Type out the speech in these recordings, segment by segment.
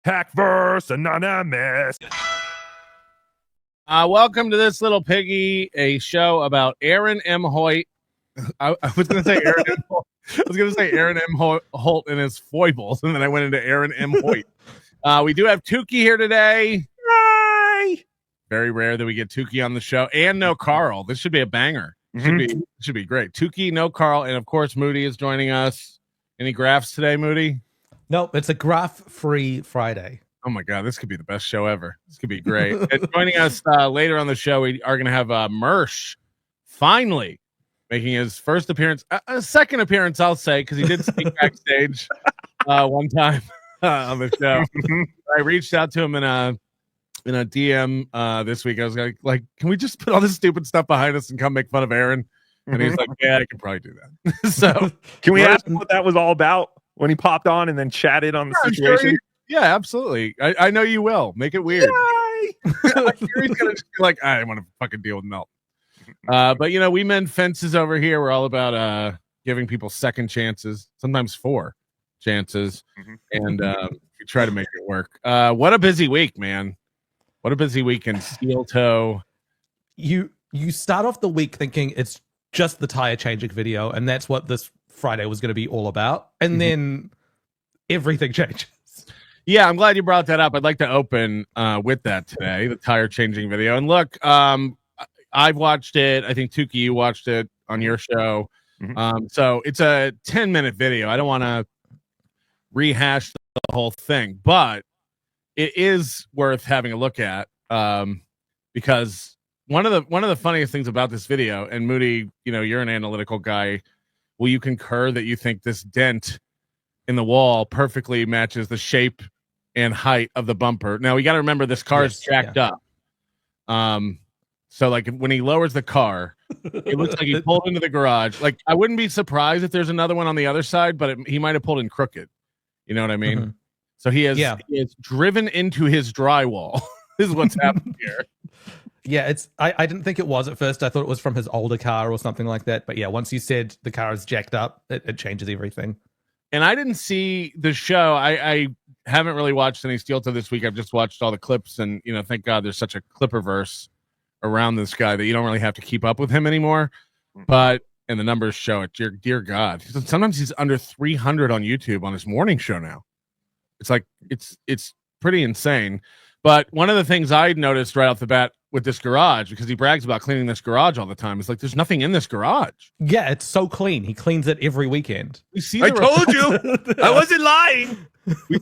Hackverse Anonymous. Welcome to this little Piggy, a show about Aaron M. Hoyt. I was going to say Aaron M. Holt. I was going to say Aaron M. Holt and his foibles, and then I went into Aaron M. Hoyt. We do have Tookie here today. Hi. Very rare that we get Tookie on the show, and no Carl. This should be a banger. Should be great. Tookie, no Carl, and of course Moody is joining us. Any graphs today, Moody? Nope, it's a graph-free Friday. Oh my God, this could be the best show ever. This could be great. And joining us later on the show, we are going to have Mersh finally making his first appearance, a second appearance, I'll say, because he did speak backstage one time on the show. I reached out to him in a DM this week. I was like, can we just put all this stupid stuff behind us and come make fun of Aaron? And he's like, yeah, I can probably do that. So can we ask him what that was all about when he popped on and then chatted on the situation? Sure. Yeah, absolutely. I know you will. Make it weird. I'm sure he's gonna just be like, I want to fucking deal with Melt. But you know, we mend fences over here. We're all about giving people second chances, sometimes 4 chances, and we try to make it work. What a busy week, man. What a busy week in Steel Toe. You start off the week thinking it's just the tire changing video, and that's what this Friday was going to be all about, and then everything changes. Yeah, I'm glad you brought that up. I'd like to open with that today, the tire changing video. And look, I've watched it. I think Tookie, you watched it on your show. So it's a 10-minute video. I don't want to rehash the whole thing, but it is worth having a look at because one of the funniest things about this video, and Moody, you know, you're an analytical guy. Will you concur that you think this dent in the wall perfectly matches the shape and height of the bumper? Now we got to remember this car is jacked up. So like when he lowers the car, it looks like he pulled into the garage. Like I wouldn't be surprised if there's another one on the other side, but he might have pulled in crooked. You know what I mean? So he has driven into his drywall. Is what's happened here. Yeah, I didn't think it was at first. I thought it was from his older car or something like that. But yeah, once you said the car is jacked up, it changes everything. And I didn't see the show. I haven't really watched any Steel Toe this week. I've just watched all the clips, and you know, thank God there's such a Clipperverse around this guy that you don't really have to keep up with him anymore. But and the numbers show it. Dear God, sometimes he's under 300 on YouTube on his morning show now. It's like it's pretty insane. But one of the things I noticed right off the bat with this garage, because he brags about cleaning this garage all the time, is like there's nothing in this garage. Yeah, it's so clean. He cleans it every weekend. We see. I told you, I wasn't lying.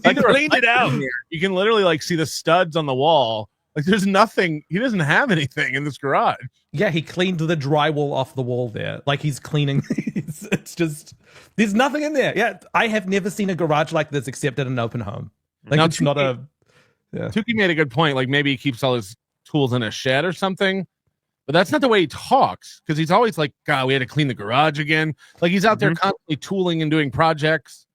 I cleaned it out. Here. You can literally like see the studs on the wall. Like there's nothing. He doesn't have anything in this garage. Yeah, he cleaned the drywall off the wall there. Like he's cleaning. It's just there's nothing in there. Yeah, I have never seen a garage like this except at an open home. Like now, it's not a. Yeah. Tookie made a good point. Like maybe he keeps all his tools in a shed or something, but that's not the way he talks, because he's always like, God, we had to clean the garage again. Like he's out there constantly tooling and doing projects.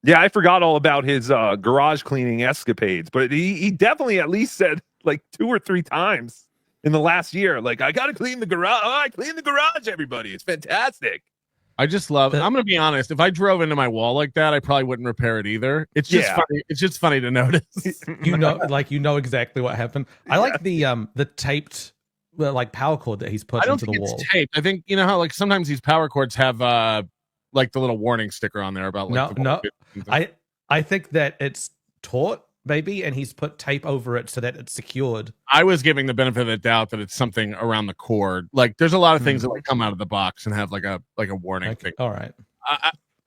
Yeah, I forgot all about his garage cleaning escapades, but he definitely at least said like 2 or 3 times in the last year, like, I got to clean the garage. Oh, I clean the garage, everybody. It's fantastic. I just love I'm going to be honest. If I drove into my wall like that, I probably wouldn't repair it either. It's just funny. It's just funny to notice. You know exactly what happened. I like the taped like power cord that he's put into the wall. It's taped. I think you know how like sometimes these power cords have like the little warning sticker on there about like no. I think that it's taut maybe, and he's put tape over it so that it's secured. I was giving the benefit of the doubt that it's something around the cord. Like there's a lot of things that like come out of the box and have like a warning thing. All right.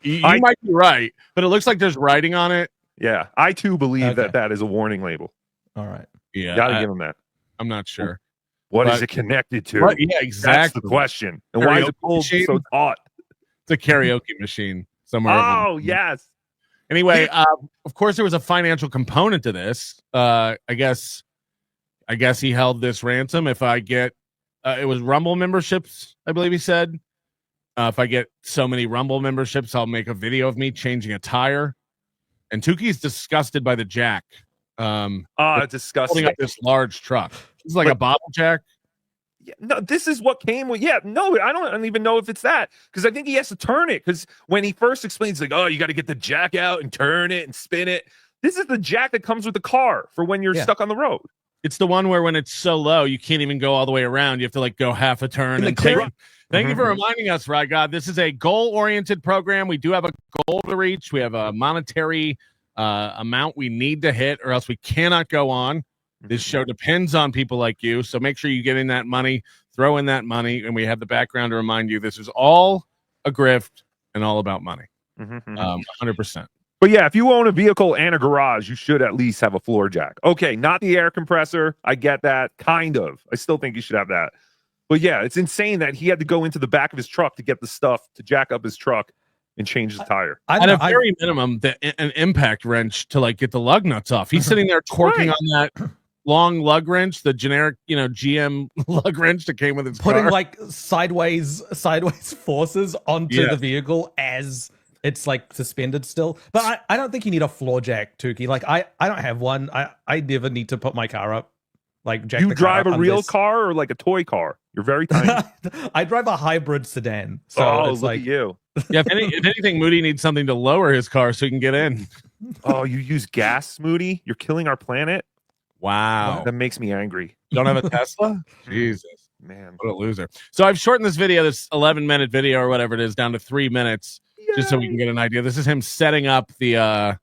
You might be right, but it looks like there's writing on it. Yeah, I too believe that is a warning label. All right. Yeah, gotta give him that. I'm not sure. What is it connected to? Yeah, exactly. That's the question. And why is it pulled so taut? It's a karaoke machine somewhere. Oh, yes. Anyway, of course, there was a financial component to this. I guess he held this ransom. If I get, it was Rumble memberships, I believe he said. If I get so many Rumble memberships, I'll make a video of me changing a tire. And Tookie's disgusted by the jack. Disgusting. Holding up this large truck. It's like a bottle jack. Yeah, no, this is what came with. Yeah, no, I don't even know if it's that, because I think he has to turn it. Because when he first explains, like, oh, you got to get the jack out and turn it and spin it. This is the jack that comes with the car for when you're stuck on the road. It's the one where when it's so low, you can't even go all the way around. You have to like go half a turn. And Thank you for reminding us, Right God. This is a goal-oriented program. We do have a goal to reach. We have a monetary amount we need to hit, or else we cannot go on. This show depends on people like you, so make sure you get in that money, throw in that money, and we have the background to remind you this is all a grift and all about money. 100%. But yeah, if you own a vehicle and a garage, you should at least have a floor jack. Okay, not the air compressor. I get that. Kind of. I still think you should have that. But yeah, it's insane that he had to go into the back of his truck to get the stuff to jack up his truck and change his tire. At a very minimum, an impact wrench to like get the lug nuts off. He's sitting there torquing on that long lug wrench, the generic, GM lug wrench that came with his putting car. like sideways forces onto the vehicle as it's like suspended still. But I don't think you need a floor jack, Tookie. Like I don't have one. I never need to put my car up. Like jack you drive a real car or like a toy car? You're very tiny. I drive a hybrid sedan. So it's look like at you. Yeah, if anything, Moody needs something to lower his car so he can get in. Oh, you use gas, Moody? You're killing our planet? Wow. That makes me angry. You don't have a Tesla? Jesus. Man. What a loser. So I've shortened this video, this 11-minute video or whatever it is, down to 3 minutes. Yay. Just so we can get an idea. This is him setting up the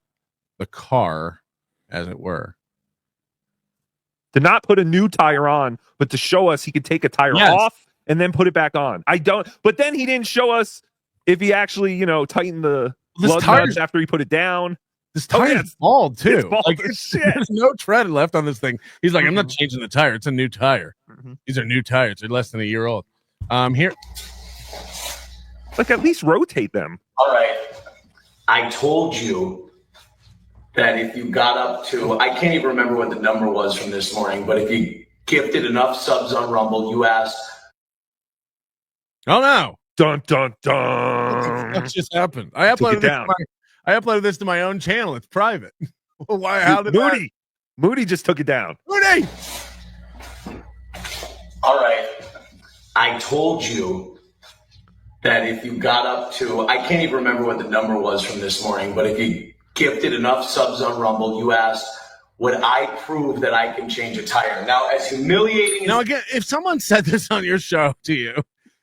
car, as it were. To not put a new tire on, but to show us he could take a tire off and then put it back on. But then he didn't show us if he actually, tightened the lug nuts after he put it down. This tire's bald too. It's bald like, there's no tread left on this thing. He's like, I'm not changing the tire. It's a new tire. These are new tires. They're less than a year old. Here. Like, at least rotate them. All right. I told you that if you got up to, I can't even remember what the number was from this morning, but if you gifted enough subs on Rumble, you asked. Oh no. Dun, dun, dun. What just happened? I uploaded this to my own channel. It's private. Why? How did Moody just took it down. Moody. All right. I told you that if you got up to, I can't even remember what the number was from this morning, but if you gifted enough subs on Rumble, you asked, would I prove that I can change a tire? Now, as humiliating as... Now, again, if someone said this on your show to you,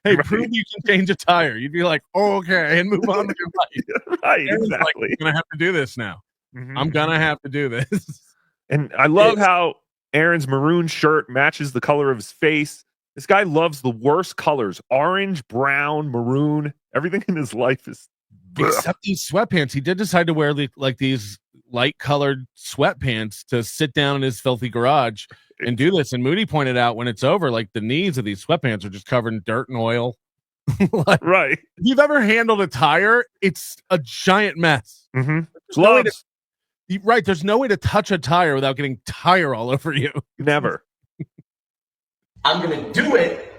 hey, prove you can change a tire, you'd be like, oh, okay, and move on with your life. Right, exactly. Like, I'm going to have to do this now. I'm going to have to do this. And I love how Aaron's maroon shirt matches the color of his face. This guy loves the worst colors: orange, brown, maroon. Everything in his life is... Except these sweatpants. He did decide to wear these light-colored sweatpants to sit down in his filthy garage and do this. And Moody pointed out when it's over, like the knees of these sweatpants are just covered in dirt and oil. Right. If you've ever handled a tire, it's a giant mess. Gloves. Right. There's no way to touch a tire without getting tire all over you. Never. I'm going to do it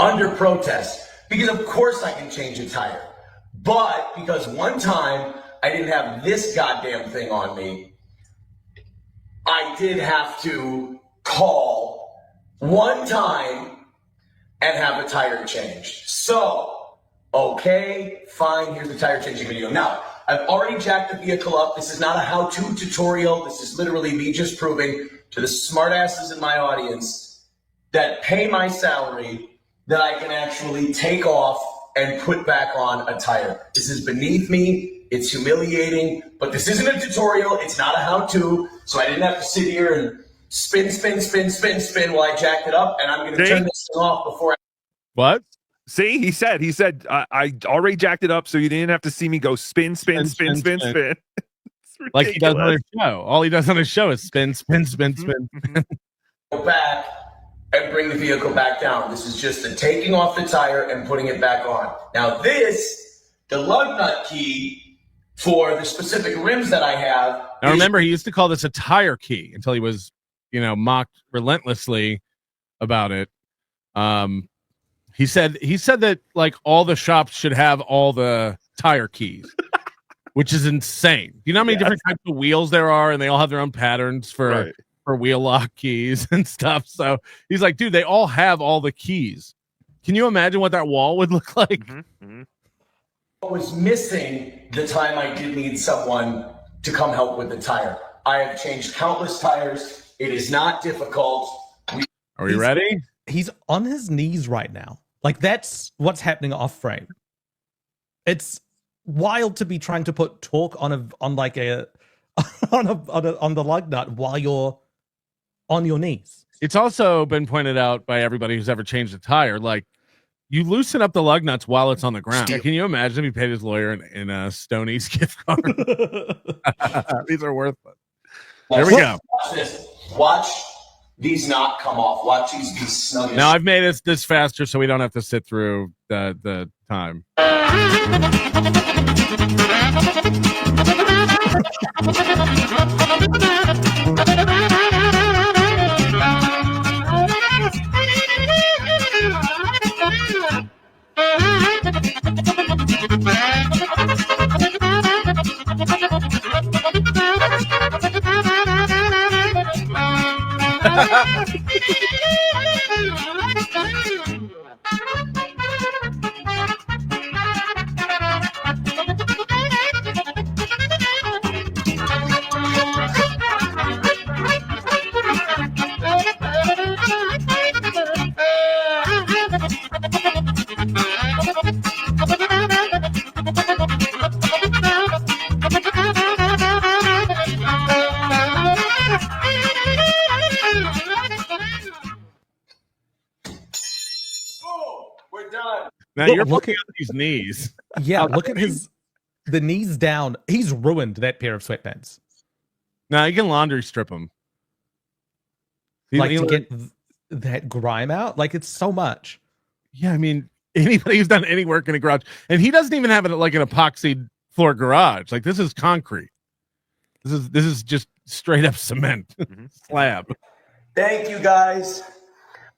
under protest because, of course, I can change a tire. But because one time I didn't have this goddamn thing on me, I did have to call one time and have a tire changed. So, okay, fine, here's the tire changing video. Now, I've already jacked the vehicle up. This is not a how-to tutorial. This is literally me just proving to the smartasses in my audience that pay my salary that I can actually take off and put back on a tire. This is beneath me. It's humiliating, but this isn't a tutorial. It's not a how-to. So I didn't have to sit here and spin while I jacked it up. And I'm going to turn this thing off before I... What? See, he said, I already jacked it up so you didn't have to see me go spin. Like he does on his show. All he does on his show is spin. Go back and bring the vehicle back down. This is just the taking off the tire and putting it back on. Now this, the lug nut key for the specific rims that I have. Now remember, he used to call this a tire key until he was, mocked relentlessly about it. He said that like all the shops should have all the tire keys, which is insane. You know how many different types of wheels there are, and they all have their own patterns for wheel lock keys and stuff. So he's like, dude, they all have all the keys. Can you imagine what that wall would look like? I was missing the time I did need someone to come help with the tire. I have changed countless tires. It is not difficult. Are we ready? He's on his knees right now. Like, that's what's happening off frame. It's wild to be trying to put torque on the lug nut while you're on your knees. It's also been pointed out by everybody who's ever changed a tire, like, you loosen up the lug nuts while it's on the ground. Can you imagine if he paid his lawyer in a Stoney's gift card? These are worthless. Here we go. Watch this. Watch these not come off. Watch these be snug. Now I've made this faster so we don't have to sit through the time. Now you're looking at these knees. Yeah, look at the knees down. He's ruined that pair of sweatpants. Now you can laundry strip them. Like, to get that grime out, like, it's so much. Yeah, I mean, anybody who's done any work in a garage, and he doesn't even have it like an epoxy floor garage. Like, this is concrete. This is just straight up cement slab. Thank you, guys.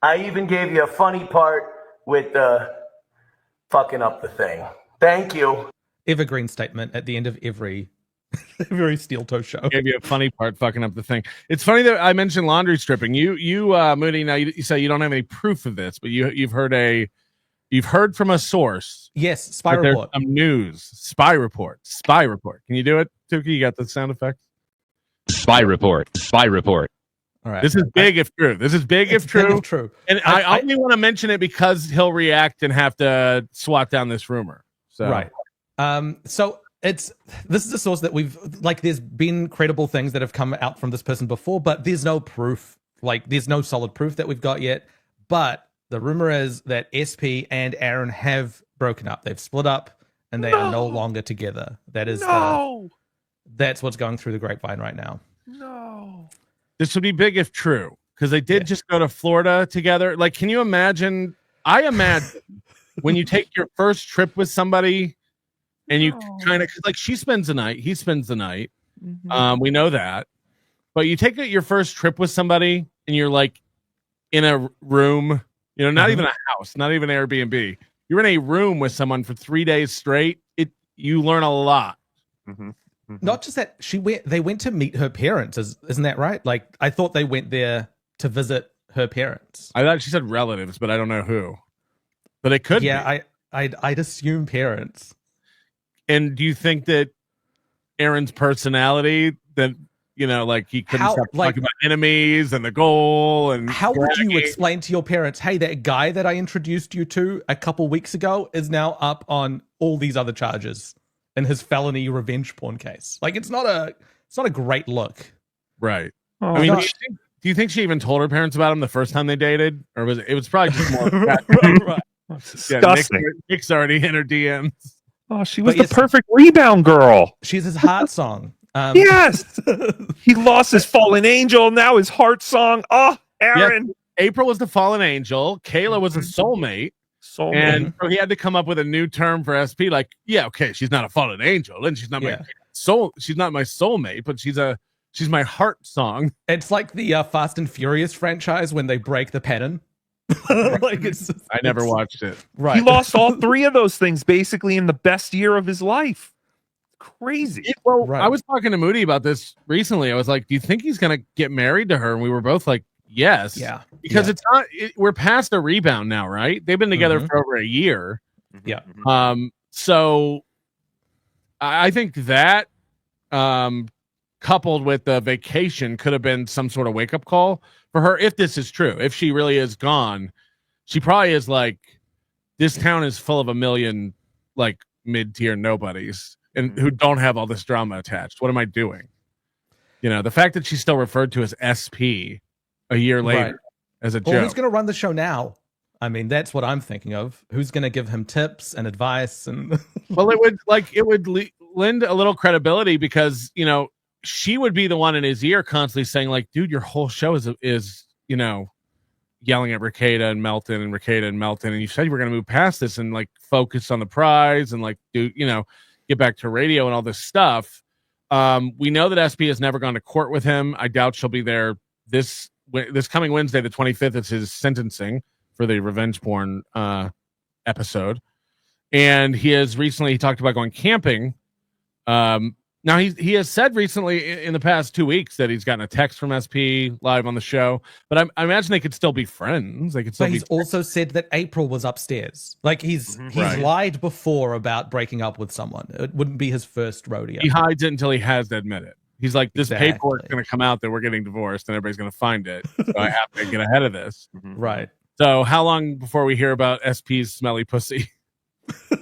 I even gave you a funny part with the fucking up the thing. Thank you. Evergreen statement at the end of every steel toe show. Gave you a funny part, fucking up the thing. It's funny that I mentioned laundry stripping. You Moody. Now you say you don't have any proof of this, but you've heard from a source. Yes, spy report. Some news. Spy report. Can you do it, Tookie? You got the sound effects? Spy report. All right. This is big if true. This is big if true. True. And I only want to mention it because he'll react and have to swat down this rumor. So right. So this is a source that there's been credible things that have come out from this person before, but there's no proof. Like, there's no solid proof that we've got yet. But the rumor is that SP and Aaron have broken up. They've split up and they are no longer together. That is that's what's going through the grapevine right now. No. This would be big if true, because they did just go to Florida together. Like, can you imagine? I imagine when you take your first trip with somebody and you kind of, like, she spends the night, he spends the night. Mm-hmm. We know that. But you take your first trip with somebody and you're like in a room, not even a house, not even Airbnb. You're in a room with someone for 3 days straight. You learn a lot. Mm-hmm. Mm-hmm. Not just that, they went to meet her parents, isn't that right? Like, I thought they went there to visit her parents. I thought she said relatives, but I don't know who. But it could be. I'd assume parents. And do you think that Aaron's personality, that like he couldn't stop talking about enemies and the goal, and how would you explain to your parents, hey, that guy that I introduced you to a couple weeks ago is now up on all these other charges in his felony revenge porn case? Like, it's not a great look. Right. Oh, I mean, do you think she even told her parents about him the first time they dated? Or was it was probably just more right. Disgusting. Nick's already in her DMs. Oh, she was the perfect rebound girl. She's his heart song. Yes. He lost his fallen angel. Now his heart song. Oh, Aaron. Yes. April was the fallen angel. Kayla was a soulmate. And so he had to come up with a new term for SP. Like, yeah, okay, she's not a fallen angel, and she's not my soul. She's not my soulmate, but she's my heart song. It's like the Fast and Furious franchise when they break the pattern. I never watched it. Right. He lost all three of those things basically in the best year of his life. Crazy. I was talking to Moody about this recently. I was like, do you think he's going to get married to her? And we were both like, yes. Yeah. Because it's not, we're past a rebound now, right? They've been together for over a year. Yeah. So I think that coupled with the vacation could have been some sort of wake up call for her. If this is true, if she really is gone, she probably is like, this town is full of a million like mid-tier nobodies and who don't have all this drama attached. What am I doing? You know, the fact that she's still referred to as SP a year later as a joke. Who's going to run the show now? I mean, that's what I'm thinking of. Who's going to give him tips and advice? And well, it would lend a little credibility because, you know, she would be the one in his ear constantly saying like, dude, your whole show is, you know, yelling at 𝘮𝘮𝘪𝘴 and Melton and 𝘮𝘮𝘪𝘴 and Melton. And you said you were going to move past this and like focus on the prize and like do, you know, get back to radio and all this stuff. We know that SP has never gone to court with him. I doubt she'll be there this coming Wednesday, the 25th. It's his sentencing for the revenge porn episode. And he talked about going camping. Now he has said recently in the past 2 weeks that he's gotten a text from SP live on the show, but I imagine they could still be friends. They could still. But he's also said that April was upstairs. Like he's lied before about breaking up with someone. It wouldn't be his first rodeo. He hides it until he has to admit it. He's like, this paperwork's going to come out that we're getting divorced, and everybody's going to find it. So I have to get ahead of this. Right. So how long before we hear about SP's smelly pussy?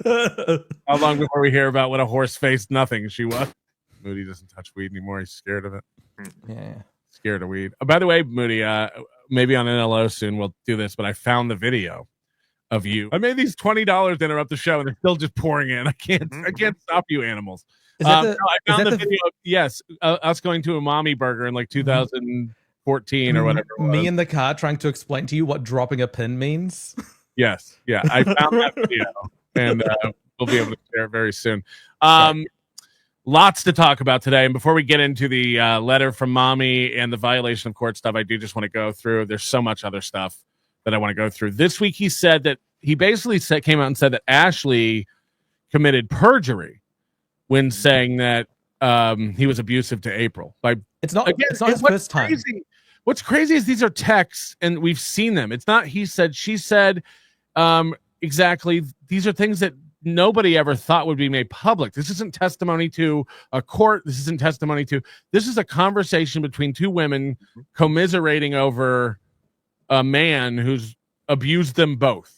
How long before we hear about what a horse-faced nothing she was? Moody doesn't touch weed anymore. He's scared of it. Yeah. Scared of weed. By the way, Moody, maybe on NLO soon we'll do this, but I found the video of you. I made these $20 to interrupt the show, and they're still just pouring in. I can't stop you animals. I found the video of, yes, us going to a mommy burger in like 2014 or whatever. Me in the car trying to explain to you what dropping a pin means. Yes. Yeah. I found that video, and we'll be able to share it very soon. Lots to talk about today. And before we get into the letter from mommy and the violation of court stuff, I do just want to go through. There's so much other stuff that I want to go through. This week, he said that he basically came out and said that Ashley committed perjury when saying that he was abusive to April. It's not his first time. What's crazy is these are texts, and we've seen them. It's not he said, she said. Exactly. These are things that nobody ever thought would be made public. This isn't testimony to a court. This isn't testimony to. This is a conversation between two women commiserating over a man who's abused them both.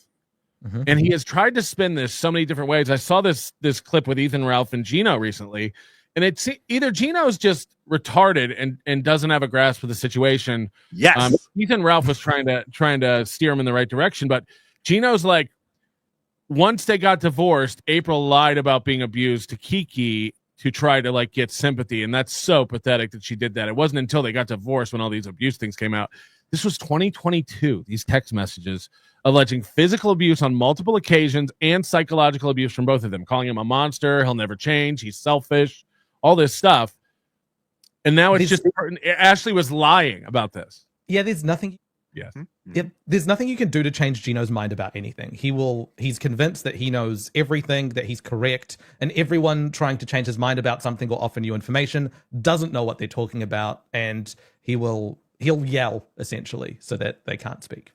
And he has tried to spin this so many different ways. I saw this clip with Ethan, Ralph, and Gino recently, and it's either Gino's just retarded and doesn't have a grasp of the situation. Yes, Ethan Ralph was trying to steer him in the right direction, but Gino's like, once they got divorced, April lied about being abused to Kiki to try to like get sympathy, and that's so pathetic that she did that. It wasn't until they got divorced when all these abuse things came out. This was 2022. These text messages alleging physical abuse on multiple occasions and psychological abuse from both of them, calling him a monster, he'll never change, he's selfish, all this stuff. And now it's just Ashley was lying about this. Yeah, there's nothing. Yes. Yep. There's nothing you can do to change Gino's mind about anything. He's convinced that he knows everything, that he's correct, and everyone trying to change his mind about something or offer new information doesn't know what they're talking about, and he'll yell essentially so that they can't speak.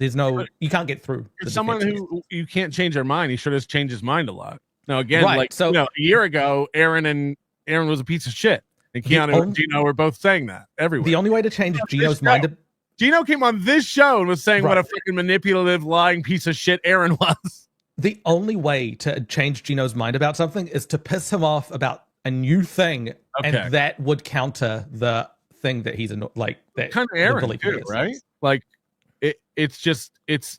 You can't get through. For someone who you can't change their mind, he sure does change his mind a lot. Now again, a year ago, Aaron was a piece of shit, and Keanu and Gino were both saying that everywhere. The only way to change Gino's mind. Gino came on this show and was saying what a freaking manipulative, lying piece of shit Aaron was. The only way to change Gino's mind about something is to piss him off about a new thing, and that would counter the thing that he's like. That kind of Aaron too, right? Like it's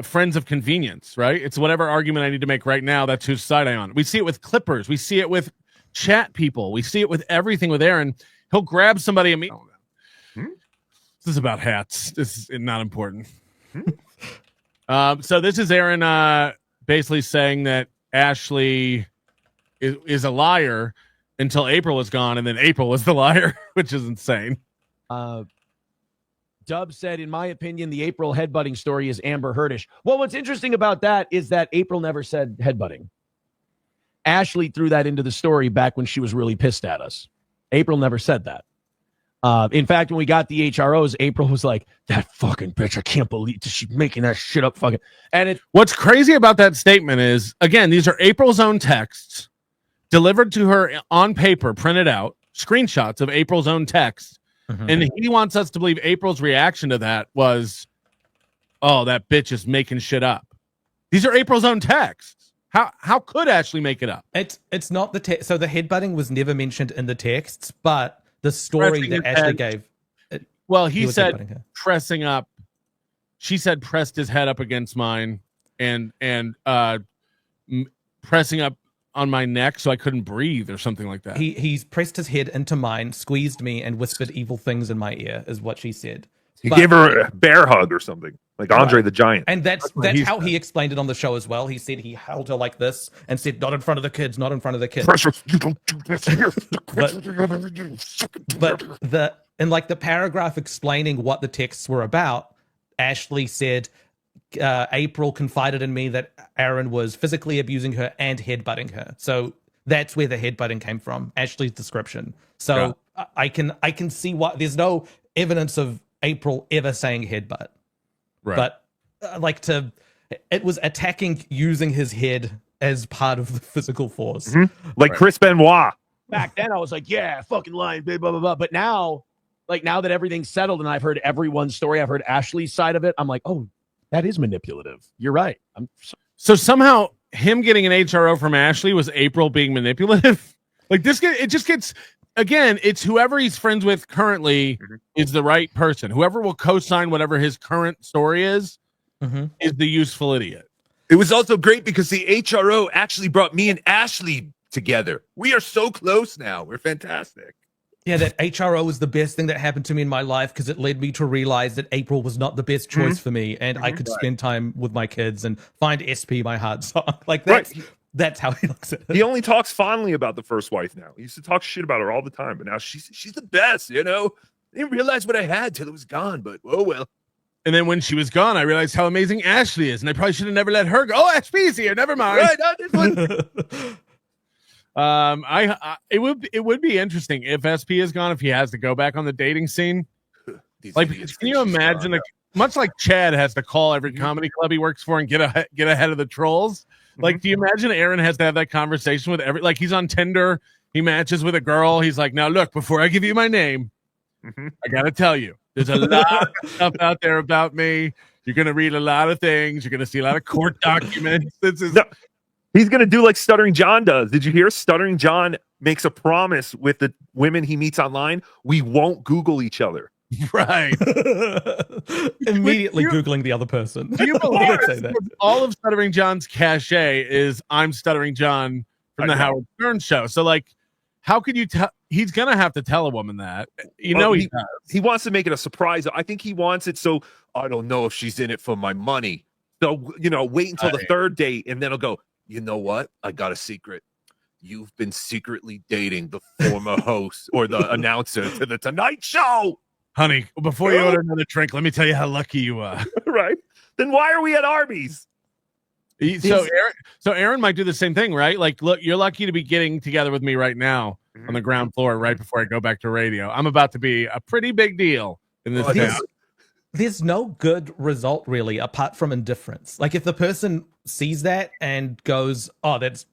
friends of convenience, right? It's whatever argument I need to make right now. That's whose side I'm on. We see it with Clippers. We see it with chat people. We see it with everything with Aaron. He'll grab somebody and This is about hats. This is not important. So this is Aaron basically saying that Ashley is a liar until April was gone, and then April was the liar, which is insane. Dub said, in my opinion, the April headbutting story is Amber Heardish. Well, what's interesting about that is that April never said headbutting. Ashley threw that into the story back when she was really pissed at us. April never said that. In fact, when we got the HROs, April was like, that fucking bitch, I can't believe she's making that shit up fucking. And what's crazy about that statement is, again, these are April's own texts. delivered to her on paper, printed out, screenshots of April's own text. And he wants us to believe April's reaction to that was, oh, that bitch is making shit up. These are April's own texts. How could Ashley make it up? It's not the text. So the headbutting was never mentioned in the texts, but the story that Ashley gave. Well, he said pressing up. She said pressed his head up against mine and pressing up on my neck so I couldn't breathe or something like that. He's pressed his head into mine, squeezed me, and whispered evil things in my ear, is what she said. He gave her a bear hug or something, like Andre the Giant. And that's how he explained it on the show as well. He said he held her like this and said, "Not in front of the kids, not in front of the kids." You don't do this here. But in like the paragraph explaining what the texts were about, Ashley said, April confided in me that Aaron was physically abusing her and headbutting her. So that's where the headbutting came from, Ashley's description. So I can see why there's no evidence of April ever saying headbutt. Right. But it was attacking using his head as part of the physical force. Like Chris Benoit. Back then I was like, yeah, fucking lying, blah, blah, blah. But now that everything's settled and I've heard everyone's story, I've heard Ashley's side of it, I'm like, oh, that is manipulative. You're right. So somehow him getting an HRO from Ashley was April being manipulative. Like it just gets, again, it's whoever he's friends with currently is the right person. Whoever will co-sign whatever his current story is the useful idiot. It was also great because the HRO actually brought me and Ashley together. We are so close now. We're fantastic. Yeah, that HRO was the best thing that happened to me in my life because it led me to realize that April was not the best choice for me, and I could spend time with my kids and find SP my heart song. Like that's how he looks at it. He only talks fondly about the first wife now. He used to talk shit about her all the time, but now she's the best, you know? I didn't realize what I had till it was gone, but oh well. And then when she was gone, I realized how amazing Ashley is, and I probably should have never let her go. Oh, SP's here. Never mind. Right, not this one. It would be interesting if SP is gone, if he has to go back on the dating scene. Like, can you imagine much like Chad has to call every comedy club he works for and get ahead of the trolls? Like, do you imagine Aaron has to have that conversation with like he's on Tinder, he matches with a girl, he's like, now look, before I give you my name, I gotta tell you, there's a lot of stuff out there about me. You're gonna read a lot of things, you're gonna see a lot of court documents. He's going to do like Stuttering John does. Did you hear? Stuttering John makes a promise with the women he meets online. We won't Google each other. Right. Immediately Googling the other person. Do you believe all of Stuttering John's cachet is I'm Stuttering John from the Howard Stern show. So like, how could you tell? He's going to have to tell a woman that. He wants to make it a surprise. I think he wants it so I don't know if she's in it for my money. So, wait until the third date and then he'll go, you know what? I got a secret. You've been secretly dating the former host or the announcer to the Tonight Show. Honey, before you order another drink, let me tell you how lucky you are. Right? Then why are we at Arby's? So Aaron might do the same thing, right? Like, look, you're lucky to be getting together with me right now on the ground floor right before I go back to radio. I'm about to be a pretty big deal in this town. There's no good result really apart from indifference. Like if the person sees that and goes, "Oh, that's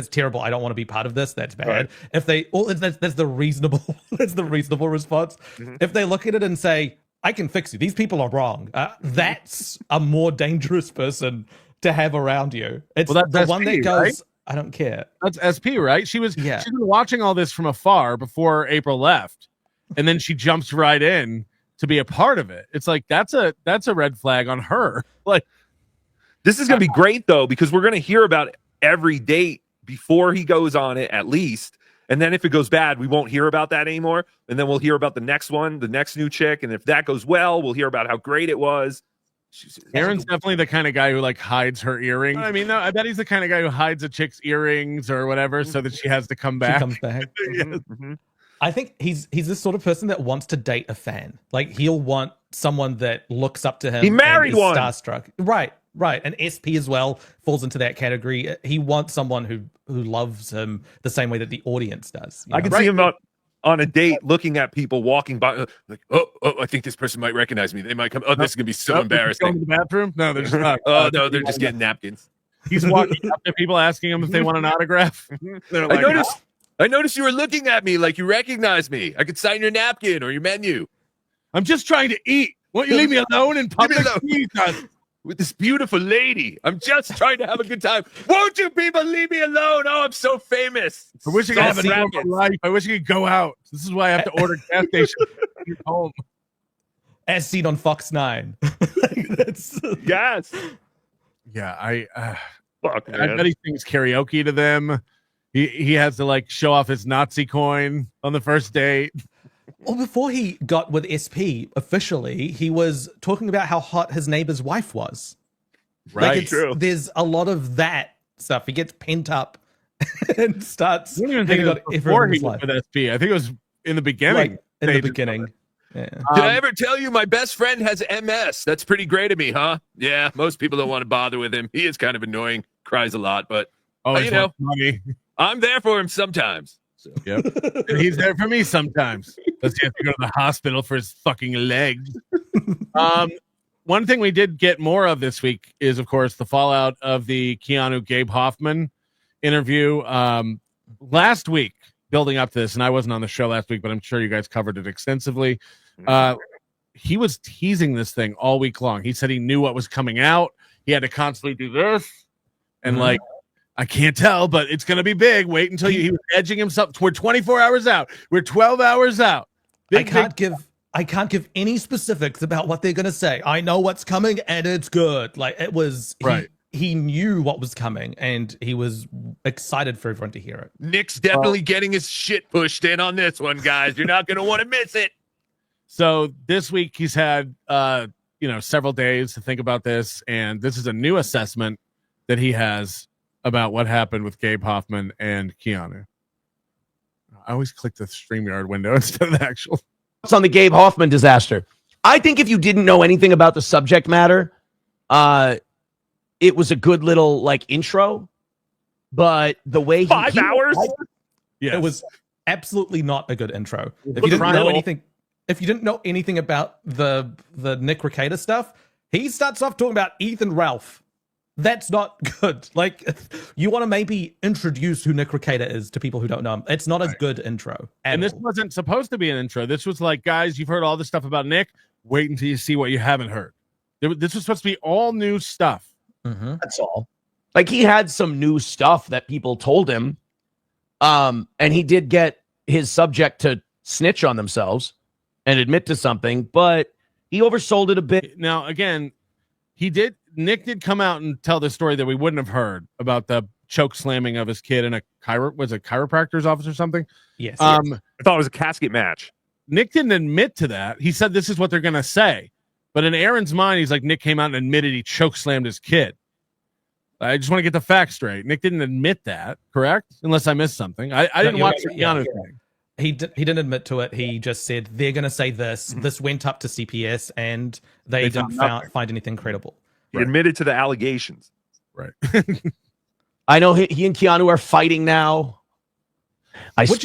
terrible. I don't want to be part of this. That's bad." Right. If they, that's the reasonable, that's the reasonable response. If they look at it and say, "I can fix you. These people are wrong," that's a more dangerous person to have around you. It's the SP, one that goes, right? "I don't care." That's SP, right? She's been watching all this from afar before April left, and then she jumps right in to be a part of it. It's like that's a red flag on her. Like, this is going to be great though, because we're going to hear about every date before he goes on it at least. And then if it goes bad, we won't hear about that anymore. And then we'll hear about the next one, the next new chick. And if that goes well, we'll hear about how great it was. Aaron's definitely the kind of guy who like hides her earrings. I mean, no, I bet he's the kind of guy who hides a chick's earrings or whatever so that she has to come back. She comes back. I think he's this sort of person that wants to date a fan. Like he'll want someone that looks up to him. He married one. Starstruck. Right. And SP as well falls into that category. He wants someone who loves him the same way that the audience does. I can see him on a date looking at people walking by like, oh, I think this person might recognize me. They might come. Oh, this is going to be so embarrassing. Going to the bathroom? No, they're just not. Oh, no, they're just getting napkins. He's walking up to people asking them if they want an autograph. They're like, I noticed you were looking at me like you recognized me. I could sign your napkin or your menu. I'm just trying to eat. Won't you leave me alone in public? Jesus. With this beautiful lady. I'm just trying to have a good time. Won't you people leave me alone? Oh, I'm so famous. I wish I could have a normal life. I wish I could go out. This is why I have to order gas station at home. As seen on Fox 9. Yes. Yeah, Fuck, I bet he sings karaoke to them. He has to like show off his Nazi coin on the first date. Well, before he got with SP officially, he was talking about how hot his neighbor's wife was. Right. Like True. There's a lot of that stuff. He gets pent up and starts. I don't even think it was before he went with SP. I think it was in the beginning. Like, in the beginning. Yeah. Did I ever tell you my best friend has MS? That's pretty great of me, huh? Yeah, most people don't want to bother with him. He is kind of annoying, cries a lot, but you know, money. I'm there for him sometimes. So. Yep. And he's there for me sometimes. Does he have to go to the hospital for his fucking legs? One thing we did get more of this week is, of course, the fallout of the Keanu Gabe Hoffman interview. Last week, building up to this, and I wasn't on the show last week, but I'm sure you guys covered it extensively. He was teasing this thing all week long. He said he knew what was coming out. He had to constantly do this. And like, I can't tell, but it's going to be big. Wait until he was edging himself. We're 24 hours out. We're 12 hours out. I can't give any specifics about what they're going to say. I know what's coming and it's good. Like it was right. He knew what was coming and he was excited for everyone to hear it. Nick's definitely getting his shit pushed in on this one, guys. You're not going to want to miss it. So this week he's had, several days to think about this. And this is a new assessment that he has about what happened with Gabe Hoffman and Keanu. I always click the StreamYard window instead of the actual. It's on the Gabe Hoffman disaster. I think if you didn't know anything about the subject matter, it was a good little like intro. But the way 5 hours, it was absolutely not a good intro. If you didn't know anything about the Nick Rekieta stuff, he starts off talking about Ethan Ralph. That's not good. Like, you want to maybe introduce who Nick Rekieta is to people who don't know him. It's not a good intro. And this wasn't supposed to be an intro. This was like, guys, you've heard all this stuff about Nick. Wait until you see what you haven't heard. This was supposed to be all new stuff. Mm-hmm. That's all. Like, he had some new stuff that people told him. And he did get his subject to snitch on themselves and admit to something, but he oversold it a bit. Now, again, Nick did come out and tell the story that we wouldn't have heard about the choke slamming of his kid in a chiropractor's office or something. Yes. I thought it was a casket match. Nick didn't admit to that. He said this is what they're going to say. But in Aaron's mind, he's like, Nick came out and admitted he choke slammed his kid. I just want to get the facts straight. Nick didn't admit that, correct? Unless I missed something. I didn't watch the Keanu thing. He didn't admit to it. He just said they're going to say this. Mm-hmm. This went up to CPS and they didn't find anything credible. He admitted to the allegations. Right. I know he and Keanu are fighting now. That's what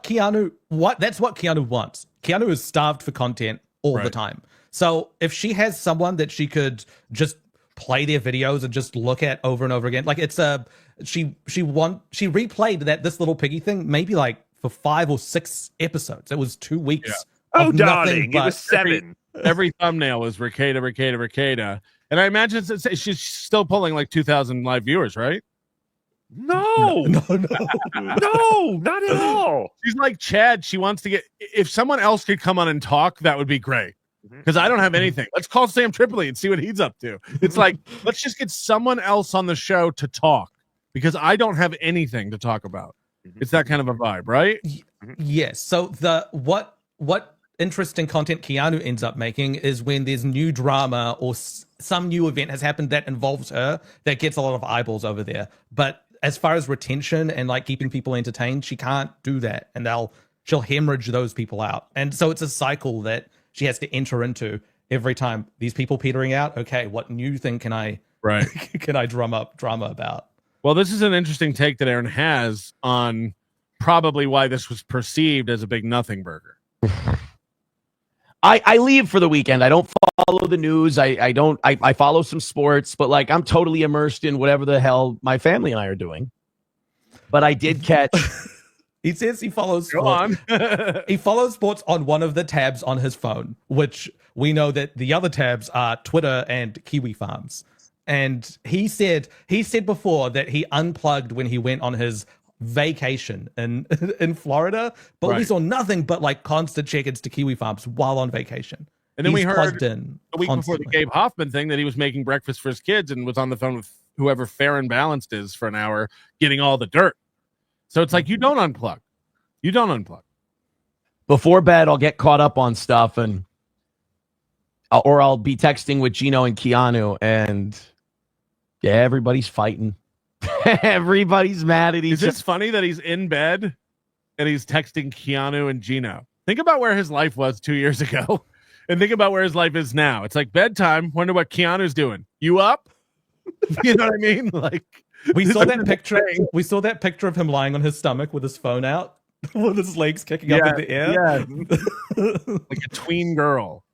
Keanu wants. Keanu is starved for content all the time. So if she has someone that she could just play their videos and just look at over and over again, like she replayed this little Piggy thing maybe like for 5 or 6 episodes. It was 2 weeks. Yeah. Oh, darling, it was 7. Every thumbnail was Rekieta. And I imagine she's still pulling like 2,000 live viewers, right? No, not at all. She's like Chad. She wants to get, if someone else could come on and talk, that would be great. Because I don't have anything. Let's call Sam Tripoli and see what he's up to. It's like, let's just get someone else on the show to talk because I don't have anything to talk about. It's that kind of a vibe, right? Yes. So what interesting content Keanu ends up making is when there's new drama or some new event has happened that involves her that gets a lot of eyeballs over there. But as far as retention and like keeping people entertained, she can't do that, and she'll hemorrhage those people out. And so it's a cycle that she has to enter into every time. These people petering out. Okay, what new thing can I drum up drama about? Well, this is an interesting take that Aaron has on probably why this was perceived as a big nothing burger. I leave for the weekend. I don't follow the news. I follow some sports, but like I'm totally immersed in whatever the hell my family and I are doing. But I did catch. He says he follows Go sports. on. He follows sports on one of the tabs on his phone, which we know that the other tabs are Twitter and Kiwi Farms. And he said before that he unplugged when he went on his vacation in Florida, but we saw nothing but like constant check-ins to Kiwi Farms while on vacation. And then He's we heard plugged in a week before the constantly. Gabe Hoffman thing that he was making breakfast for his kids and was on the phone with whoever Fair and Balanced is for an hour getting all the dirt. So it's like, you don't unplug. You don't unplug. Before bed, I'll get caught up on stuff or I'll be texting with Gino and Keanu and yeah, everybody's fighting. Everybody's mad at each Is this funny that he's in bed and he's texting Keanu and Gino? Think about where his life was 2 years ago and think about where his life is now. It's like bedtime. Wonder what Keanu's doing. You up? You know what I mean? Like We saw that picture. We saw that picture of him lying on his stomach with his phone out, with his legs kicking up in the air. Yeah. Like a tween girl.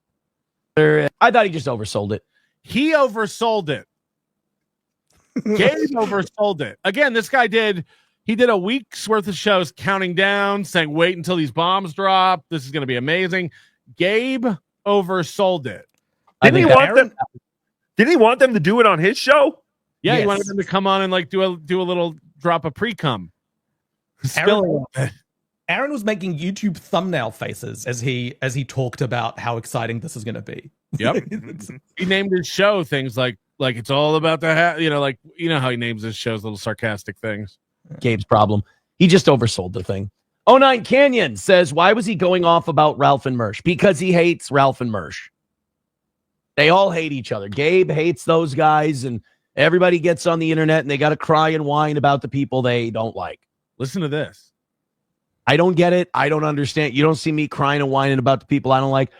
I thought he just oversold it. He oversold it. Gabe oversold it. Again, this guy did a week's worth of shows counting down, saying, wait until these bombs drop. This is going to be amazing. Gabe oversold it. Didn't he want them to do it on his show? Yeah, Yes. he wanted them to come on and like do a little drop of pre-cum. Aaron was making YouTube thumbnail faces as he talked about how exciting this is going to be. Yep. He named his show things like it's all about the how he names his shows little sarcastic things. Gabe's problem. He just oversold the thing. 09 Canyon says, why was he going off about Ralph and Mersh? Because he hates Ralph and Mersh. They all hate each other. Gabe hates those guys, and everybody gets on the internet and they got to cry and whine about the people they don't like. Listen to this. I don't get it. I don't understand. You don't see me crying and whining about the people I don't like.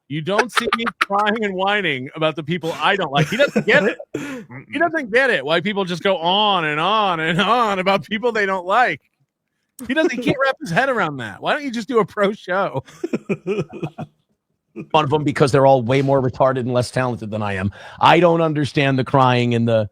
You don't see me crying and whining about the people I don't like. He doesn't get it. He doesn't get it. Why people just go on and on and on about people they don't like. He can't wrap his head around that. Why don't you just do a pro show? One of them because they're all way more retarded and less talented than I am. I don't understand the crying and the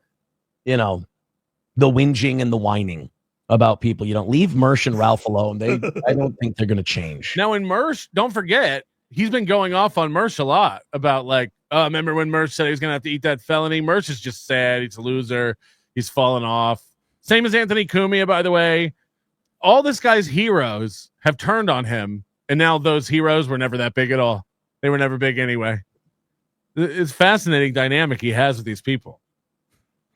whinging and the whining about people. You don't leave Mersh and Ralph alone. I don't think they're going to change. Now in Mersh, don't forget, he's been going off on Mersh a lot about remember when Mersh said he was going to have to eat that felony? Mersh is just sad. He's a loser. He's fallen off. Same as Anthony Cumia, by the way. All this guy's heroes have turned on him, and now those heroes were never that big at all. They were never big anyway. It's fascinating dynamic he has with these people.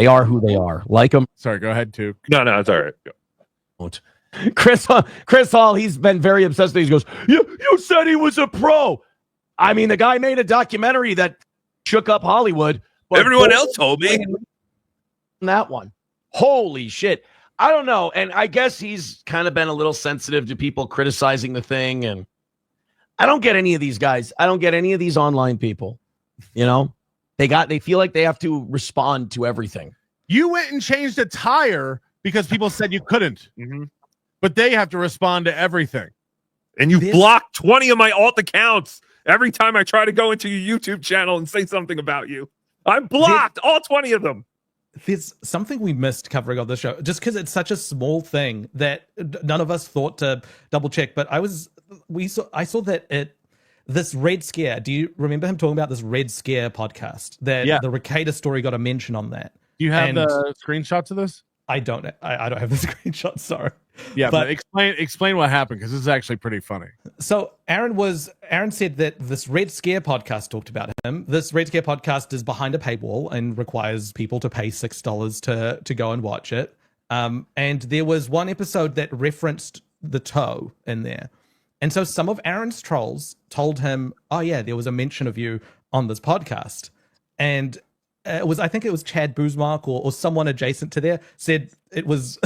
They are who they are. Like them. Sorry, go ahead, Took. No, it's all right. Chris Hall, he's been very obsessed with these. He goes, you said he was a pro. I mean, the guy made a documentary that shook up Hollywood. But everyone else told me. That one. Holy shit. I don't know. And I guess he's kind of been a little sensitive to people criticizing the thing. And I don't get any of these guys. I don't get any of these online people. They feel like they have to respond to everything. You went and changed a tire because people said you couldn't. Mm-hmm. But they have to respond to everything. And you blocked 20 of my alt accounts every time I try to go into your YouTube channel and say something about you. I'm blocked, all 20 of them. There's something we missed covering on the show, just because it's such a small thing that none of us thought to double check. But I saw that this Red Scare. Do you remember him talking about this Red Scare podcast? That the Rekieta story got a mention on that. Do you have the screenshots of this? I don't. I don't have the screenshot. Sorry. Yeah, but explain what happened, because this is actually pretty funny. So Aaron said that this Red Scare podcast talked about him. This Red Scare podcast is behind a paywall and requires people to pay $6 to go and watch it. And there was one episode that referenced the toe in there. And so some of Aaron's trolls told him, oh yeah, there was a mention of you on this podcast. And I think it was Chad Boozmark or someone adjacent to there said it was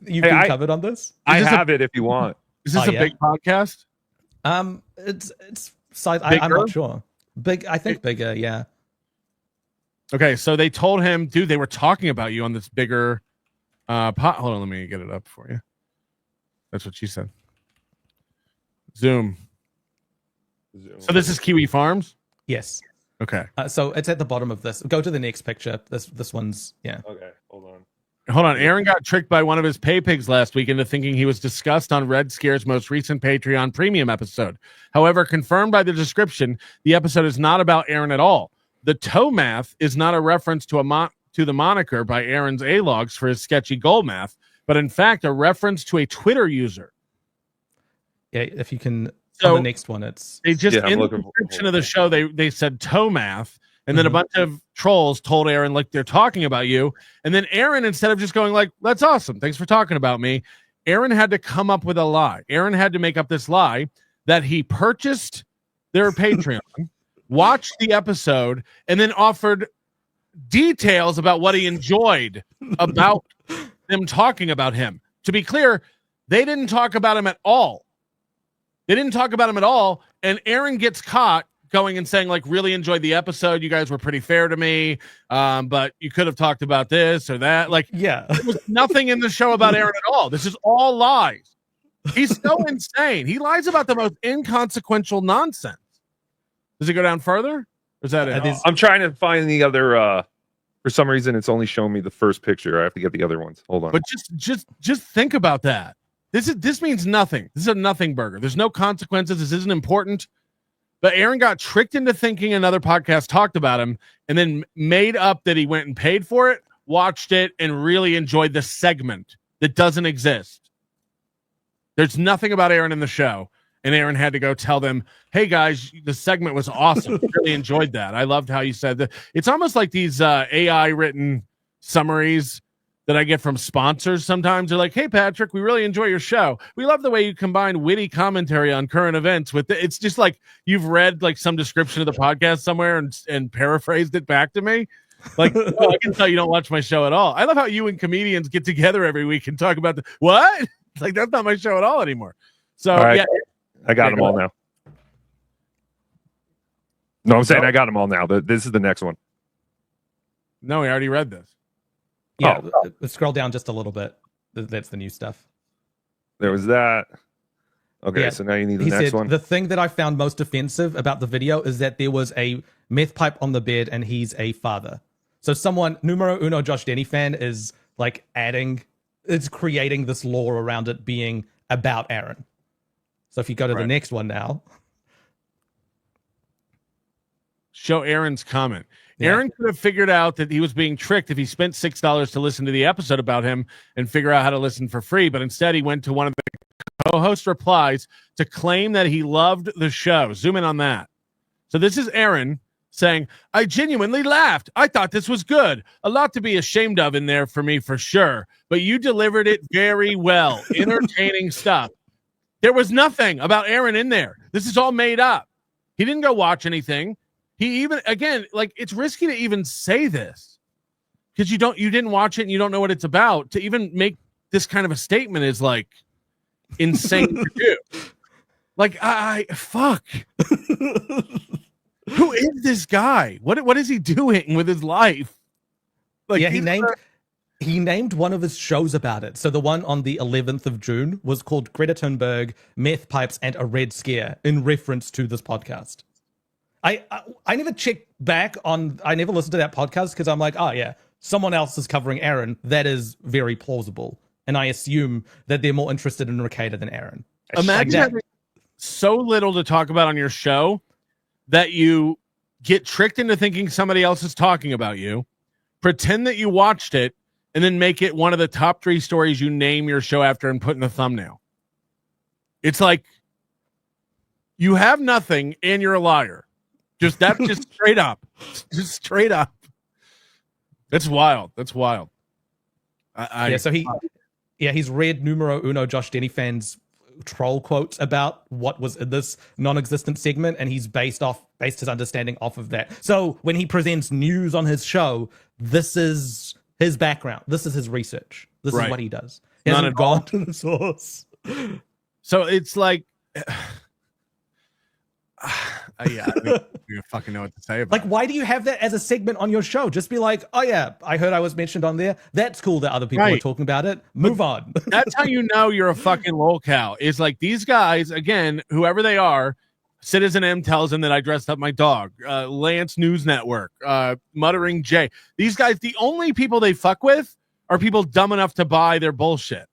you've been covered on this. I have it if you want. Is this a big podcast? It's size. I'm not sure. Big, I think bigger. Yeah. Okay, so they told him, dude, they were talking about you on this bigger pot. Hold on, let me get it up for you. That's what she said. Zoom. So this is Kiwi Farms? Yes. Okay. So it's at the bottom of this. Go to the next picture. This one's, yeah. Okay, hold on. Hold on. Aaron got tricked by one of his pay pigs last week into thinking he was discussed on Red Scare's most recent Patreon premium episode. However, confirmed by the description, the episode is not about Aaron at all. The toe math is not a reference to the moniker by Aaron's A-logs for his sketchy goal math, but in fact a reference to a Twitter user. Yeah, if you can, So on the next one, it's they just Yeah, I'm in the looking for- description of the show they said toe math, and then a bunch of trolls told Aaron like they're talking about you, and then Aaron, instead of just going like that's awesome, thanks for talking about me, Aaron had to come up with a lie. Aaron had to make up this lie that he purchased their Patreon, watched the episode, and then offered details about what he enjoyed about them talking about him. To be clear, they didn't talk about him at all. They didn't talk about him at all, and Aaron gets caught going and saying, like, really enjoyed the episode. You guys were pretty fair to me, but you could have talked about this or that. Like, yeah. there was nothing in the show about Aaron at all. This is all lies. He's so insane. He lies about the most inconsequential nonsense. Does it go down further? Or is that it? I'm trying to find the other. For some reason, it's only showing me the first picture. I have to get the other ones. Hold on. But just think about that. This means nothing. This is a nothing burger. There's no consequences. This isn't important. But Aaron got tricked into thinking another podcast talked about him, and then made up that he went and paid for it, watched it, and really enjoyed the segment that doesn't exist. There's nothing about Aaron in the show. And Aaron had to go tell them, hey, guys, the segment was awesome. Really enjoyed that. I loved how you said that. It's almost like these AI-written summaries that I get from sponsors sometimes. They're like, hey, Patrick, we really enjoy your show. We love the way you combine witty commentary on current events with it's just like you've read like some description of the podcast somewhere and paraphrased it back to me. Like, oh, I can tell you don't watch my show at all. I love how you and comedians get together every week and talk about what? It's like, that's not my show at all anymore. So, all right. yeah. I got them all now. No, I'm saying I got them all now. This is the next one. No, we already read this. Yeah, scroll down just a little bit. That's the new stuff. There was that. Okay, Yeah. so now you need the He next said, one. the thing that I found most offensive about the video is that there was a meth pipe on the bed and he's a father. So someone, numero uno Josh Denny fan, is like it's creating this lore around it being about Aaron. So if you go to the next one now. Show Aaron's comment. Yeah. Aaron could have figured out that he was being tricked if he spent $6 to listen to the episode about him and figure out how to listen for free. But instead, he went to one of the co-host replies to claim that he loved the show. Zoom in on that. So this is Aaron saying, I genuinely laughed. I thought this was good. A lot to be ashamed of in there for me, for sure. But you delivered it very well. Entertaining stuff. There was nothing about Aaron in there. This is all made up. He didn't go watch anything. He even, again, like, it's risky to even say this because you didn't watch it and you don't know what it's about. To even make this kind of a statement is like insane to do. Like, fuck. Who is this guy? What is he doing with his life? Like, Yeah, he named one of his shows about it. So the one on the 11th of June was called Greta Thunberg, Meth Pipes, and a Red Scare in reference to this podcast. I never checked back on, I never listened to that podcast because I'm like, oh yeah, someone else is covering Aaron. That is very plausible. And I assume that they're more interested in Rekieta than Aaron. Imagine having so little to talk about on your show that you get tricked into thinking somebody else is talking about you, pretend that you watched it, and then make it one of the top 3 stories you name your show after and put in the thumbnail. It's like you have nothing and you're a liar. That's just straight up. Just straight up. That's wild. That's wild. He's read numero uno Josh Denny fans troll quotes about what was in this non-existent segment, and he's based his understanding off of that. So when he presents news on his show, this is his background. This is his research. This is what he does. He hasn't gone to the source. So it's like, I don't fucking know what to say about Like, why do you have that as a segment on your show? Just be like, oh yeah, I heard I was mentioned on there. That's cool that other people are talking about it. Move on. That's how you know you're a fucking lolcow. Is like these guys, again, whoever they are, Citizen M tells him that I dressed up my dog. Lance News Network, Muttering J. These guys, the only people they fuck with are people dumb enough to buy their bullshit.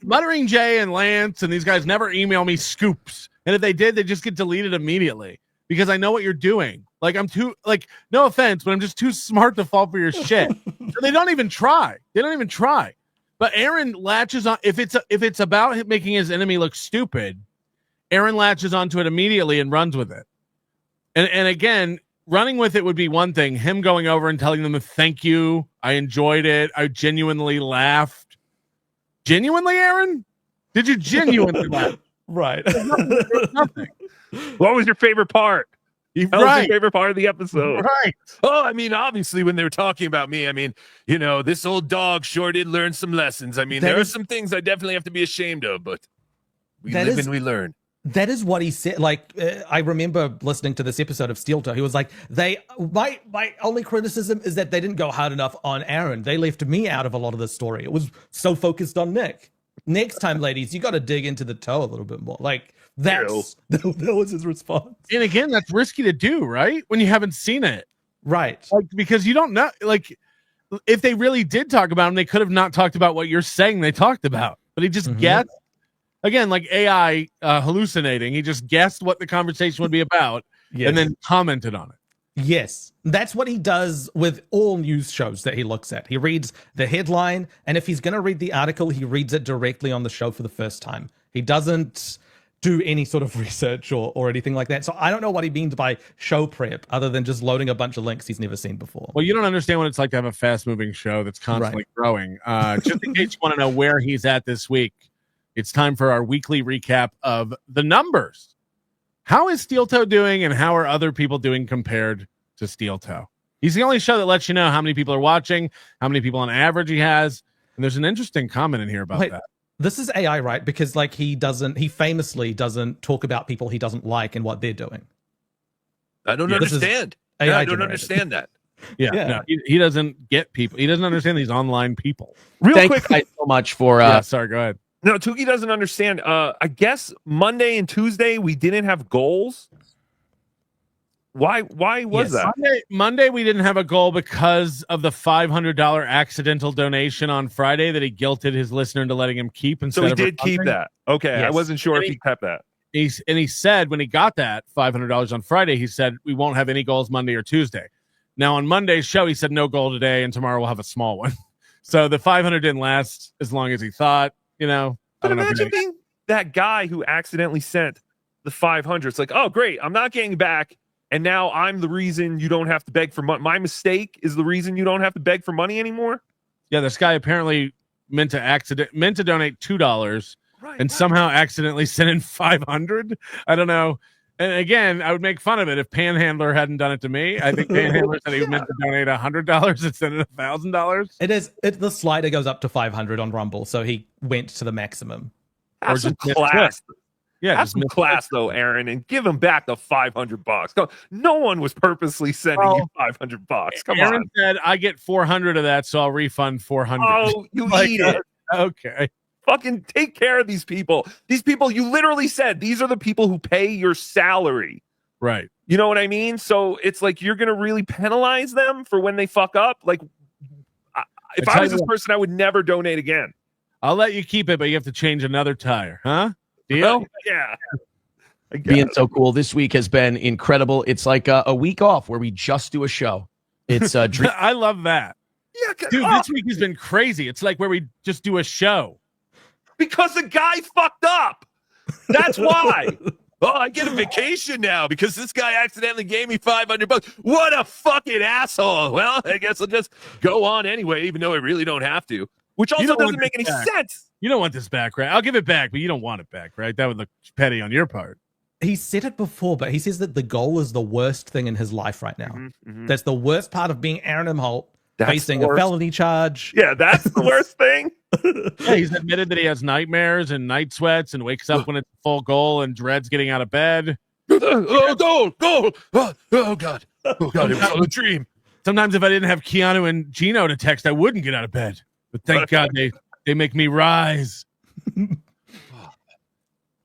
Muttering J and Lance and these guys never email me scoops. And if they did, they just get deleted immediately because I know what you're doing. Like, I'm too, like, no offense, but I'm just too smart to fall for your shit. So they don't even try. But Aaron latches on. If it's about him making his enemy look stupid, Aaron latches onto it immediately and runs with it. And again, running with it would be one thing. Him going over and telling them thank you. I enjoyed it. I genuinely laughed. Genuinely, Aaron? Did you genuinely laugh? Right. Nothing. What was your favorite part? That was your favorite part of the episode. Right. Oh, I mean, obviously, when they were talking about me, I mean, you know, this old dog sure did learn some lessons. I mean, there are some things I definitely have to be ashamed of, but we live and we learn. That is what he said. Like, I remember listening to this episode of Steel Toe. He was like, my only criticism is that they didn't go hard enough on Aaron. They left me out of a lot of the story. It was so focused on Nick. Next time, ladies, you got to dig into the toe a little bit more. Like, that was his response. And again, that's risky to do, right? When you haven't seen it. Right. Like, because you don't know, like, if they really did talk about him, they could have not talked about what you're saying they talked about. But he just guessed. Again, like AI hallucinating. He just guessed what the conversation would be about and then commented on it. Yes, that's what he does with all news shows that he looks at. He reads the headline, and if he's going to read the article, he reads it directly on the show for the first time. He doesn't do any sort of research or anything like that. So I don't know what he means by show prep other than just loading a bunch of links he's never seen before. Well, you don't understand what it's like to have a fast-moving show that's constantly growing. Just in case you want to know where he's at this week, it's time for our weekly recap of the numbers. How is Steel Toe doing, and how are other people doing compared to Steel Toe? He's the only show that lets you know how many people are watching, how many people on average he has. And there's an interesting comment in here about that. This is AI, right? Because like he famously doesn't talk about people he doesn't like and what they're doing. I don't understand. I don't understand that. No, he doesn't get people. He doesn't understand these online people. Thank you guys so much for. Sorry, go ahead. No, Tookie doesn't understand. I guess Monday and Tuesday we didn't have goals. Why was that? Monday we didn't have a goal because of the $500 accidental donation on Friday that he guilted his listener into letting him keep. Instead so he of did keep that. Okay, yes. I wasn't sure if he kept that. He said when he got that $500 on Friday, he said we won't have any goals Monday or Tuesday. Now on Monday's show, he said no goal today, and tomorrow we'll have a small one. So the 500 didn't last as long as he thought. You know, but imagine being that guy who accidentally sent the 500. It's like, oh, great, I'm not getting back, and now I'm the reason you don't have to beg for money. My mistake is the reason you don't have to beg for money anymore. Yeah, this guy apparently meant to donate $2, and somehow accidentally sent in 500. I don't know. And again, I would make fun of it if Panhandler hadn't done it to me. I think Panhandler said he meant to donate $100 instead of $1,000. The slider goes up to 500 on Rumble, so he went to the maximum. That's some class. Yeah, have some class though, Aaron, and give him back the $500. No one was purposely sending you $500. Come Aaron on. Said I get 400 of that, so I'll refund 400. Oh, you eat it. Okay. Fucking take care of these people. These people, you literally said, these are the people who pay your salary. Right. You know what I mean? So it's like you're going to really penalize them for when they fuck up. Like, if I was this person, I would never donate again. I'll let you keep it, but you have to change another tire. Huh? Deal? Yeah. Being so cool. This week has been incredible. It's like a week off where we just do a show. It's I love that. Yeah, dude, this week has been crazy. It's like where we just do a show. Because the guy fucked up. That's why. Oh, I get a vacation now because this guy accidentally gave me $500. What a fucking asshole. Well, I guess I'll just go on anyway, even though I really don't have to. Which also doesn't make any sense. You don't want this back, right? I'll give it back, but you don't want it back, right? That would look petty on your part. He said it before, but he says that the goal is the worst thing in his life right now. Mm-hmm. That's the worst part of being aaronimholte. Facing a felony charge. Yeah, that's the worst thing. Yeah, he's admitted that he has nightmares and night sweats and wakes up when it's full goal and dreads getting out of bed. Oh, goal. Oh, God. Oh, God, it was all a dream. Sometimes if I didn't have Keanu and Gino to text, I wouldn't get out of bed. But thank God they make me rise. All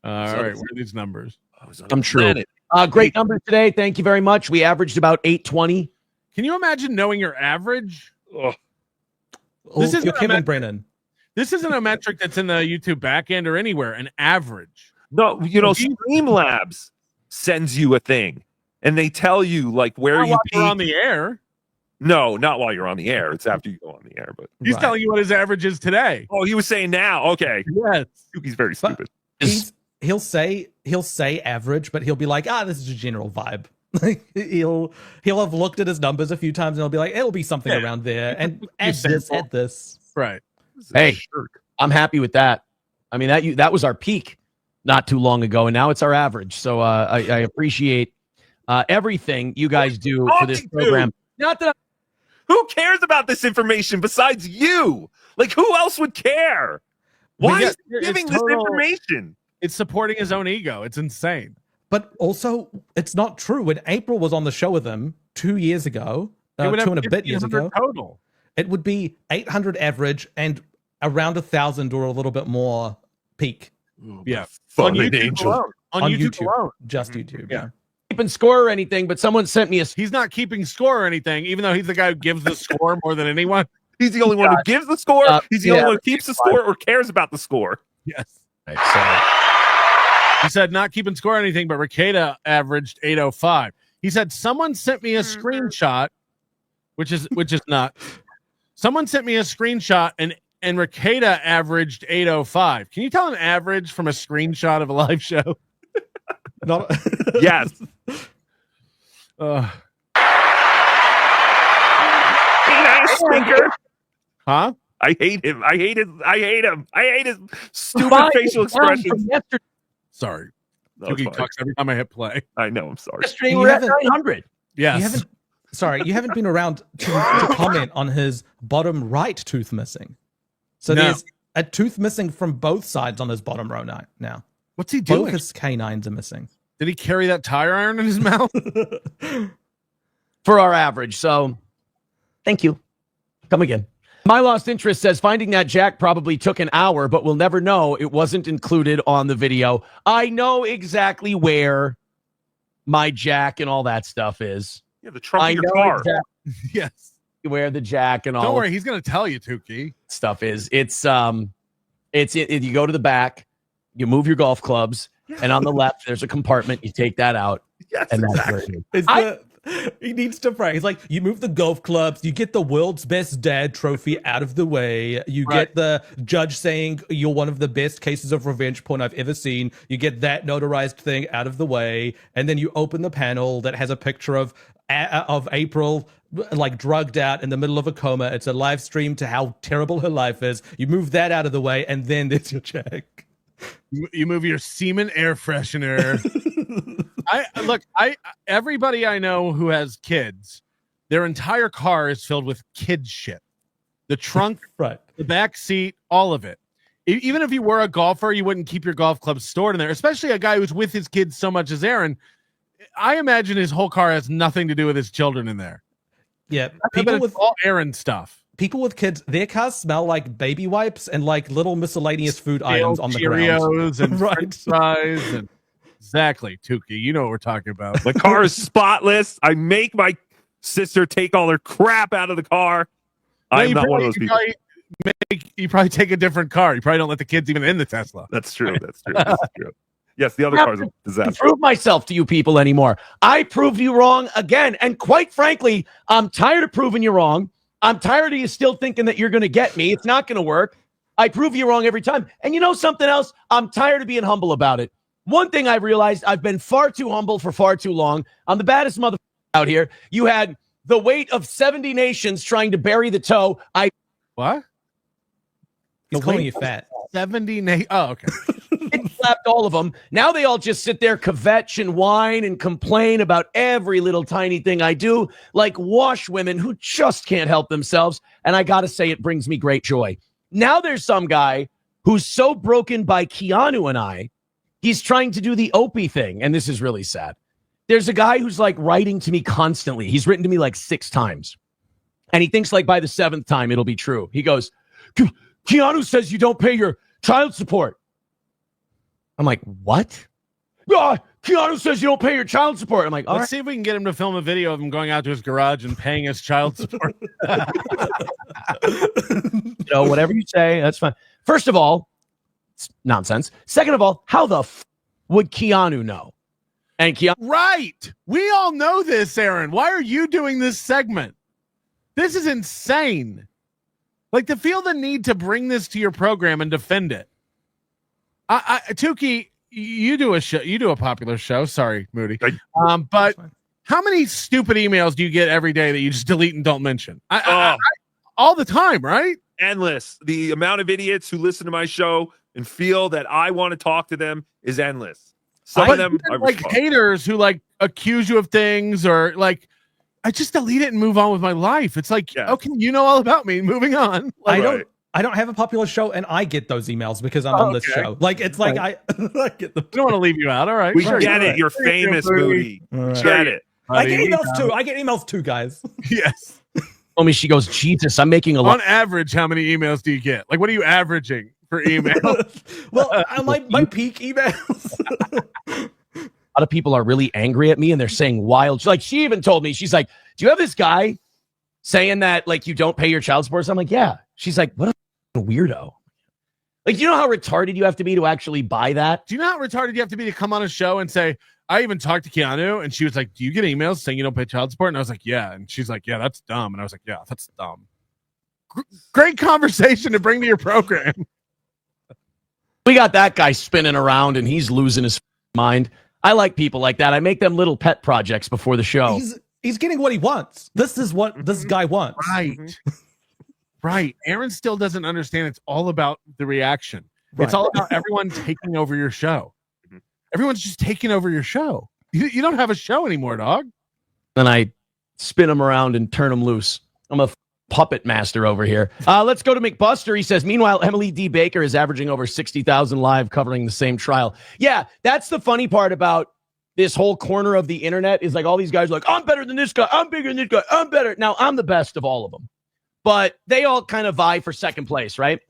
right, where are these numbers? I'm true. Great numbers today. Thank you very much. We averaged about 820. Can you imagine knowing your average? Ugh. This isn't you're a Kevin metric. Brennan. This isn't a metric that's in the YouTube backend or anywhere. An average. No, Streamlabs sends you a thing, and they tell you like where Not you while you're peak. on the air. No, not while you're on the air. It's after you go on the air. But He's telling you what his average is today. oh, he was saying now. Okay, Yes. Tookie's very stupid. He'll say average, but he'll be like, this is a general vibe. Like he'll have looked at his numbers a few times and he'll be like, it'll be something around there. And add this. Right. Hey, I'm happy with that. I mean, that was our peak not too long ago, and now it's our average. So I appreciate everything you guys do for this program. Not that who cares about this information besides you? Like, who else would care? Why is he giving this information? It's supporting his own ego. It's insane. But also, it's not true. When April was on the show with him 2 years ago, It would 2 have and a bit years 1,500 ago, total. it would be 800 average and around 1,000 or a little bit more peak. Yeah. Fun On YouTube angel. alone. On YouTube alone. Just YouTube. Yeah. keeping score or anything, but someone sent me a. He's not keeping score or anything, even though he's the guy who gives the score more than anyone. He's the only one who gives the score. He's the only one who keeps the score or cares about the score. Yes. Right, so. He said not keeping score or anything, but Rekieta averaged 805. He said someone sent me a screenshot, which is not. Someone sent me a screenshot and Rekieta averaged 805. Can you tell an average from a screenshot of a live show? Not Yes. Stinker. Huh? I hate him. I hate his stupid facial expressions. Sorry. No, Tookie it's fine. talks every time I hit play. I know. I'm sorry. Yesterday we were at 900. Yes. You haven't been around to comment on his bottom right tooth missing. So No. there's a tooth missing from both sides on his bottom row now. What's he Both doing? his canines are missing. Did he carry that tire iron in his mouth? For our average. So thank you. Come again. My Lost Interest says finding that jack probably took an hour, but we'll never know. It wasn't included on the video. I know exactly where my jack and all that stuff is. Yeah, the trunk I of your know car. exactly Yes. where the jack and all Don't worry, he's going to tell you, Tookie. stuff is. It's you go to the back, you move your golf clubs, and on the left there's a compartment. You take that out, Yes, and that's exactly. where it is. He needs to pray. He's like, you move the golf clubs, you get the world's best dad trophy out of the way. You get the judge saying you're one of the best cases of revenge porn I've ever seen. You get that notarized thing out of the way, and then you open the panel that has a picture of April like drugged out in the middle of a coma. It's a live stream to how terrible her life is. You move that out of the way, and then there's your check. You move your semen air freshener. Everybody I know who has kids, their entire car is filled with kid shit. The trunk, Right. the back seat, all of it. Even if you were a golfer, you wouldn't keep your golf clubs stored in there, especially a guy who's with his kids so much as Aaron. I imagine his whole car has nothing to do with his children in there. Yeah. People with all Aaron stuff. People with kids, their cars smell like baby wipes and like little miscellaneous food items on the Cheerios ground. and French fries and exactly, Tookie. You know what we're talking about. The car is spotless. I make my sister take all her crap out of the car. I'm not one of those people. You probably take a different car. You probably don't let the kids even in the Tesla. That's true. That's true. That's true. Yes, the other car's a To disaster. prove myself to you people anymore. I proved you wrong again. And quite frankly, I'm tired of proving you wrong. I'm tired of you still thinking that you're going to get me. It's not going to work. I prove you wrong every time. And you know something else? I'm tired of being humble about it. One thing I realized, I've been far too humble for far too long. I'm the baddest motherfucker out here. You had the weight of 70 nations trying to bury the toe. What? He's calling you fat. 70. Oh, okay. Slapped all of them. Now they all just sit there, kvetch and whine and complain about every little tiny thing I do, like wash women who just can't help themselves. And I got to say, it brings me great joy. Now there's some guy who's so broken by Keanu and I, he's trying to do the Opie thing. And this is really sad. There's a guy who's like writing to me constantly. He's written to me like 6 times. And he thinks like by the 7th time, it'll be true. He goes, Keanu says you don't pay your child support. I'm like, what? Keanu says you don't pay your child support. I'm like, all Let's right. see if we can get him to film a video of him going out to his garage and paying his child support. Whatever you say, that's fine. First of all, it's nonsense. Second of all, how the would Keanu know? And Keanu, Right. We all know this, Aaron. Why are you doing this segment? This is insane. Like, to feel the need to bring this to your program and defend it. Tookie, you do a show. You do a popular show. Sorry, Moody. But how many stupid emails do you get every day that you just delete and don't mention? All the time, right? Endless. The amount of idiots who listen to my show and feel that I want to talk to them is endless. Some of them are like haters who like accuse you of things, or like, I just delete it and move on with my life. It's like, okay, you know all about me. Moving on. Like, I don't have a popular show, and I get those emails because I'm on this show. Like, it's like I get them. I don't want to leave you out. All right, we get it. You're famous, Moody. Get it. I get emails too. I get emails too, guys. Yes. told me, she goes, Jesus, I'm making a lot. On average, how many emails do you get? Like, what are you averaging for email? Well, my peak emails. A lot of people are really angry at me and they're saying wild. Like, she even told me, she's like, do you have this guy saying that, like, you don't pay your child support? So I'm like, yeah. She's like, what a weirdo. Like, you know how retarded you have to be to actually buy that? Do you know how retarded you have to be to come on a show and say, I even talked to Keanu and she was like, do you get emails saying you don't pay child support? And I was like, yeah. And she's like, yeah, that's dumb. And I was like, yeah, that's dumb. Great conversation to bring to your program. We got that guy spinning around and he's losing his mind. I like people like that. I make them little pet projects before the show. He's getting what he wants. This is what this guy wants. Right. Right. Aaron still doesn't understand. It's all about the reaction. Right. It's all about everyone taking over your show. Everyone's just taking over your show. You don't have a show anymore, dog. Then I spin them around and turn them loose. I'm a puppet master over here. Let's go to McBuster. He says, meanwhile, Emily D. Baker is averaging over 60,000 live covering the same trial. Yeah, that's the funny part about this whole corner of the internet is like all these guys are like, I'm better than this guy. I'm bigger than this guy. I'm better. Now, I'm the best of all of them. But they all kind of vie for second place, right?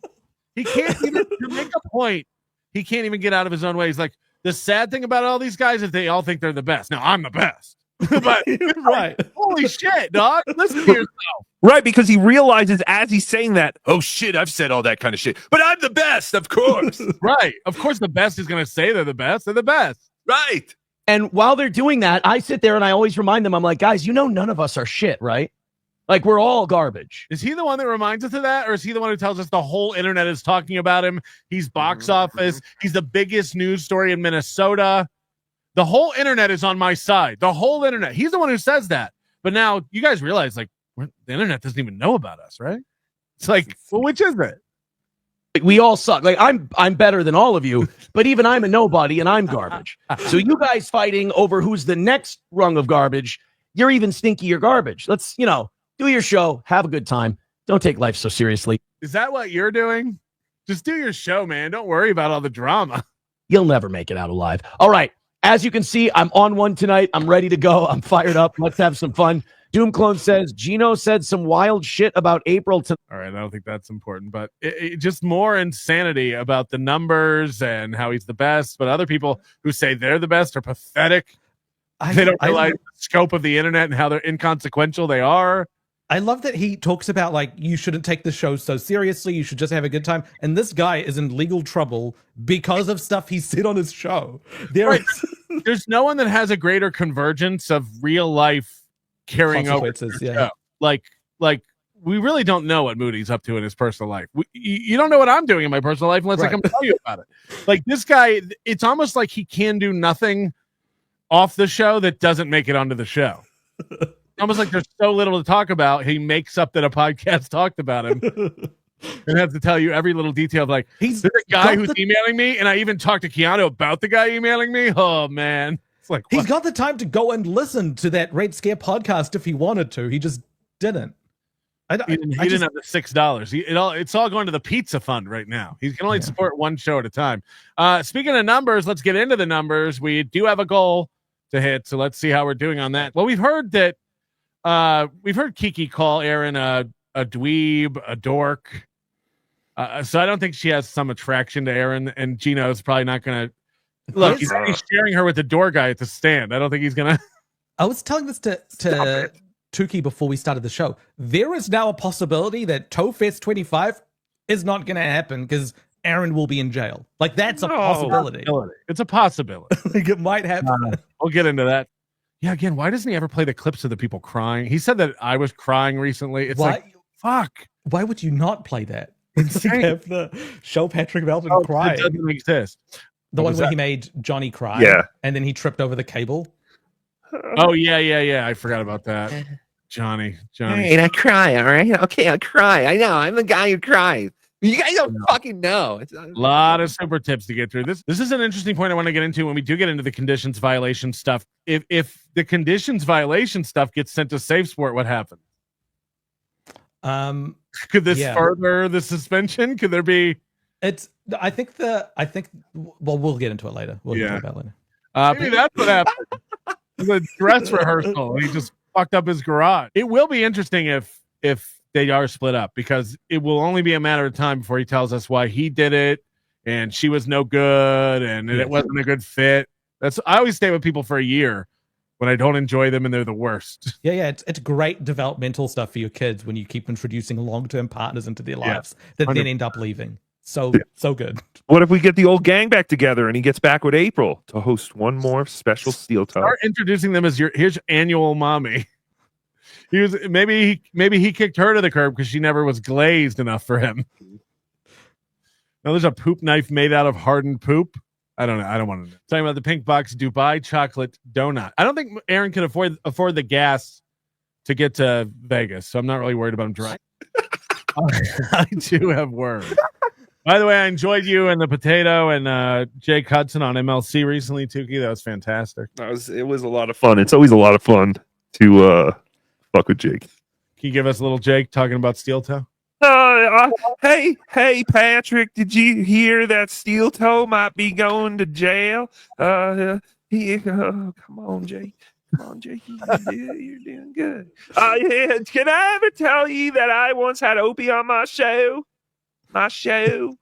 He can't even, to make a point, he can't even get out of his own way. He's like, the sad thing about all these guys is they all think they're the best. Now, I'm the best. But right. Holy shit, dog. Listen to yourself. Right, because he realizes as he's saying that, oh shit, I've said all that kind of shit. But I'm the best, of course. Right. Of course the best is going to say they're the best. They're the best. Right. And while they're doing that, I sit there and I always remind them, I'm like, guys, you know none of us are shit, right? Like, we're all garbage. Is he the one that reminds us of that? Or is he the one who tells us the whole internet is talking about him? He's box office. He's the biggest news story in Minnesota. The whole internet is on my side. The whole internet. He's the one who says that. But now you guys realize, like, the internet doesn't even know about us, right? It's like, well, which is it? Like, we all suck. Like, I'm better than all of you, but even I'm a nobody and I'm garbage. So you guys fighting over who's the next rung of garbage, you're even stinky or garbage. Let's, do your show, have a good time. Don't take life so seriously. Is that what you're doing? Just do your show, man. Don't worry about all the drama. You'll never make it out alive. All right. As you can see, I'm on one tonight. I'm ready to go. I'm fired up. Let's have some fun. Doom Clone says, Gino said some wild shit about April. All right. I don't think that's important, but it just more insanity about the numbers and how he's the best. But other people who say they're the best are pathetic. They don't realize the scope of the internet and how they're inconsequential they are. I love that he talks about, like, you shouldn't take the show so seriously. You should just have a good time. And this guy is in legal trouble because of stuff he said on his show. There's no one that has a greater convergence of real life carrying over. Yeah. Like we really don't know what Moody's up to in his personal life. You don't know what I'm doing in my personal life unless I come tell you about it. Like, this guy, it's almost like he can do nothing off the show that doesn't make it onto the show. Almost like there's so little to talk about. He makes up that a podcast talked about him and has to tell you every little detail. Like, there's a guy who's emailing me, and I even talked to Keanu about the guy emailing me. Oh man, it's like, he's got the time to go and listen to that Red Scare podcast if he wanted to. He just didn't. He didn't have the $6. It's all going to the pizza fund right now. He can only support one show at a time. Speaking of numbers, let's get into the numbers. We do have a goal to hit, so let's see how we're doing on that. Well, we've heard Kiki call Aaron a dweeb, a dork. So I don't think she has some attraction to Aaron, and Gino's probably not going to Look, he's sharing her with the door guy at the stand. I don't think he's gonna. I was telling this to Tookie before we started the show. There is now a possibility that ToeFest 25 is not going to happen because Aaron will be in jail. Like, that's a possibility. It's a possibility. Like, it might happen. We'll get into that. Yeah, again, why doesn't he ever play the clips of the people crying? He said that I was crying recently. It's like, fuck. Why would you not play that? Have the show Patrick Melton cry. It doesn't exist. The one where he made Johnny cry. Yeah. And then he tripped over the cable. Oh, yeah. I forgot about that. Johnny. Hey, I cry, all right? Okay, I cry. I know. I'm the guy who cries. You guys don't fucking know. It's a lot of super tips to get through. This is an interesting point I want to get into when we do get into the conditions violation stuff. If the conditions violation stuff gets sent to Safe Sport, what happens? Could this further the suspension? Could there be? I think. Well, we'll get into it later. We'll get into that later. Maybe that's what happened. The dress rehearsal. He just fucked up his garage. It will be interesting if they are split up, because it will only be a matter of time before he tells us why he did it and she was no good and it wasn't a good fit. I always stay with people for a year when I don't enjoy them and they're the worst. Yeah. It's great developmental stuff for your kids when you keep introducing long-term partners into their lives that 100%. Then end up leaving. So good. What if we get the old gang back together and he gets back with April to host one more special Steel Toe? Start introducing them as here's annual mommy. Maybe he kicked her to the curb because she never was glazed enough for him. Now there's a poop knife made out of hardened poop. I don't know. I don't want to know. Talking about the pink box Dubai chocolate donut. I don't think Aaron can afford the gas to get to Vegas, so I'm not really worried about him driving. I do have words. By the way, I enjoyed you and the potato and Jake Hudson on MLC recently, Tookie. That was fantastic. It was a lot of fun. It's always a lot of fun to fuck with Jake. Can you give us a little Jake talking about Steel Toe? Hey, Patrick, did you hear that Steel Toe might be going to jail? Come on, Jake. Come on, Jake. You're doing good. Can I ever tell you that I once had Opie on my show? Patrick,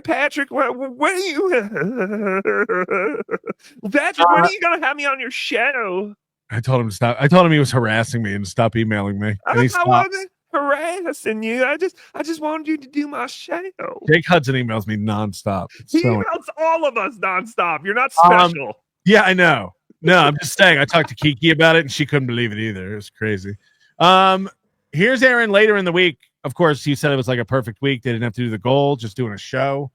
Patrick, when are you gonna have me on your show? I told him to stop. I told him he was harassing me and to stop emailing me. And I wasn't harassing you. I just wanted you to do my show. Jake Hudson emails me nonstop. He emails all of us nonstop. You're not special. Yeah, I know. No, I'm just saying. I talked to Kiki about it and she couldn't believe it either. It was crazy. Here's Aaron later in the week. Of course, he said it was like a perfect week. They didn't have to do the goal, just doing a show.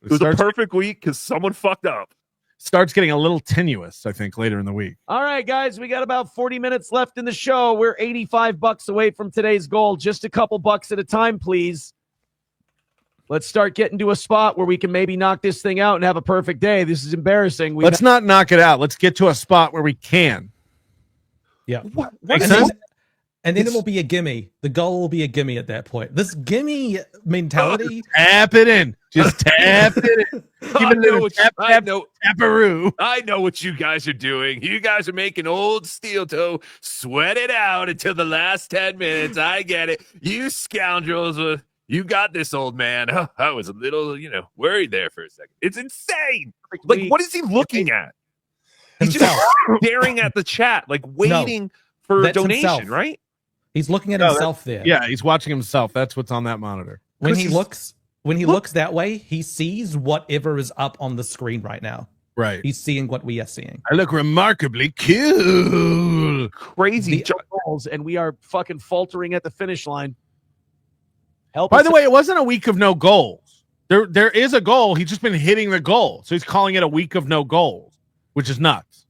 It was a perfect week because someone fucked up. Starts getting a little tenuous, I think, later in the week. All right, guys, we got about 40 minutes left in the show. We're $85 away from today's goal. Just a couple bucks at a time, please. Let's start getting to a spot where we can maybe knock this thing out and have a perfect day. This is embarrassing. Let's not knock it out. Let's get to a spot where we can. Yeah. Makes sense? And then it will be a gimme. The goal will be a gimme at that point. This gimme mentality. Tap it in. Just tap it in. I know what you guys are doing. You guys are making old Steel Toe sweat it out until the last 10 minutes. I get it. You scoundrels, you got this, old man. I was a little, worried there for a second. It's insane. Like, what is he looking at? He's just staring at the chat, like waiting for a donation, himself. Right? He's looking at himself there. Yeah, he's watching himself. That's what's on that monitor. When he looks that way, he sees whatever is up on the screen right now. Right. He's seeing what we are seeing. I look remarkably cool. Crazy. And we are fucking faltering at the finish line. By the way, it wasn't a week of no goals. There is a goal. He's just been hitting the goal. So he's calling it a week of no goals, which is nuts.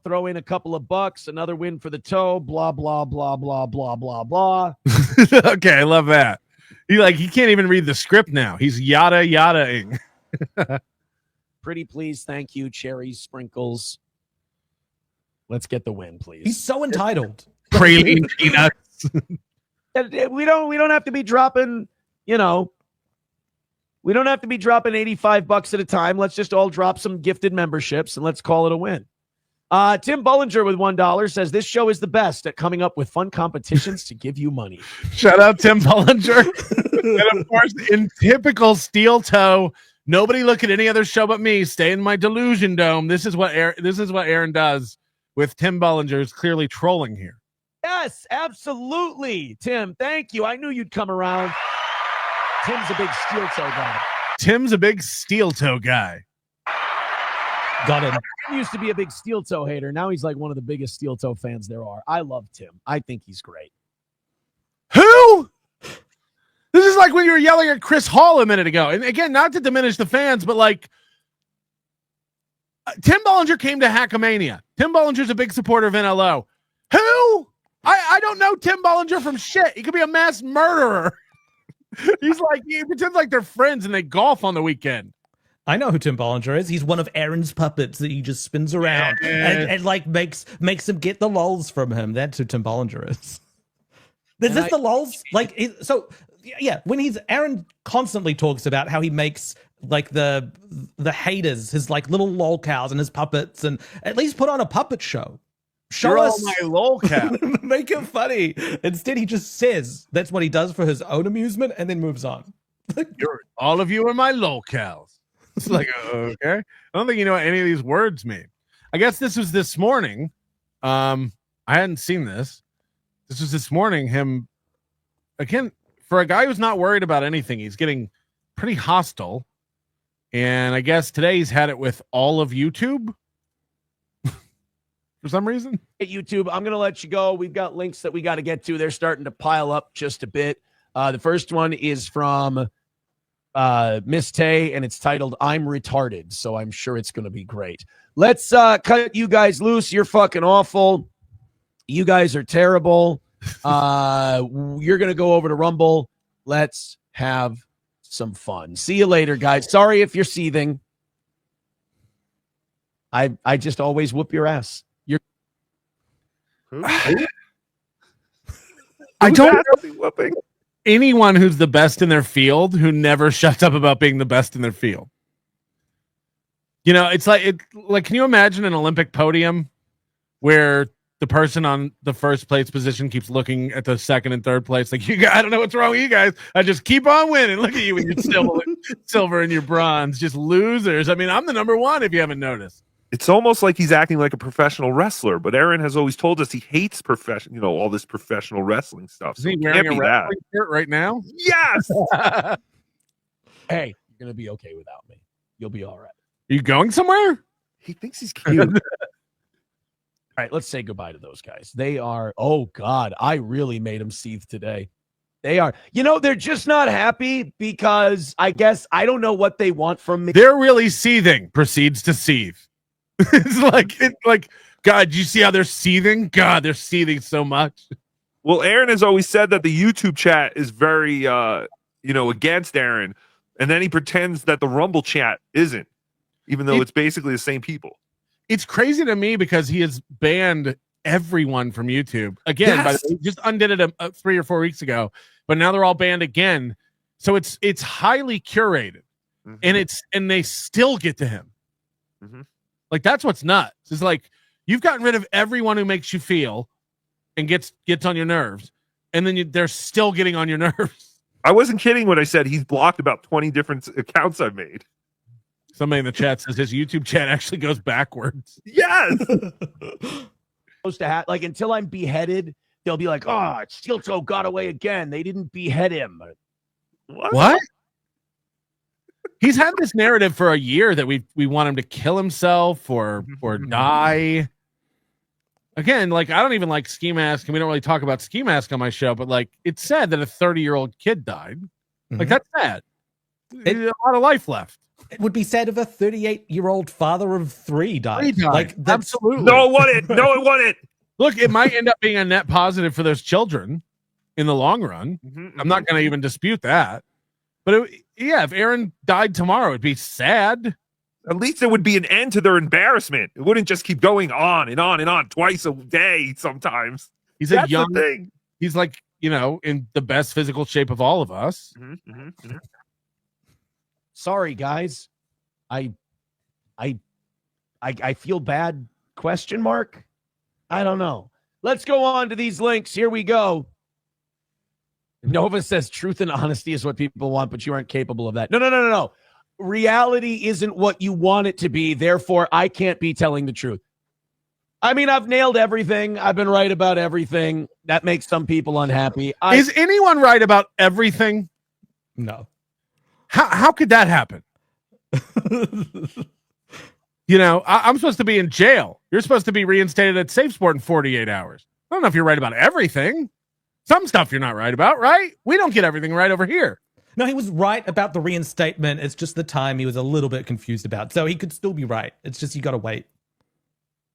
Throw in a couple of bucks, another win for the toe, blah, blah, blah, blah, blah, blah, blah. Okay, I love that. He can't even read the script now. He's yada-ing. Pretty please, thank you, cherries, sprinkles. Let's get the win, please. He's so entitled. Praline peanuts. We don't have to be dropping, we don't have to be dropping $85 at a time. Let's just all drop some gifted memberships and let's call it a win. Tim Bullinger with $1 says this show is the best at coming up with fun competitions to give you money. Shout out Tim Bullinger. And of course, in typical Steel Toe Nobody look at any other show but me. Stay in my delusion dome. This is what Aaron does with Tim Bollinger, who's clearly trolling here. Yes, absolutely. Tim, thank you. I knew you'd come around. Tim's a big steel toe guy. Tim's a big steel toe guy. Got him. Tim used to be a big steel toe hater. Now he's like one of the biggest steel toe fans there are. I love Tim. I think he's great. Who? This is like when you were yelling at Chris Hall a minute ago. And again, not to diminish the fans, but like Tim Bollinger came to Hackamania. Tim Bollinger's a big supporter of NLO. Who? I don't know Tim Bollinger from shit. He could be a mass murderer. He pretends like they're friends and they golf on the weekend. I know who Tim Bollinger is. He's one of Aaron's puppets that he just spins around and like makes him get the lols from him. That's who Tim Bollinger is. Is this the lols? When Aaron constantly talks about how he makes like the haters his like little lol cows and his puppets, and at least put on a puppet show. Show us my lol cow. Make it funny. Instead, he just says that's what he does for his own amusement and then moves on. All of you are my lol cows. It's like, okay. I don't think you know what any of these words mean. I guess this was this morning. I hadn't seen this. This was this morning. Him, again, for a guy who's not worried about anything, he's getting pretty hostile. And I guess today he's had it with all of YouTube. For some reason. Hey, YouTube, I'm going to let you go. We've got links that we got to get to. They're starting to pile up just a bit. The first one is from Miss Tay, and it's titled I'm Retarded, so I'm sure it's going to be great. Let's cut you guys loose. You're fucking awful. You guys are terrible. You're going to go over to Rumble. Let's have some fun. See you later, guys. Sorry if you're seething. I just always whoop your ass. I don't know anyone who's the best in their field who never shuts up about being the best in their field. You know, it's like can you imagine an Olympic podium where the person on the first place position keeps looking at the second and third place like, you guys, I don't know what's wrong with you guys. I just keep on winning. Look at you with your silver and your bronze, just losers. I mean, I'm the number one if you haven't noticed. It's almost like he's acting like a professional wrestler, but Aaron has always told us he hates all this professional wrestling stuff. Is he wearing a wrestling shirt right now? Yes. Hey, you're gonna be okay without me. You'll be all right. Are you going somewhere? He thinks he's cute. All right, let's say goodbye to those guys. They are, oh God, I really made them seethe today. They are, they're just not happy because I guess I don't know what they want from me. They're really seething. Proceeds to seethe. It's like, God, do you see how they're seething? God, they're seething so much. Well, Aaron has always said that the YouTube chat is very, against Aaron. And then he pretends that the Rumble chat isn't, even though it's basically the same people. It's crazy to me because he has banned everyone from YouTube. Again, Yes. by the way, he just undid it 3 or 4 weeks ago, but now they're all banned again. So it's highly curated, and they still get to him. Mm-hmm. Like, that's what's nuts. It's like you've gotten rid of everyone who makes you feel and gets on your nerves, and then they're still getting on your nerves. I wasn't kidding when I said he's blocked about 20 different accounts I've made. Somebody in the chat says his YouTube chat actually goes backwards. Yes. Supposed to have, until I'm beheaded, they'll be like, "Oh, Steel Toe got away again. They didn't behead him." What? He's had this narrative for a year that we want him to kill himself or die. Again, I don't even like Ski Mask, and we don't really talk about Ski Mask on my show, but it's sad that a 30-year-old kid died. That's sad. A lot of life left. It would be sad if a 38-year-old father of 3 died. Absolutely. No, it wouldn't. Look, it might end up being a net positive for those children in the long run. I'm not going to even dispute that. But if Aaron died tomorrow, it'd be sad. At least it would be an end to their embarrassment. It wouldn't just keep going on and on and on twice a day sometimes. That's a young thing. He's in the best physical shape of all of us. Sorry, guys. I feel bad. ? I don't know. Let's go on to these links. Here we go. Nova says truth and honesty is what people want, but you aren't capable of that. No. reality isn't what you want it to be. Therefore, I can't be telling the truth. I mean, I've nailed everything. I've been right about everything. That makes some people unhappy. Is anyone right about everything? No. How could that happen? You know, I'm supposed to be in jail. You're supposed to be reinstated at Safe Sport in 48 hours. I don't know if you're right about everything. Some stuff you're not right about, right? We don't get everything right over here. No, he was right about the reinstatement. It's just the time he was a little bit confused about. So he could still be right. It's just you got to wait.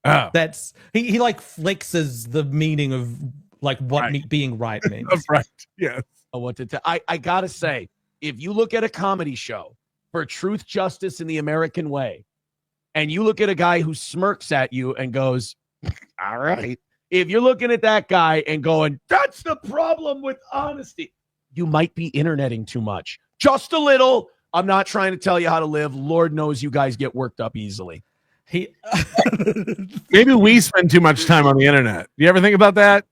Oh. That's he like flexes the meaning of like what being right means. Right. Yes. What to tell. I gotta say, if you look at a comedy show for truth, justice, and the American way, and you look at a guy who smirks at you and goes, all right. If you're looking at that guy and going, that's the problem with honesty, you might be interneting too much. Just a little. I'm not trying to tell you how to live. Lord knows you guys get worked up easily. Maybe we spend too much time on the internet. You ever think about that?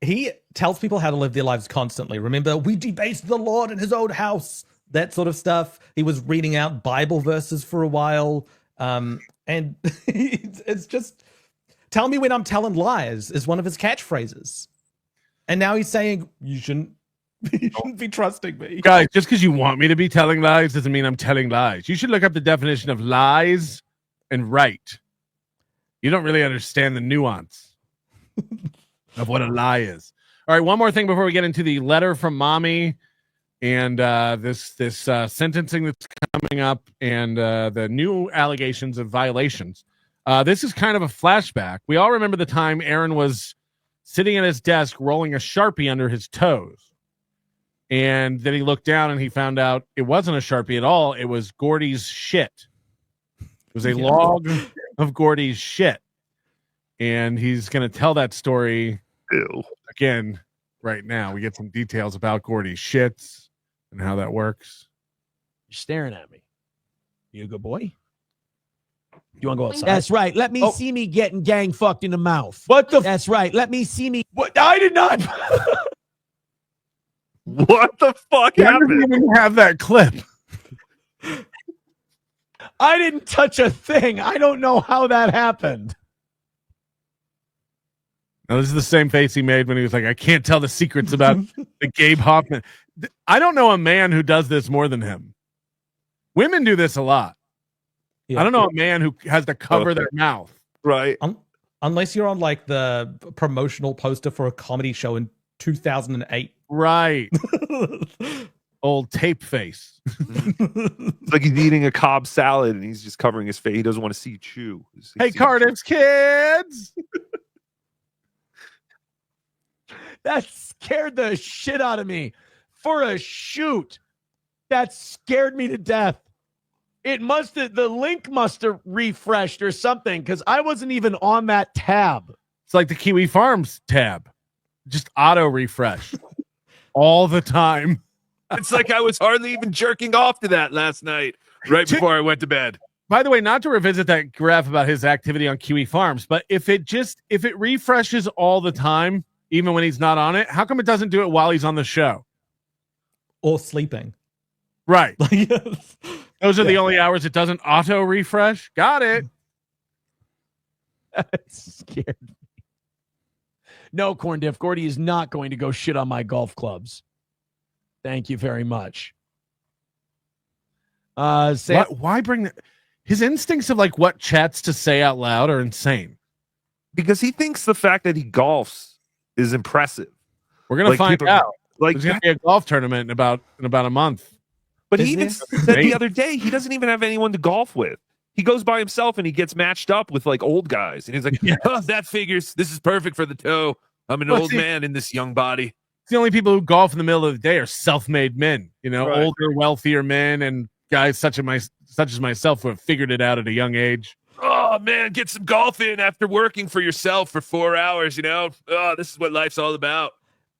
He tells people how to live their lives constantly. Remember, we debased the Lord in his own house. That sort of stuff. He was reading out Bible verses for a while. And it's just, tell me when I'm telling lies is one of his catchphrases. And now he's saying, you shouldn't be trusting me. Guys, just because you want me to be telling lies doesn't mean I'm telling lies. You should look up the definition of lies and right. You don't really understand the nuance of what a lie is. All right, one more thing before we get into the letter from mommy and this sentencing that's coming up and the new allegations of violations. This is kind of a flashback. We all remember the time Aaron was sitting at his desk rolling a Sharpie under his toes. And then he looked down and he found out it wasn't a Sharpie at all. It was Gordy's shit. It was a log of Gordy's shit. And he's going to tell that story again right now. We get some details about Gordy's shits and how that works. You're staring at me. You a good boy? You want to go outside? That's right. Let me see me getting gang fucked in the mouth. What the? That's right. Let me see me. What? I did not. What the fuck I happened? didn't even have that clip. I didn't touch a thing. I don't know how that happened. Now, this is the same face he made when he was like, I can't tell the secrets about the Gabe Hoffman. I don't know a man who does this more than him. Women do this a lot. Yeah. I don't know a man who has to cover their mouth. Right. Unless you're on like the promotional poster for a comedy show in 2008. Right. Old tape face. It's like he's eating a Cobb salad and he's just covering his face. He doesn't want to see you chew. Hey, Cardiff's kids. That scared the shit out of me. For a shoot, that scared me to death. The link must have refreshed or something because I wasn't even on that tab. It's like the Kiwi Farms tab. Just auto refresh all the time. It's like I was hardly even jerking off to that last night, right before I went to bed. By the way, not to revisit that graph about his activity on Kiwi Farms, but if it refreshes all the time, even when he's not on it, how come it doesn't do it while he's on the show? Or sleeping. Right. Those are the only hours it doesn't auto refresh. Got it. That scared me. No, Corn Diff. Gordy is not going to go shit on my golf clubs. Thank you very much. Why bring his instincts of like what chats to say out loud are insane. Because he thinks the fact that he golfs is impressive. We're gonna find out. Like there's gonna be a golf tournament in about a month. But he even said the other day he doesn't even have anyone to golf with. He goes by himself and he gets matched up with like old guys. And he's like, oh, that figures. This is perfect for the toe. I'm an old man in this young body. The only people who golf in the middle of the day are self-made men, older, wealthier men and guys such as myself who have figured it out at a young age. Oh man, get some golf in after working for yourself for 4 hours, Oh, this is what life's all about.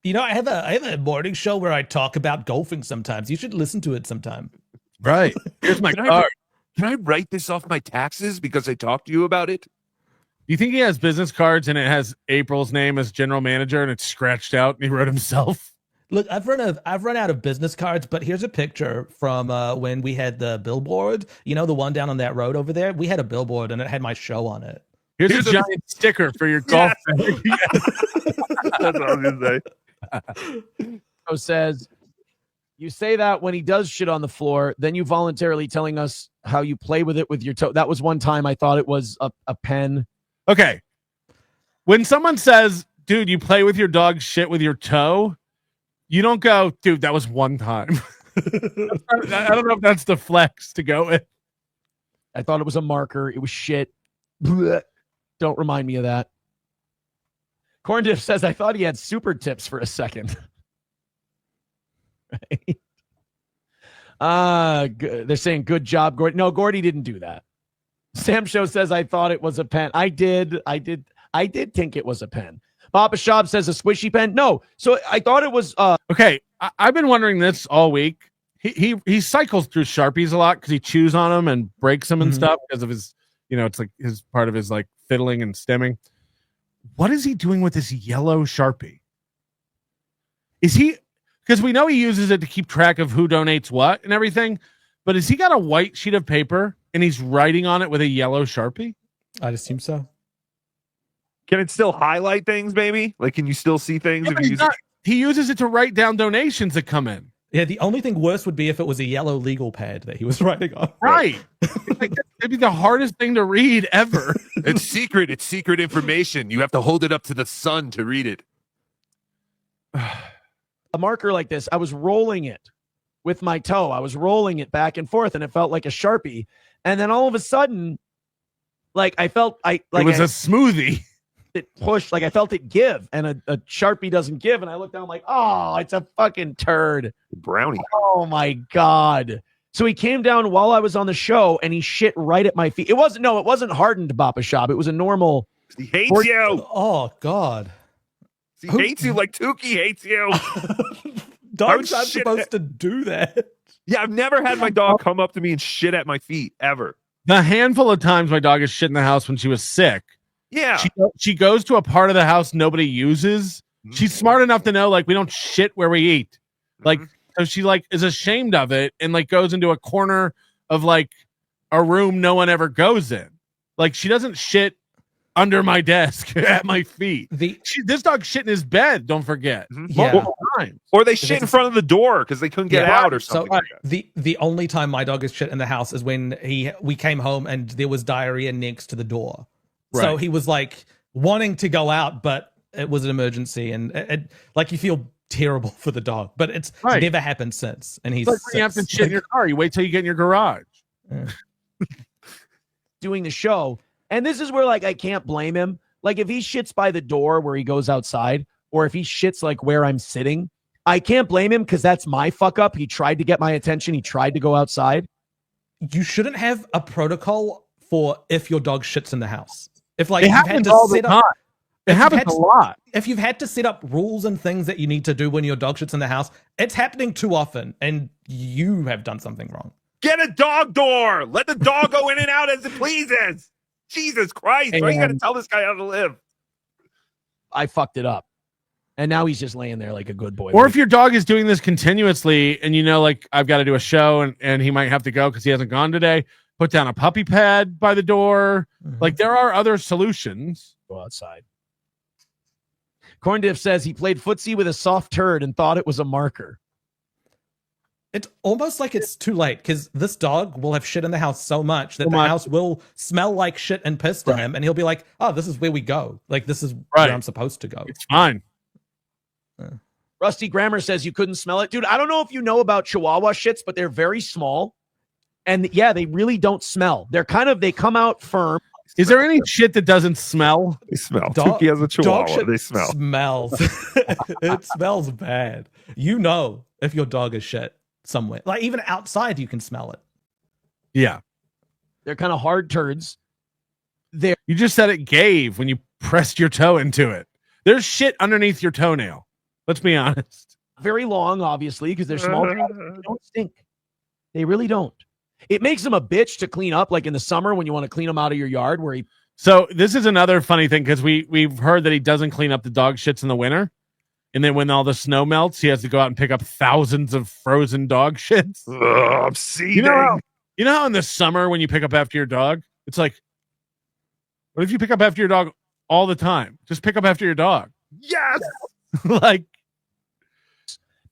I have a morning show where I talk about golfing sometimes. You should listen to it sometime. Right. Here's my card. Can I write this off my taxes because I talked to you about it? Do you think he has business cards and it has April's name as general manager and it's scratched out and he wrote himself? Look, I've run out of business cards, but here's a picture from when we had the billboard. You know, the one down on that road over there. We had a billboard, and it had my show on it. Here's a giant sticker for your golf bag. That's what I was gonna say. So says, you say that when he does shit on the floor, then you voluntarily telling us how you play with it with your toe. That was one time I thought it was a pen. Okay. When someone says, dude, you play with your dog shit with your toe, you don't go, dude, that was one time. I don't know if that's the flex to go with. I thought it was a marker. It was shit. Blech. Don't remind me of that. Corn Dip says, I thought he had super tips for a second. Right? They're saying, good job, Gordy. No, Gordy didn't do that. Sam Show says, I thought it was a pen. I did think it was a pen. Papa Shop says a squishy pen. No, so I thought it was. Okay, I've been wondering this all week. He cycles through Sharpies a lot because he chews on them and breaks them and stuff because of his, it's like his part of his like fiddling and stemming. What is he doing with this yellow Sharpie? Is he, because we know he uses it to keep track of who donates what and everything, but has he got a white sheet of paper and he's writing on it with a yellow Sharpie? I'd assume so. Can it still highlight things, baby? Like, can you still see things if you use it? He uses it to write down donations that come in. Yeah, the only thing worse would be if it was a yellow legal pad that he was writing on. Right. Like, that'd be the hardest thing to read ever. It's secret. It's secret information. You have to hold it up to the sun to read it. A marker like this, I was rolling it with my toe. I was rolling it back and forth, and it felt like a Sharpie. And then all of a sudden, like I felt it was a smoothie. It pushed, like I felt it give, and a Sharpie doesn't give. And I looked down, I'm like, oh, it's a fucking turd. Brownie. Oh my God. So he came down while I was on the show and he shit right at my feet. It wasn't hardened Papa Shop. It was a normal. He hates you. Oh God. He hates you like Tookie hates you. Dogs aren't supposed to do that. Yeah, I've never had my dog come up to me and shit at my feet ever. The handful of times my dog has shit in the house when she was sick. Yeah. She goes to a part of the house nobody uses. She's smart enough to know, like, we don't shit where we eat. Like, so she like is ashamed of it and like goes into a corner of like a room no one ever goes in. Like, she doesn't shit under my desk at my feet. This dog shit in his bed, don't forget. Multiple times. Or they shit in front of the door because they couldn't get out or something like that. The only time my dog has shit in the house is when we came home and there was diarrhea next to the door. Right. So he was like wanting to go out, but it was an emergency, and it like you feel terrible for the dog, but it's never happened since. And he's like when you have to shit in your car. You wait till you get in your garage. Yeah. Doing the show, and this is where like I can't blame him. Like if he shits by the door where he goes outside, or if he shits like where I'm sitting, I can't blame him because that's my fuck up. He tried to get my attention. He tried to go outside. You shouldn't have a protocol for if your dog shits in the house. If like it you've happens had to all the set time. up, it happens a lot. If you've had to set up rules and things that you need to do when your dog shits in the house, it's happening too often, and you have done something wrong. Get a dog door. Let the dog go in and out as it pleases. Jesus Christ. Why are you going to tell this guy how to live? I fucked it up. And now he's just laying there like a good boy. Or if your dog is doing this continuously and you know, like, I've got to do a show and he might have to go because he hasn't gone today, put down a puppy pad by the door. Like, there are other solutions. Go outside. Corn Diff says he played footsie with a soft turd and thought it was a marker. It's almost like it's too late because this dog will have shit in the house so much that the house will smell like shit and piss to him, and he'll be like, oh, this is where we go. Like, this is where I'm supposed to go. It's fine. Rusty Grammar says you couldn't smell it. Dude, I don't know if you know about Chihuahua shits, but they're very small. And yeah, they really don't smell. They come out firm. Is there any shit that doesn't smell? They smell. Tookie has a Chihuahua. They smell. Smells. It smells bad. You know if your dog is shit somewhere. Like, even outside, you can smell it. Yeah. They're kind of hard turds. You just said it gave when you pressed your toe into it. There's shit underneath your toenail. Let's be honest. Very long, obviously, because they're small. They don't stink. They really don't. It makes them a bitch to clean up, like in the summer when you want to clean them out of your yard. So this is another funny thing because we've heard that he doesn't clean up the dog shits in the winter. And then when all the snow melts, he has to go out and pick up thousands of frozen dog shits. I'm seething. You know how in the summer when you pick up after your dog, it's like, what if you pick up after your dog all the time? Just pick up after your dog. Yes. Like,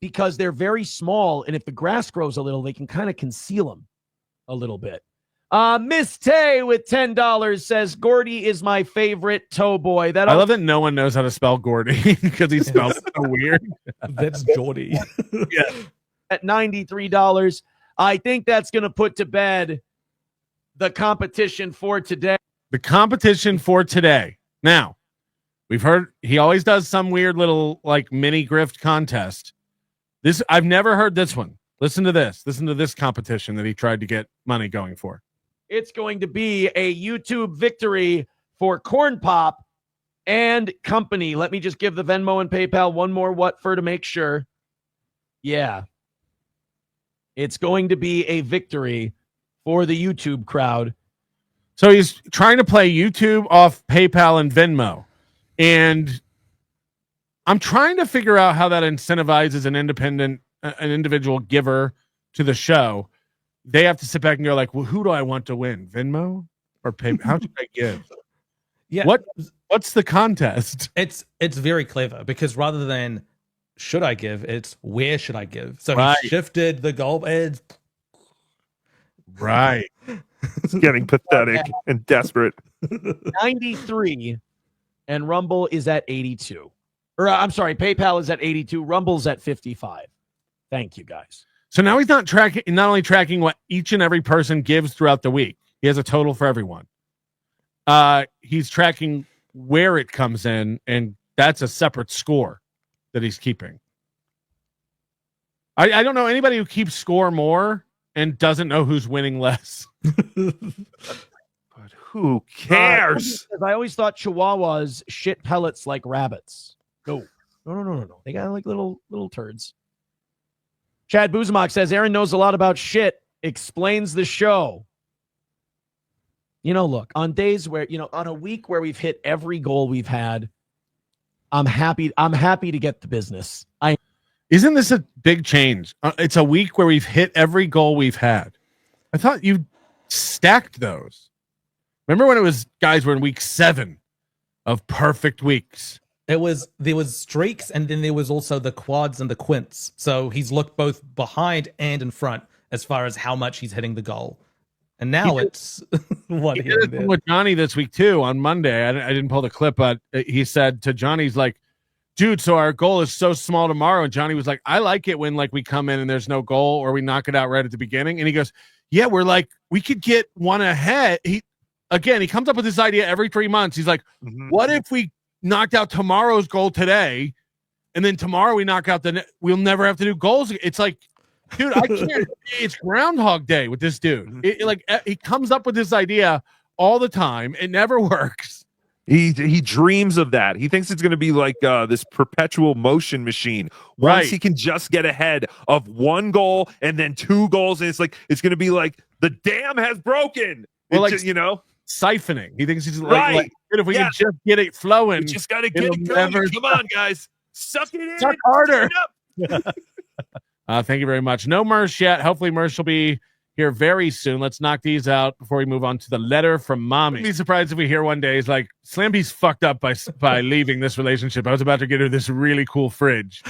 because they're very small, and if the grass grows a little, they can kind of conceal them a little bit. Miss Tay with $10 says, Gordy is my favorite toe boy. I love that no one knows how to spell Gordy because he spells so weird. That's Jordy. Yeah. At $93. I think that's going to put to bed the competition for today. The competition for today. Now, we've heard he always does some weird little like mini grift contest. I've never heard this one. Listen to this. Listen to this competition that he tried to get money going for. It's going to be a YouTube victory for Corn Pop and company. Let me just give the Venmo and PayPal one more what for to make sure. Yeah. It's going to be a victory for the YouTube crowd. So he's trying to play YouTube off PayPal and Venmo. And I'm trying to figure out how that incentivizes an individual giver to the show. They have to sit back and go like, well, who do I want to win? Venmo or PayPal? How should I give? Yeah. What's the contest? It's very clever because rather than should I give, it's where should I give? So Right. he shifted the goal. Right. It's getting pathetic and desperate. 93 and Rumble is at 82. Or I'm sorry, PayPal is at 82. Rumble's at 55. Thank you, guys. So now he's not only tracking what each and every person gives throughout the week. He has a total for everyone. He's tracking where it comes in, and that's a separate score that he's keeping. I don't know anybody who keeps score more and doesn't know who's winning less. But who cares? I always thought Chihuahuas shit pellets like rabbits. No. They got like little turds. Chad Buzamok says Aaron knows a lot about shit. Explains the show. Look, on days where, on a week where we've hit every goal we've had, I'm happy to get the business. Isn't this a big change? It's a week where we've hit every goal we've had. I thought you stacked those. Remember when it was guys were in week 7 of perfect weeks? There was streaks, and then there was also the quads and the quints. So he's looked both behind and in front as far as how much he's hitting the goal. And now it's what he did it with Johnny this week too. On Monday, I didn't pull the clip, but he said to Johnny's like, "Dude, so our goal is so small tomorrow." And Johnny was like, "I like it when like we come in and there's no goal or we knock it out right at the beginning." And he goes, "Yeah, we're like we could get one ahead." He comes up with this idea every 3 months. He's like, "What if we knocked out tomorrow's goal today, and then tomorrow we knock out we'll never have to do goals." It's like, dude, I can't. It's Groundhog Day with this dude. He comes up with this idea all the time. It never works. He dreams of that. He thinks it's going to be like this perpetual motion machine. Once he can just get ahead of one goal and then 2 goals, and it's going to be like the dam has broken. Well, Siphoning. He thinks he's like if we can just get it flowing. We just got to get it going. Come on, guys. Suck it in. Suck harder. Thank you very much. No Mersh yet. Hopefully Mersh will be here very soon. Let's knock these out before we move on to the letter from mommy. I'd be surprised if we hear one day he's like, Slampy's fucked up by leaving this relationship. I was about to get her this really cool fridge.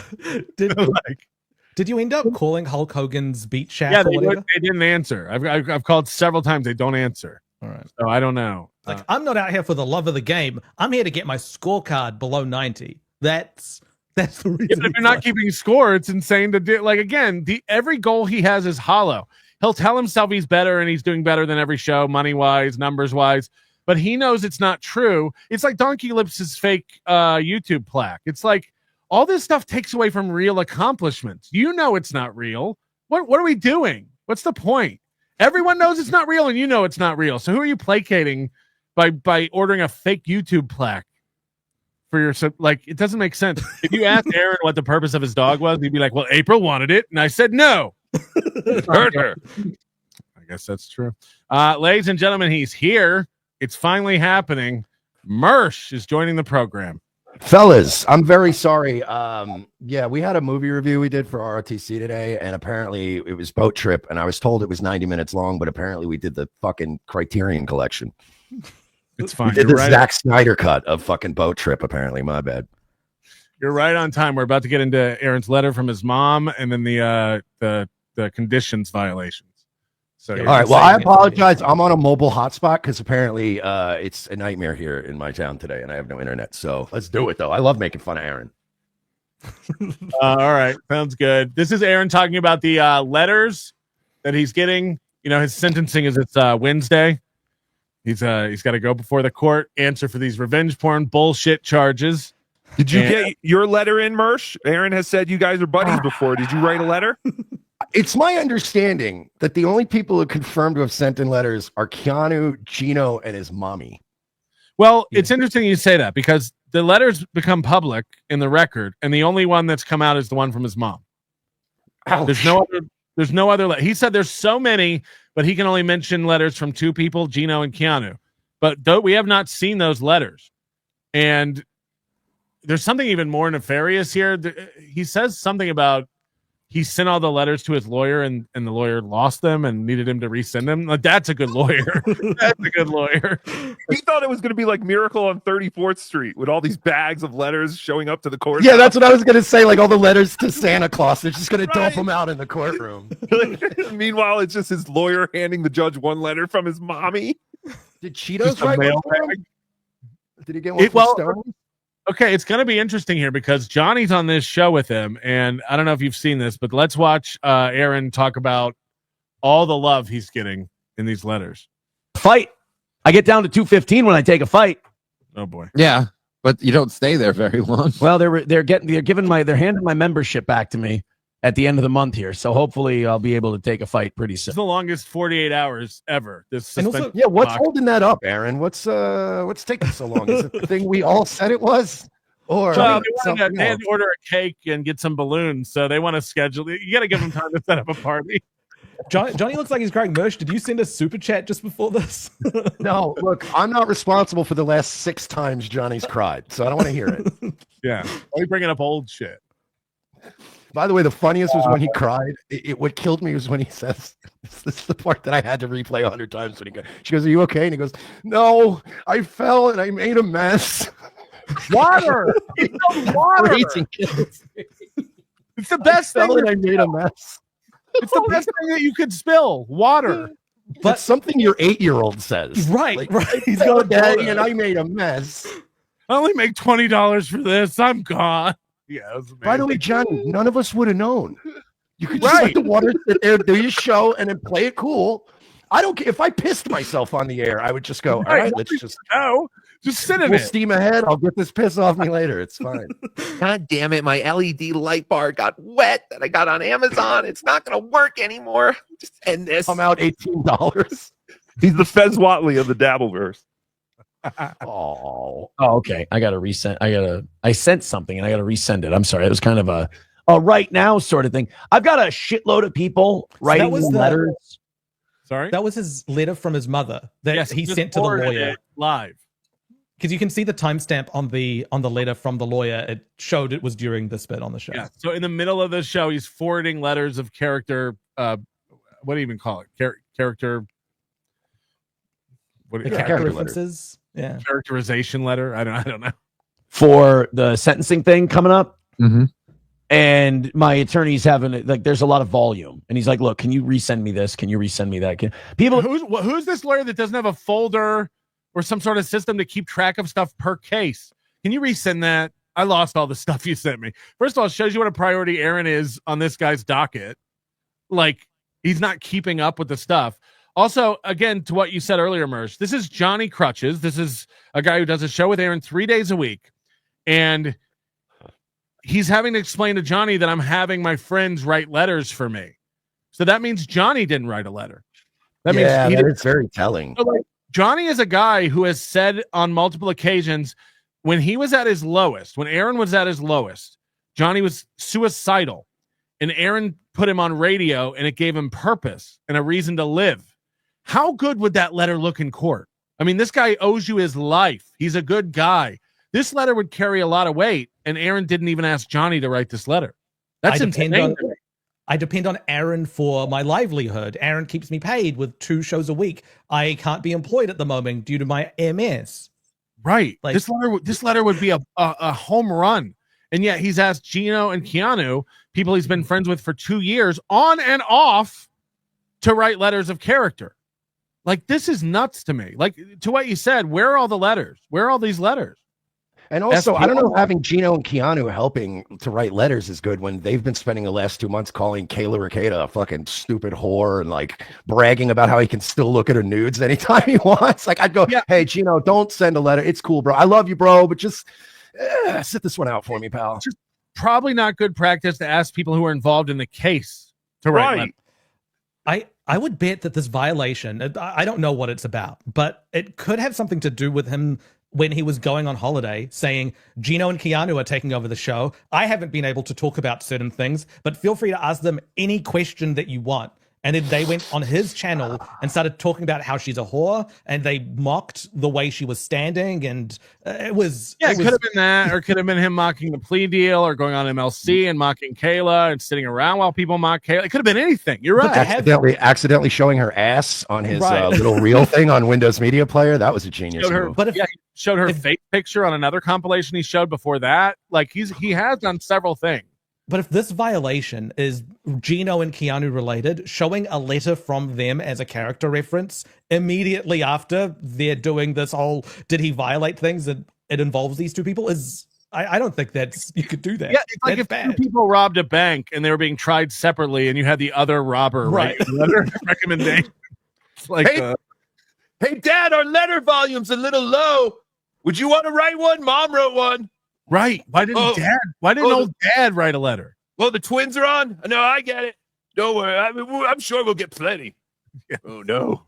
Did you end up calling Hulk Hogan's beat shack? Yeah, they didn't answer. I've called several times. They don't answer. All right. So I don't know. I'm not out here for the love of the game. I'm here to get my scorecard below 90. That's the reason. If you're not keeping score, it's insane to do. Like, again, every goal he has is hollow. He'll tell himself he's better and he's doing better than every show, money-wise, numbers-wise, but he knows it's not true. It's like Donkey Lips' fake YouTube plaque. It's like all this stuff takes away from real accomplishments. You know it's not real. What are we doing? What's the point? Everyone knows it's not real, and you know it's not real. So who are you placating by ordering a fake YouTube plaque for your? Like, it doesn't make sense. If you asked Aaron what the purpose of his dog was, he'd be like, "Well, April wanted it," and I said no. Hurt her. I guess that's true. Ladies and gentlemen, he's here. It's finally happening. Mersh is joining the program. Fellas, I'm very sorry. Yeah, we had a movie review we did for ROTC today, and apparently it was Boat Trip, and I was told it was 90 minutes long, but apparently we did the fucking Criterion collection. It's fine. We did You're the right. Zack Snyder cut of fucking Boat Trip, apparently. My bad. You're right on time. We're about to get into Aaron's letter from his mom, and then the conditions violations. So All right. Well, I apologize. I'm on a mobile hotspot because apparently it's a nightmare here in my town today, and I have no internet. So let's do it, though. I love making fun of Aaron. All right, sounds good. This is Aaron talking about the letters that he's getting. You know, his sentencing is it's Wednesday. He's got to go before the court, answer for these revenge porn bullshit charges. Did you get your letter in, Mersh? Aaron has said you guys are buddies before. Did you write a letter? It's my understanding that the only people who confirmed to have sent in letters are Keanu, Gino, and his mommy. Well, it's interesting you say that because the letters become public in the record, and the only one that's come out is the one from his mom. Ouch. There's no other. He said there's so many, but he can only mention letters from two people, Gino and Keanu. But though we have not seen those letters, and there's something even more nefarious here. He says something about he sent all the letters to his lawyer and the lawyer lost them and needed him to resend them. Like, that's a good lawyer. That's a good lawyer. He thought it was going to be like Miracle on 34th Street with all these bags of letters showing up to the court. Yeah, that's what I was going to say. Like all the letters to Santa Claus. They're just going to dump them out in the courtroom. Meanwhile, it's just his lawyer handing the judge one letter from his mommy. Did Cheetos write one for him? Did he get one Well, from Stone? okay, it's going to be interesting here because Johnny's on this show with him, and I don't know if you've seen this, but let's watch Aaron talk about all the love he's getting in these letters. Fight. I get down to 215 when I take a fight. Oh boy. Yeah, but you don't stay there very long. Well, they're handing my membership back to me at the end of the month here, so hopefully I'll be able to take a fight pretty soon. It's the longest 48 hours ever. This And also, yeah, what's holding that up, Aaron? What's taking so long? Is it the thing we all said it was? Or they something had else? to order a cake and get some balloons, so they want to schedule it. You got to give them time to set up a party. Johnny looks like he's crying. Mersh, did you send a super chat just before this? No, look, I'm not responsible for the last 6 times Johnny's cried, so I don't want to hear it. Yeah, are you bringing up old shit? By the way, the funniest was when he cried. What killed me was when he says, "This is the part that I had to replay 100 times." When she goes, "Are you okay?" And he goes, "No, I fell and I made a mess." Water. Water. It's the best thing. And I made a mess. It's the best thing that you could spill. Water. But something your 8-year-old says, Right. He's going, "Daddy, and I made a mess." I only make $20 for this. I'm gone. Yeah. By the way, Johnny, none of us would have known. You could just let the water sit there, do your show, and then play it cool. I don't care if I pissed myself on the air. I would just go, "All right, let's just sit in we'll it. steam ahead. I'll get this piss off me later. It's fine." God damn it, my LED light bar got wet that I got on Amazon. It's not going to work anymore. Just end this. I'm out $18. He's the Fez Watley of the Dabbleverse. Oh, okay. I sent something and I got to resend it. I'm sorry. It was kind of a right now sort of thing. I've got a shitload of people writing letters. Sorry? That was his letter from his mother that he just sent to the forwarded lawyer. it live. Because you can see the timestamp on the letter from the lawyer. It showed it was during this bit on the show. Yeah. So in the middle of the show, he's forwarding letters of character. What do you even call it? Character. What Character references. Yeah. Characterization letter. I don't know. For the sentencing thing coming up. Mm-hmm. And my attorney's having there's a lot of volume. And he's like, "Look, can you resend me this? Can you resend me that?" Who's this lawyer that doesn't have a folder or some sort of system to keep track of stuff per case? Can you resend that? I lost all the stuff you sent me. First of all, it shows you what a priority Aaron is on this guy's docket. Like, he's not keeping up with the stuff. Also, again, to what you said earlier, Mersh, this is Johnny Crutches. This is a guy who does a show with Aaron 3 days a week. And he's having to explain to Johnny that I'm having my friends write letters for me. So that means Johnny didn't write a letter. That means it's very telling. So, Johnny is a guy who has said on multiple occasions when he was at his lowest, when Aaron was at his lowest, Johnny was suicidal. And Aaron put him on radio and it gave him purpose and a reason to live. How good would that letter look in court? I mean, this guy owes you his life. He's a good guy. this letter would carry a lot of weight, and Aaron didn't even ask Johnny to write this letter. That's insane. I depend on Aaron for my livelihood. Aaron keeps me paid with 2 shows a week. I can't be employed at the moment due to my MS. Right. Like, this letter would be a home run. And yet he's asked Gino and Keanu, people he's been friends with for 2 years, on and off, to write letters of character. Like, this is nuts to me. Like, to what you said, where are all the letters? Where are all these letters? And also, I don't know, having Gino and Keanu helping to write letters is good when they've been spending the last 2 months calling 𝘗𝘪𝘴 a fucking stupid whore and like bragging about how he can still look at her nudes anytime he wants. Like, I'd go, hey, Gino, don't send a letter. It's cool, bro. I love you, bro, but just sit this one out for me, pal. Just probably not good practice to ask people who are involved in the case to write letters. I would bet that this violation, I don't know what it's about, but it could have something to do with him when he was going on holiday saying, Gino and Keanu are taking over the show. I haven't been able to talk about certain things, but feel free to ask them any question that you want. And then they went on his channel and started talking about how she's a whore, and they mocked the way she was standing. And it was... Yeah, it could have been that, or it could have been him mocking the plea deal, or going on MLC and mocking Kayla and sitting around while people mock Kayla. It could have been anything. You're right. Accidentally showing her ass on his little reel thing on Windows Media Player. That was a genius move. But he showed her face picture on another compilation he showed before that. Like, he has done several things. But if this violation is Gino and Keanu related, showing a letter from them as a character reference immediately after they're doing this whole, did he violate things that it involves these 2 people, is, I don't think you could do that. Yeah, it's like if 2 people robbed a bank and they were being tried separately and you had the other robber, right? Letter recommendation. It's like, hey, Dad, our letter volume's a little low. Would you want to write one? Mom wrote one. Right. Why didn't old dad write a letter? Well, the twins are on. No, I get it. Don't worry. I'm sure we'll get plenty. Oh, no.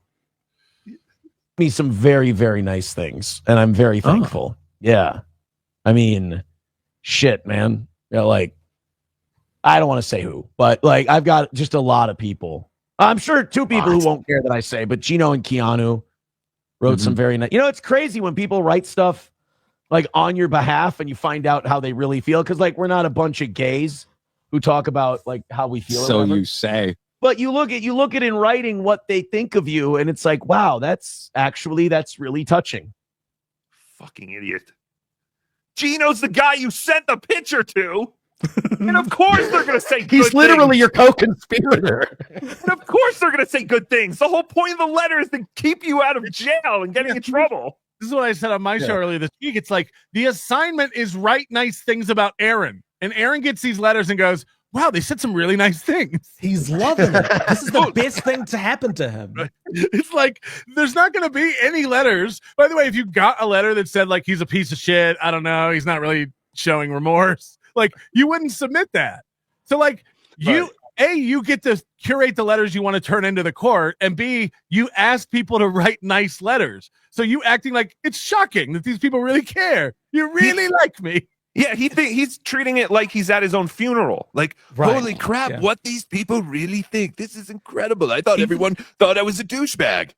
Me some very, very nice things, and I'm very thankful. Yeah. I mean, shit, man. You know, like, I don't want to say who, but like, I've got just a lot of people. I'm sure 2 people who won't care that I say, but Gino and Keanu wrote some very nice. You know, it's crazy when people write stuff like on your behalf and you find out how they really feel, because like, we're not a bunch of gays who talk about like how we feel. So you say. But you look at in writing what they think of you, and it's like, wow, that's really touching. Fucking idiot. Gino's the guy you sent the picture to. And of course they're going to say good He's literally things. your co-conspirator. And of course they're going to say good things. The whole point of the letter is to keep you out of jail and getting in trouble. This is what I said on my show earlier this week. It's like the assignment is write nice things about Aaron. And Aaron gets these letters and goes, wow, they said some really nice things. He's loving it. This is the best thing to happen to him. It's like, there's not going to be any letters. By the way, if you got a letter that said like, he's a piece of shit, I don't know, he's not really showing remorse, like, you wouldn't submit that. So like, you get to curate the letters you want to turn into the court, and B, you ask people to write nice letters. So you acting like it's shocking that these people really care. You really like me. Yeah, he's treating it like he's at his own funeral. Like, holy crap, what these people really think. This is incredible. I thought everyone thought I was a douchebag.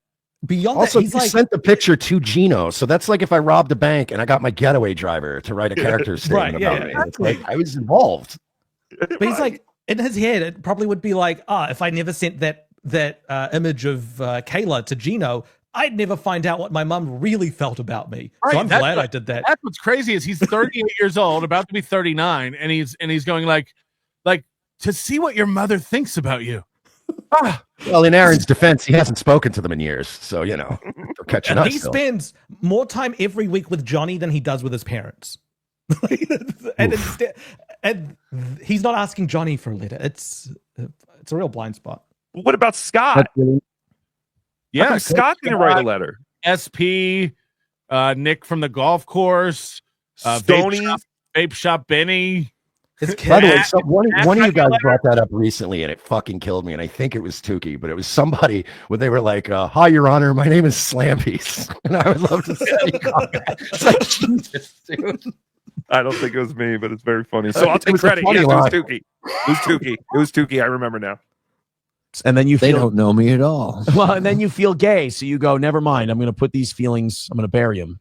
Beyond also, that, he's you sent the picture to Gino, so that's like if I robbed a bank and I got my getaway driver to write a character statement about me. It's like I was involved. But he's like, in his head, it probably would be like, if I never sent that image of Kayla to Gino, I'd never find out what my mom really felt about me. Right, so I'm glad I did that. That's what's crazy is he's 38 years old, about to be 39, and he's going like to see what your mother thinks about you. Well, in Aaron's defense, he hasn't spoken to them in years, so you know, they're catching up. He spends more time every week with Johnny than he does with his parents. and he's not asking Johnny for a letter. It's a real blind spot. What about Scott? Yeah, Scott didn't write a letter. SP, Nick from the golf course, Stoney, Vape Shop Benny. By the way, one of you guys brought that up recently, and it fucking killed me. And I think it was Tookie, but it was somebody when they were like, "Hi, Your Honor, my name is Slampies," and I would love to say, "It's like Jesus, dude." I don't think it was me, but it's very funny. So I'll take credit. Yes, it was Tookie. It was Tookie. I remember now. And then they don't know me at all. Well, and then you feel gay, so you go, never mind. I'm going to put these feelings. I'm going to bury them.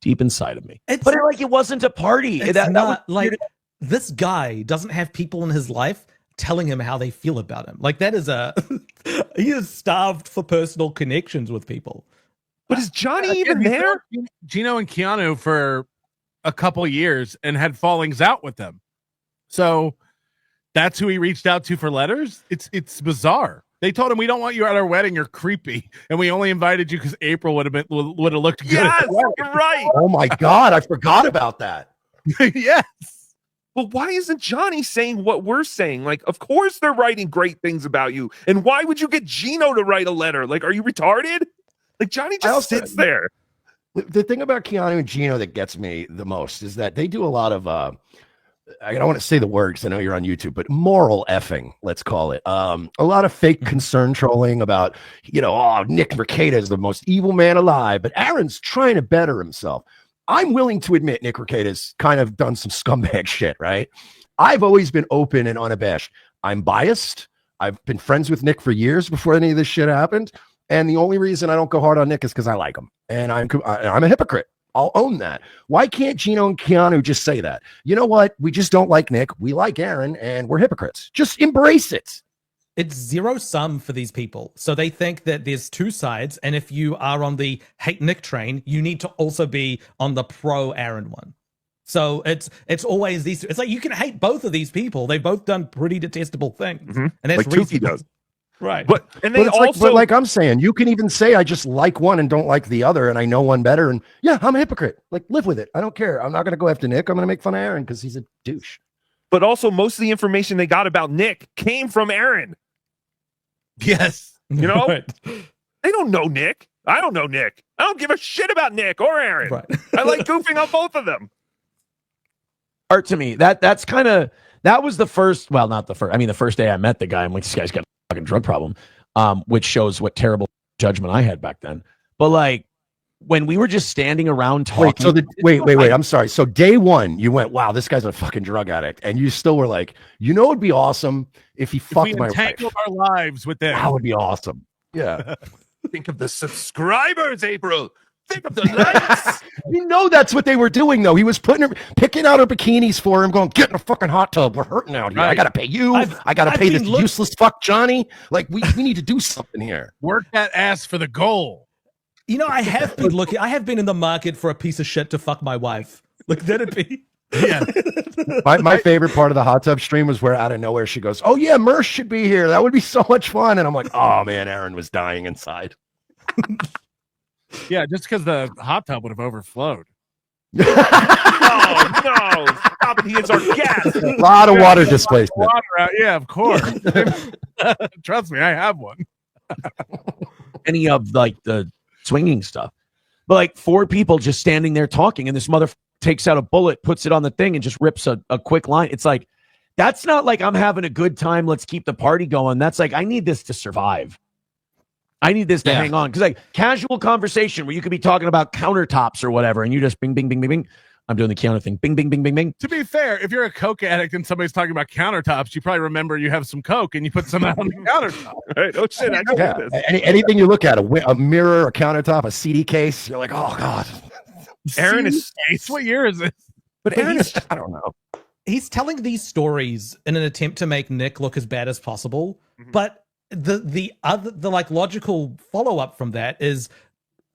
deep inside of me. It's- But it wasn't a party. It's That not was like this guy doesn't have people in his life telling him how they feel about him. Like that is he is starved for personal connections with people. But is Johnny even there? Gino and Keanu for a couple years and had fallings out with them. So that's who he reached out to for letters. It's bizarre. They told him, we don't want you at our wedding. You're creepy. And we only invited you because April would have looked good. Yes, you're right. Oh my God, I forgot about that. Yes. But why isn't Johnny saying what we're saying? Like, of course they're writing great things about you. And why would you get Gino to write a letter? Like, are you retarded? Like, Johnny just sits there. The thing about Keanu and Gino that gets me the most is that they do a lot of I don't want to say the word because I know you're on YouTube, but moral effing, let's call it. A lot of fake concern trolling about, Nick Rekieta is the most evil man alive, but Aaron's trying to better himself. I'm willing to admit Nick Rekieta's kind of done some scumbag shit, right? I've always been open and unabashed. I'm biased. I've been friends with Nick for years before any of this shit happened. And the only reason I don't go hard on Nick is because I like him. And I'm a hypocrite. I'll own that. Why can't Gino and Keanu just say that? You know what? We just don't like Nick. We like Aaron, and we're hypocrites. Just embrace it. It's zero sum for these people. So they think that there's two sides, and if you are on the hate Nick train, you need to also be on the pro Aaron one. So it's always these. It's like you can hate both of these people. They've both done pretty detestable things, and that's Like Tookie reasonable. does. Right. But it's also like I'm saying, you can even say I just like one and don't like the other, and I know one better. And yeah, I'm a hypocrite. Like, live with it. I don't care. I'm not going to go after Nick. I'm going to make fun of Aaron because he's a douche. But also, most of the information they got about Nick came from Aaron. Yes. Right. They don't know Nick. I don't know Nick. I don't give a shit about Nick or Aaron. Right. I like goofing on both of them. art to me. That's kind of, that was the first, well, not the first. I mean, the first day I met the guy, I'm like, this guy's got a fucking drug problem, which shows what terrible judgment I had back then. But like, when we were just standing around talking. Wait. I'm sorry. So day one, you went, wow, this guy's a fucking drug addict. And you still were like, it'd be awesome if he fucked my wife. Entangled our lives with them. That would be awesome. Yeah. Think of the subscribers, April. Think of the likes. That's what they were doing, though. He was picking out her bikinis for him, going, get in a fucking hot tub. We're hurting out here. Right. I got to pay you. I got to pay this useless fuck Johnny. Like, we need to do something here. Work that ass for the goal. I have been looking. I have been in the market for a piece of shit to fuck my wife. Like, that'd be. Yeah. my favorite part of the hot tub stream was where out of nowhere she goes, oh yeah, Mersh should be here. That would be so much fun. And I'm like, oh man, Aaron was dying inside. Yeah, just because the hot tub would have overflowed. Oh no! Stop it! He is our guest. A lot of water displacement. Water out. Yeah, of course. Trust me, I have one. Any of like the swinging stuff, but like 4 people just standing there talking, and this mother takes out a bullet, puts it on the thing, and just rips a quick line. It's like, that's not like I'm having a good time, let's keep the party going. That's like, I need this to survive. I need this to hang on. Because like casual conversation where you could be talking about countertops or whatever, and you just bing, bing, bing, bing, bing. I'm doing the Keanu thing. Bing, bing, bing, bing, bing. To be fair, if you're a coke addict and somebody's talking about countertops, you probably remember you have some coke and you put some out on the countertop. Right? Oh shit! I can do this. Anything you look at, a mirror, a countertop, a CD case, you're like, oh god. Aaron is. What year is this? But Aaron is. I don't know. He's telling these stories in an attempt to make Nick look as bad as possible, but the like logical follow up from that is,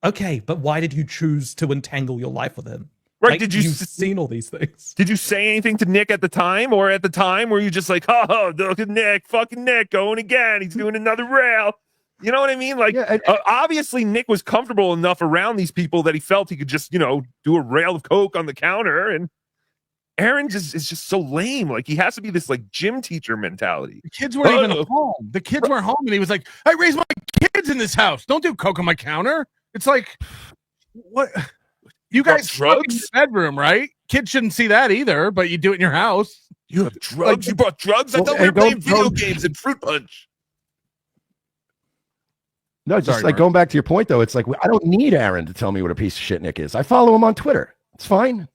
okay, but why did you choose to entangle your life with him? Right? Like, Did you've seen all these things? Did you say anything to Nick at the time, or at the time were you just like, oh, look at Nick, fucking Nick going again? He's doing another rail. You know what I mean? Like, obviously Nick was comfortable enough around these people that he felt he could just, do a rail of coke on the counter. And Aaron is just so lame. Like, he has to be this like gym teacher mentality. The kids weren't even home. The kids weren't home, and he was like, I raised my kids in this house. Don't do coke on my counter. It's like, what? You guys drugs in your bedroom, right? Kids shouldn't see that either, but you do it in your house. You have drugs? You brought drugs? I thought we were playing video games and Fruit Punch. No, just like going back to your point, though, it's like, I don't need Aaron to tell me what a piece of shit Nick is. I follow him on Twitter. It's fine.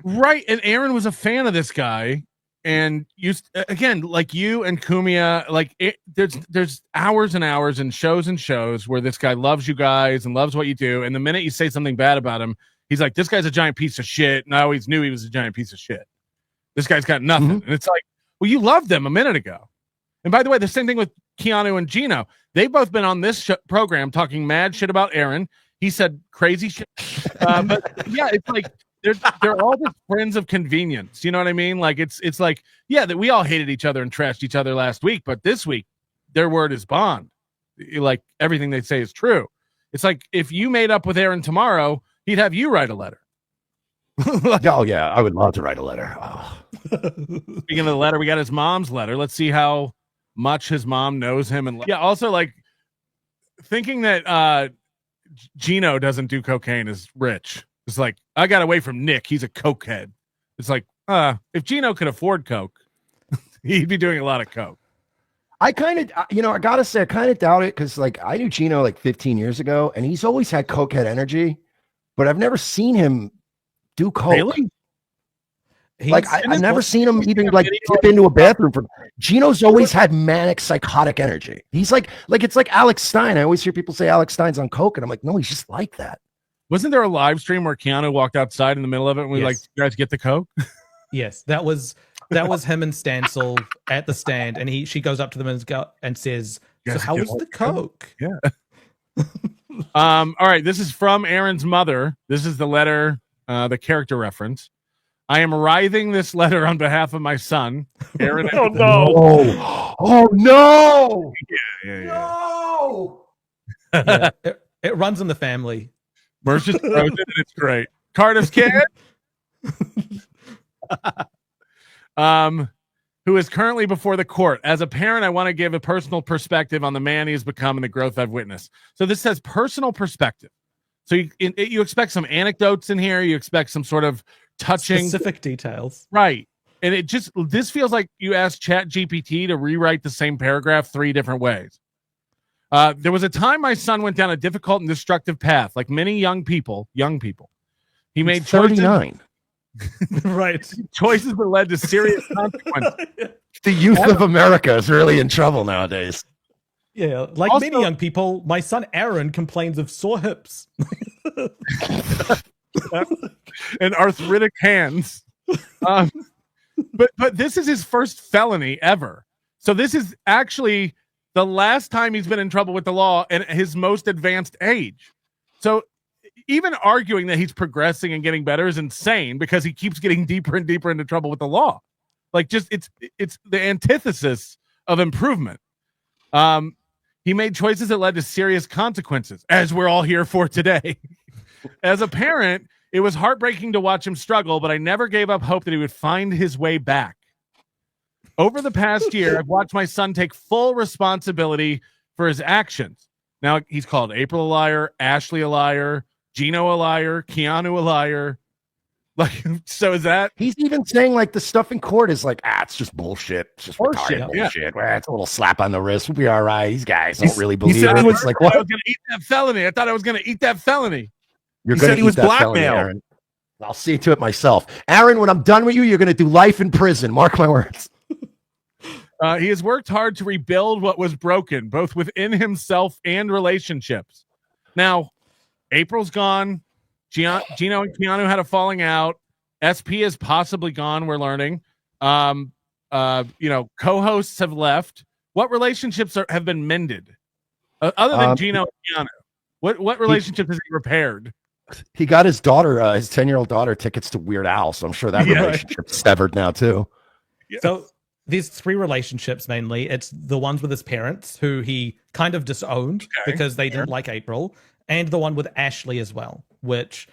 Right. And Aaron was a fan of this guy. And you, again, like you and Kumia, like there's hours and hours and shows where this guy loves you guys and loves what you do. And the minute you say something bad about him, He's like, this guy's a giant piece of shit, and I always knew he was a giant piece of shit. This guy's got nothing. And it's like, well, you loved them a minute ago. And by the way, the same thing with Keanu and Gino. They've both been on this program talking mad shit about Aaron. He said crazy shit. But yeah, it's like they're all just friends of convenience. You know what I mean? Like it's like, yeah, that we all hated each other and trashed each other last week, but this week their word is bond. Like everything they say is true. It's like if you made up with Aaron tomorrow, he'd have you write a letter. Oh yeah, I would love to write a letter. Oh. Speaking of the letter, we got his mom's letter. Let's see how much his mom knows him. And yeah, also like thinking that Gino doesn't do cocaine is rich. It's like, I got away from Nick. He's a cokehead. It's like, if Gino could afford coke, he'd be doing a lot of coke. I kind of, I gotta say, I kind of doubt it because, like, I knew Gino like 15 years ago, and he's always had cokehead energy, but I've never seen him do coke. Really? Like, I've never seen him even like dip into a bathroom. Gino's always had manic, psychotic energy. He's like it's like Alex Stein. I always hear people say Alex Stein's on coke, and I'm like, no, he's just like that. Wasn't there a live stream where Keanu walked outside in the middle of it and we like, you guys get the coke? Yes, that was him and Stancil at the stand, and she goes up to them and says, "So how was the coke?" Yeah. All right, this is from Aaron's mother. This is the letter, the character reference. I am writing this letter on behalf of my son, Aaron. Oh no! Oh no! Yeah. No! Yeah, it runs in the family. Mersh is frozen, and it's great. Cardiff's kid, who is currently before the court. As a parent, I want to give a personal perspective on the man he has become and the growth I've witnessed. So this says personal perspective. So you expect some anecdotes in here. You expect some sort of touching specific details, right? And this feels like you asked ChatGPT to rewrite the same paragraph 3 different ways. There was a time my son went down a difficult and destructive path, like many young people. He made 39. Right? Choices that led to serious consequences. The youth of America is really in trouble nowadays. Yeah, like Also, many young people, my son Aaron complains of sore hips and arthritic hands. But this is his first felony ever. So this is actually the last time he's been in trouble with the law and his most advanced age. So even arguing that he's progressing and getting better is insane because he keeps getting deeper and deeper into trouble with the law. Like just it's the antithesis of improvement. He made choices that led to serious consequences, as we're all here for today. As a parent, it was heartbreaking to watch him struggle, but I never gave up hope that he would find his way back. Over the past year, I've watched my son take full responsibility for his actions. Now he's called April a liar, Ashley a liar, Gino a liar, Keanu a liar. Like, so is that? He's even saying like the stuff in court is like, it's just bullshit. It's just Bullshit, retarded yeah. bullshit. Well, it's a little slap on the wrist. We'll be all right. These guys don't really believe said it. he was It's like, I what? was going to eat that felony. I thought I was going to eat that felony. You're He going said to he was blackmailed. Aaron. I'll see to it myself. Aaron, when I'm done with you, you're going to do life in prison. Mark my words. He has worked hard to rebuild what was broken, both within himself and relationships. Now, April's gone. Gino and Keanu had a falling out. SP is possibly gone. We're learning. Co-hosts have left. What relationships have been mended? Other than Gino and Keanu, what relationship has he repaired? He got his daughter, his 10-year-old daughter, tickets to Weird Al. So I'm sure that relationship's severed now too. Yes. So there's 3 relationships mainly. It's the ones with his parents, who he kind of disowned because they didn't like April, and the one with Ashley as well, which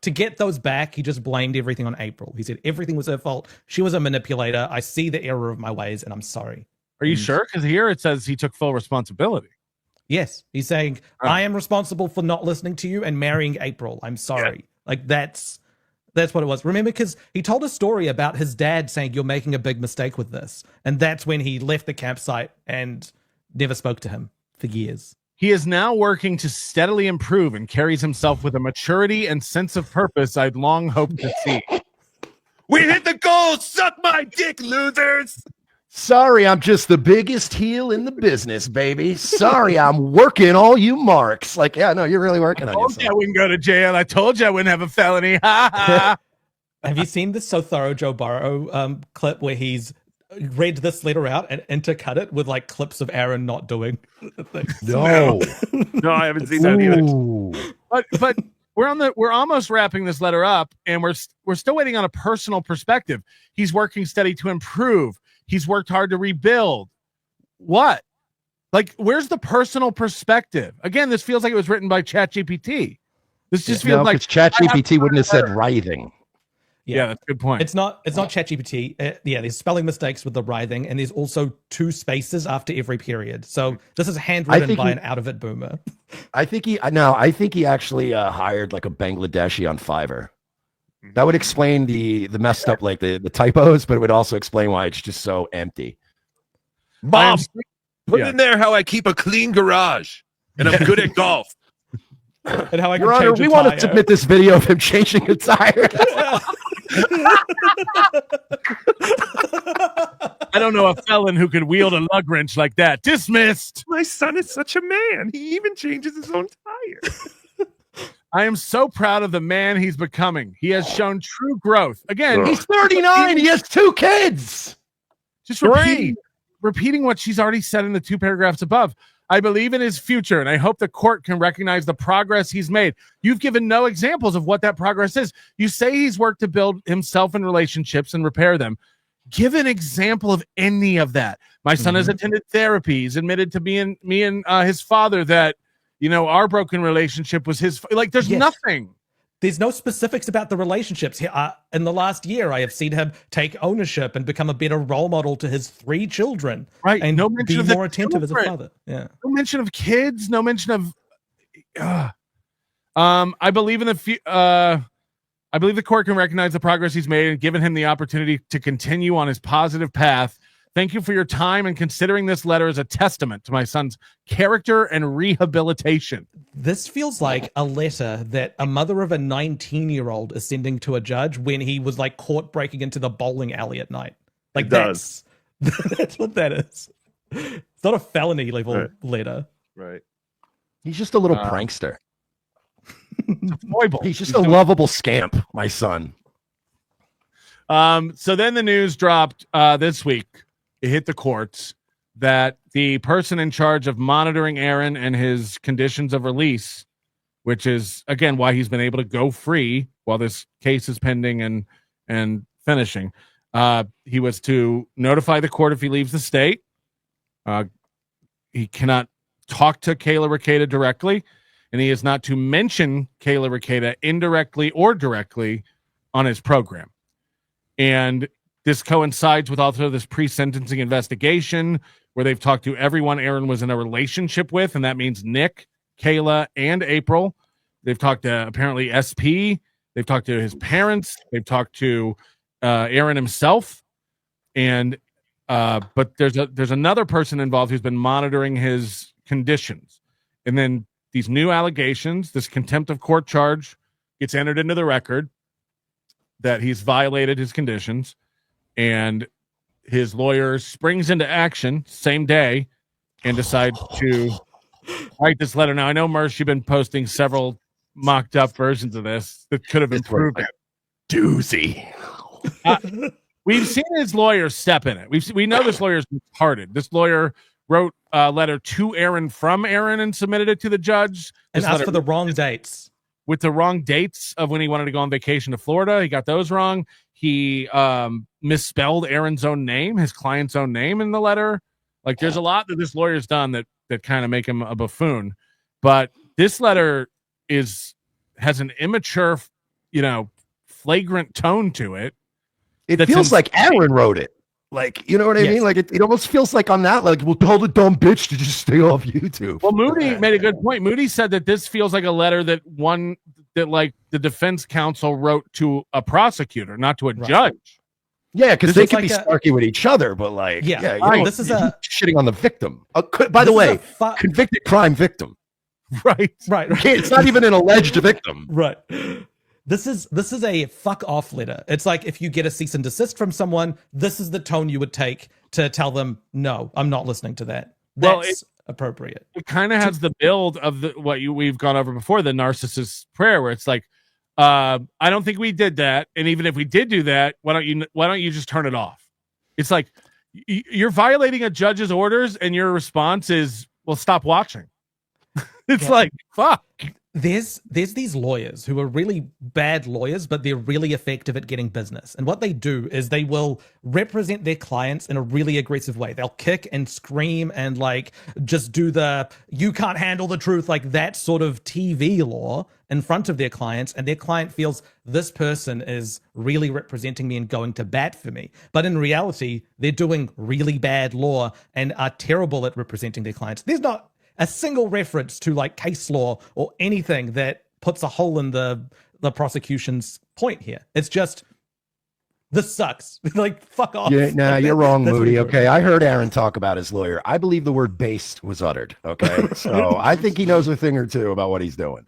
to get those back, he just blamed everything on April. He said everything was her fault. She was a manipulator. I see the error of my ways, and I'm sorry. Are you sure? Because here it says he took full responsibility. Yes, he's saying, I am responsible for not listening to you and marrying April. I'm sorry. Yeah. Like, that's what it was. Remember, because he told a story about his dad saying, you're making a big mistake with this. And that's when he left the campsite and never spoke to him for years. He is now working to steadily improve and carries himself with a maturity and sense of purpose I'd long hoped to see. We hit the goal. Suck my dick, losers. Sorry, I'm just the biggest heel in the business, baby. Sorry, I'm working all you marks. Like, yeah, no, you're really working on I told yourself. you I wouldn't go to jail. I told you I wouldn't have a felony. Ha ha. Have you seen this Joe Burrow clip where he's read this letter out and intercut it with like clips of Aaron not doing things? No. No, I haven't seen that either. Ooh. But we're almost wrapping this letter up, and we're still waiting on a personal perspective. He's working steady to improve. He's worked hard to rebuild. What? Like, where's the personal perspective? Again, this feels like it was written by ChatGPT. This just feels like ChatGPT wouldn't have said writhing. Yeah, that's a good point. It's not ChatGPT. Yeah, there's spelling mistakes with the writhing, and there's also 2 spaces after every period. So this is handwritten by an out of it boomer. I think he actually hired like a Bangladeshi on Fiverr. That would explain the messed up, like the typos, but it would also explain why it's just so empty. Mom, put in there how I keep a clean garage and I'm good at golf. And how I Your Honor, we want to submit this video of him changing a tire. I don't know a felon who could wield a lug wrench like that. Dismissed. My son is such a man. He even changes his own tire. I am so proud of the man he's becoming. He has shown true growth. Again, He's 39. He has 2 kids. Just repeating what she's already said in the 2 paragraphs above. I believe in his future, and I hope the court can recognize the progress he's made. You've given no examples of what that progress is. You say he's worked to build himself in relationships and repair them. Give an example of any of that. My son has attended therapy. He's admitted to me and his father that, our broken relationship was his. Like, there's nothing. There's no specifics about the relationships. In the last year, I have seen him take ownership and become a better role model to his 3 children. Right. And No mention be of more attentive as a father. Yeah. No mention of kids. No mention of. I believe I believe the court can recognize the progress he's made and given him the opportunity to continue on his positive path. Thank you for your time and considering this letter as a testament to my son's character and rehabilitation. This feels like a letter that a mother of a 19-year-old is sending to a judge when he was like caught breaking into the bowling alley at night. Like that's what that is. It's not a felony level letter. Right. He's just a little prankster. Foible. He's just a lovable scamp, my son. So then the news dropped this week. It hit the courts that the person in charge of monitoring Aaron and his conditions of release, which is, again, why he's been able to go free while this case is pending and finishing. He was to notify the court if he leaves the state. He cannot talk to 𝘗𝘪𝘴 directly, and he is not to mention 𝘗𝘪𝘴 indirectly or directly on his program. And this coincides with also this pre-sentencing investigation where they've talked to everyone Aaron was in a relationship with, and that means Nick, Kayla, and April. They've talked to apparently SP. They've talked to his parents. They've talked to Aaron himself. And but there's another person involved who's been monitoring his conditions. And then these new allegations, this contempt of court charge gets entered into the record that he's violated his conditions. And his lawyer springs into action same day and decides to write this letter. Now, I know, Mersh, you've been posting several mocked up versions of this that could have improved it. Doozy. We've seen his lawyer step in it. We know this lawyer's retarded. This lawyer wrote a letter to Aaron from Aaron and submitted it to the judge. And asked for the wrong dates. With the wrong dates of when he wanted to go on vacation to Florida. He got those wrong. He misspelled Aaron's own name, his client's own name in the letter. Like, there's a lot that this lawyer's done that kind of make him a buffoon. But this letter has an immature, flagrant tone to it. It feels like Aaron wrote it. Like, you know what I mean? Like, it almost feels like on that, like, well, tell the dumb bitch to just stay off YouTube. Well, Moody made a good point. Moody said that this feels like a letter that the defense counsel wrote to a prosecutor, not to a judge. Yeah, because they could be snarky with each other, but like, this is shitting on the victim. By the way, convicted crime victim. Right. It's not even an alleged victim. Right. This is a fuck off letter. It's like if you get a cease and desist from someone, this is the tone you would take to tell them, no, I'm not listening to that. That's appropriate. It kind of has the build of we've gone over before, the narcissist prayer, where it's like, I don't think we did that, and even if we did do that, why don't you just turn it off? It's like you're violating a judge's orders, and your response is, well, stop watching. It's like, fuck. There's these lawyers who are really bad lawyers, but they're really effective at getting business. And what they do is they will represent their clients in a really aggressive way. They'll kick and scream and like just do the you can't handle the truth, like that sort of TV law in front of their clients. And their client feels this person is really representing me and going to bat for me. But in reality, they're doing really bad law and are terrible at representing their clients. There's not a single reference to like case law or anything that puts a hole in the prosecution's point here. It's just, this sucks. Like, fuck off. Yeah, nah, like you're wrong, that's Moody. Okay, I heard Aaron talk about his lawyer. I believe the word based was uttered. Okay, so I think he knows a thing or two about what he's doing.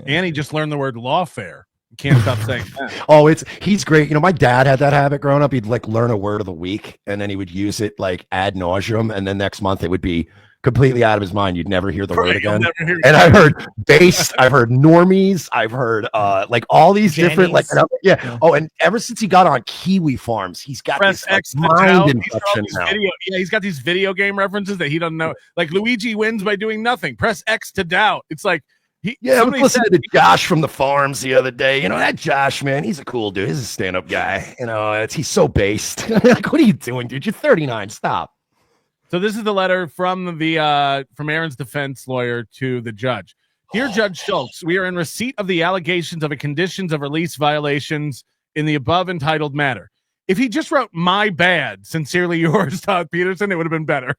And he just learned the word lawfare. Can't stop saying that. Oh, he's great. You know, my dad had that habit growing up. He'd like learn a word of the week, and then he would use it like ad nauseum, and then next month it would be completely out of his mind. You'd never hear the word again. And I've heard based, I've heard normies, I've heard like all these different like Oh, and ever since he got on Kiwi Farms, he's got this like, mind infection now. He's got these video game references that he doesn't know. Like Luigi wins by doing nothing. Press X to doubt. It's like I was listening to Josh from the Farms the other day. You know, that Josh, man, he's a cool dude. He's a stand-up guy. You know, he's so based. Like, what are you doing, dude? You're 39. Stop. So this is the letter from from Aaron's defense lawyer to the judge. Dear Judge Schultz, we are in receipt of the allegations of a conditions of release violations in the above entitled matter. If he just wrote my bad, sincerely yours, Todd Peterson, it would have been better.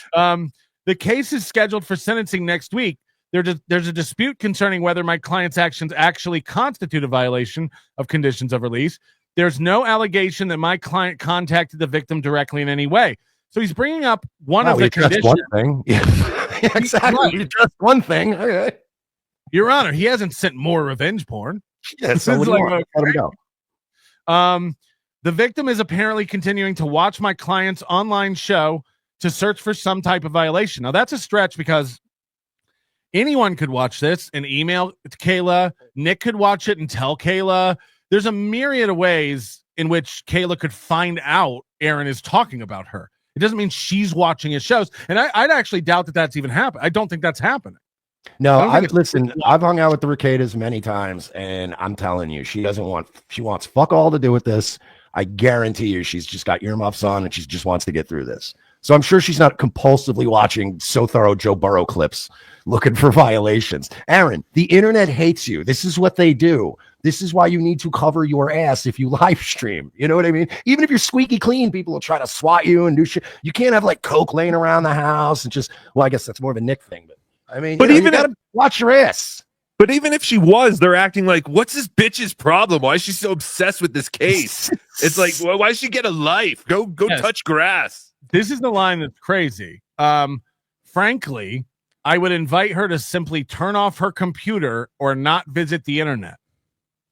The case is scheduled for sentencing next week. There's a dispute concerning whether my client's actions actually constitute a violation of conditions of release. There's no allegation that my client contacted the victim directly in any way. So he's bringing up one of the conditions. One thing. Yeah, exactly. You just one thing. Okay. Your Honor, he hasn't sent more revenge porn. Yeah, so what do you want? Let him go. The victim is apparently continuing to watch my client's online show to search for some type of violation. Now, that's a stretch because anyone could watch this and email to Kayla. Nick could watch it and tell Kayla. There's a myriad of ways in which Kayla could find out Aaron is talking about her. It doesn't mean she's watching his shows. And I'd actually doubt that that's even happened. I don't think that's happening. No, listen, I've hung out with the Ricketas many times, and I'm telling you, she wants fuck all to do with this. I guarantee you she's just got earmuffs on and she just wants to get through this. So I'm sure she's not compulsively watching So Thorough Joe Burrow clips looking for violations. Aaron, the internet hates you. This is what they do. This is why you need to cover your ass if you live stream. You know what I mean? Even if you're squeaky clean, people will try to swat you and do shit. You can't have like coke laying around the house and just, well, I guess that's more of a Nick thing, but I mean, but you gotta watch your ass. But even if she was, they're acting like, what's this bitch's problem? Why is she so obsessed with this case? It's like, well, why does she get a life? Go touch grass. This is the line that's crazy. Frankly, I would invite her to simply turn off her computer or not visit the internet.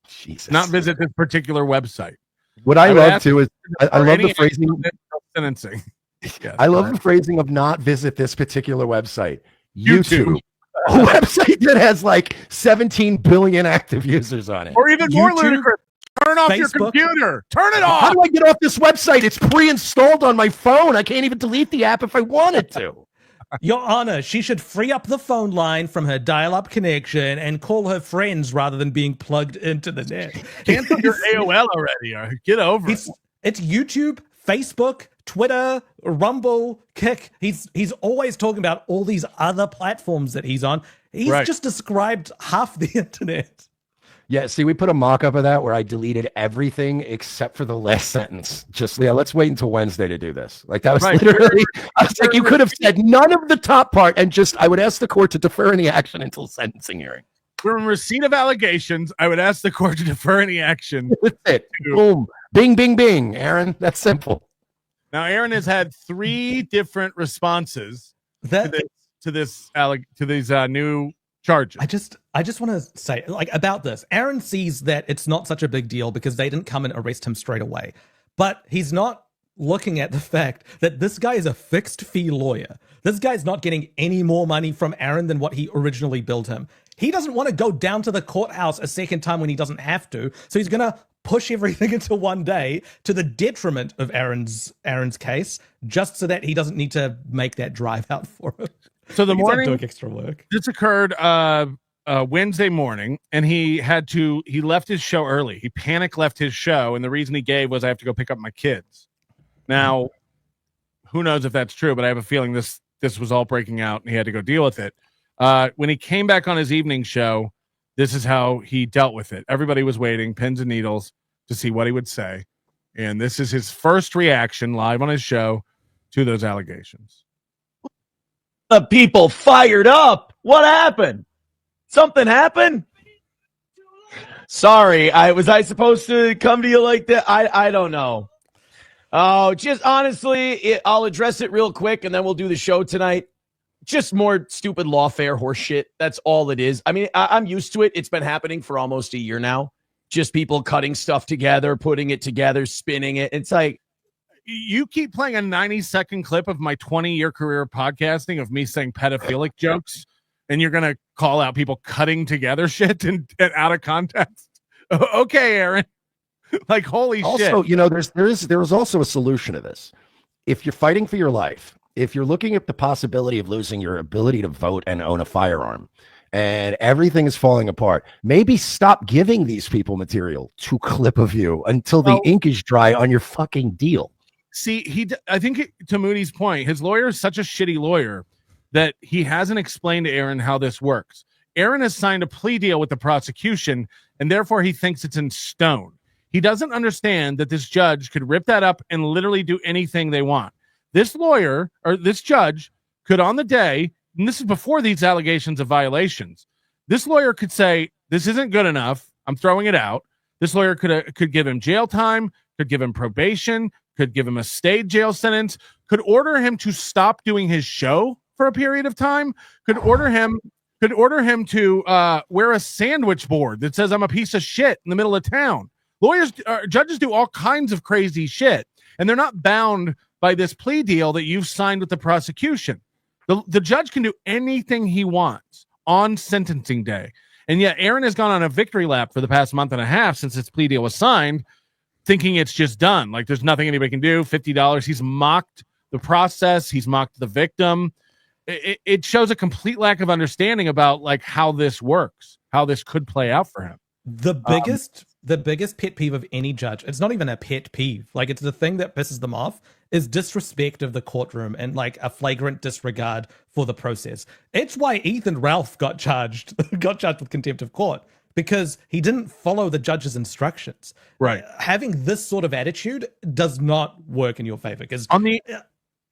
Jesus. Not visit this particular website. What I love too is I love the phrasing. Sentencing. Yes, I love the phrasing of not visit this particular website. YouTube. A website that has like 17 billion active users on it. Or even more ludicrous. Turn off your computer. Turn it off. How do I get off this website? It's pre-installed on my phone. I can't even delete the app if I wanted to. Your Honor, she should free up the phone line from her dial-up connection and call her friends rather than being plugged into the net. Cancel your AOL already. Get over it. It's YouTube, Facebook, Twitter, Rumble, Kick. He's always talking about all these other platforms that he's on. He's just described half the internet. Yeah, see, we put a mock-up of that where I deleted everything except for the last sentence. Just, let's wait until Wednesday to do this. Like, that was literally, I was like, you could have said none of the top part and just, I would ask the court to defer any action until sentencing hearing. We're in receipt of allegations. I would ask the court to defer any action. That's it. Boom. Bing, bing, bing, Aaron. That's simple. Now, Aaron has had 3 different responses to these new charges. I just want to say, like, about this, Aaron sees that it's not such a big deal because they didn't come and arrest him straight away. But he's not looking at the fact that this guy is a fixed fee lawyer. This guy's not getting any more money from Aaron than what he originally billed him. He doesn't want to go down to the courthouse a second time when he doesn't have to. So he's going to push everything into one day to the detriment of Aaron's case, just so that he doesn't need to make that drive out for him. So the morning doing extra work. This occurred Wednesday morning, and he left his show early. He panic left his show, and the reason he gave was, I have to go pick up my kids. Now, who knows if that's true, but I have a feeling this was all breaking out, and he had to go deal with it. When he came back on his evening show, this is how he dealt with it. Everybody was waiting, pins and needles, to see what he would say, and this is his first reaction live on his show to those allegations. The people fired up. What happened? Something happened? Sorry, was I supposed to come to you like that? I don't know. Oh, just honestly, I'll address it real quick, and then we'll do the show tonight. Just more stupid lawfare horse shit. That's all it is. I mean, I'm used to it. It's been happening for almost a year now. Just people cutting stuff together, putting it together, spinning it. It's like, you keep playing a 90-second clip of my 20-year career of podcasting of me saying pedophilic jokes, and you're going to call out people cutting together shit and out of context. Okay, Aaron. Like, holy shit. Also, you know, there's also a solution to this. If you're fighting for your life, if you're looking at the possibility of losing your ability to vote and own a firearm, and everything is falling apart, maybe stop giving these people material to clip of you until the ink is dry on your fucking deal. See, I think to Moody's point, his lawyer is such a shitty lawyer that he hasn't explained to Aaron how this works. Aaron has signed a plea deal with the prosecution, and therefore he thinks it's in stone. He doesn't understand that this judge could rip that up and literally do anything they want. This lawyer, or this judge, could on the day, and this is before these allegations of violations, this lawyer could say, this isn't good enough, I'm throwing it out. This lawyer could give him jail time, could give him probation, could give him a stayed jail sentence, could order him to stop doing his show for a period of time, could order him to wear a sandwich board that says I'm a piece of shit in the middle of town. Judges do all kinds of crazy shit, and they're not bound by this plea deal that you've signed with the prosecution. The judge can do anything he wants on sentencing day. And yet Aaron has gone on a victory lap for the past month and a half since this plea deal was signed, thinking it's just done. Like, there's nothing anybody can do. $50. He's mocked the process. He's mocked the victim. It shows a complete lack of understanding about like how this works, how this could play out for him. The biggest pet peeve of any judge, it's not even a pet peeve, like it's the thing that pisses them off, is disrespect of the courtroom and like a flagrant disregard for the process. It's why Ethan Ralph got charged with contempt of court, because he didn't follow the judge's instructions. Right. Having this sort of attitude does not work in your favor, because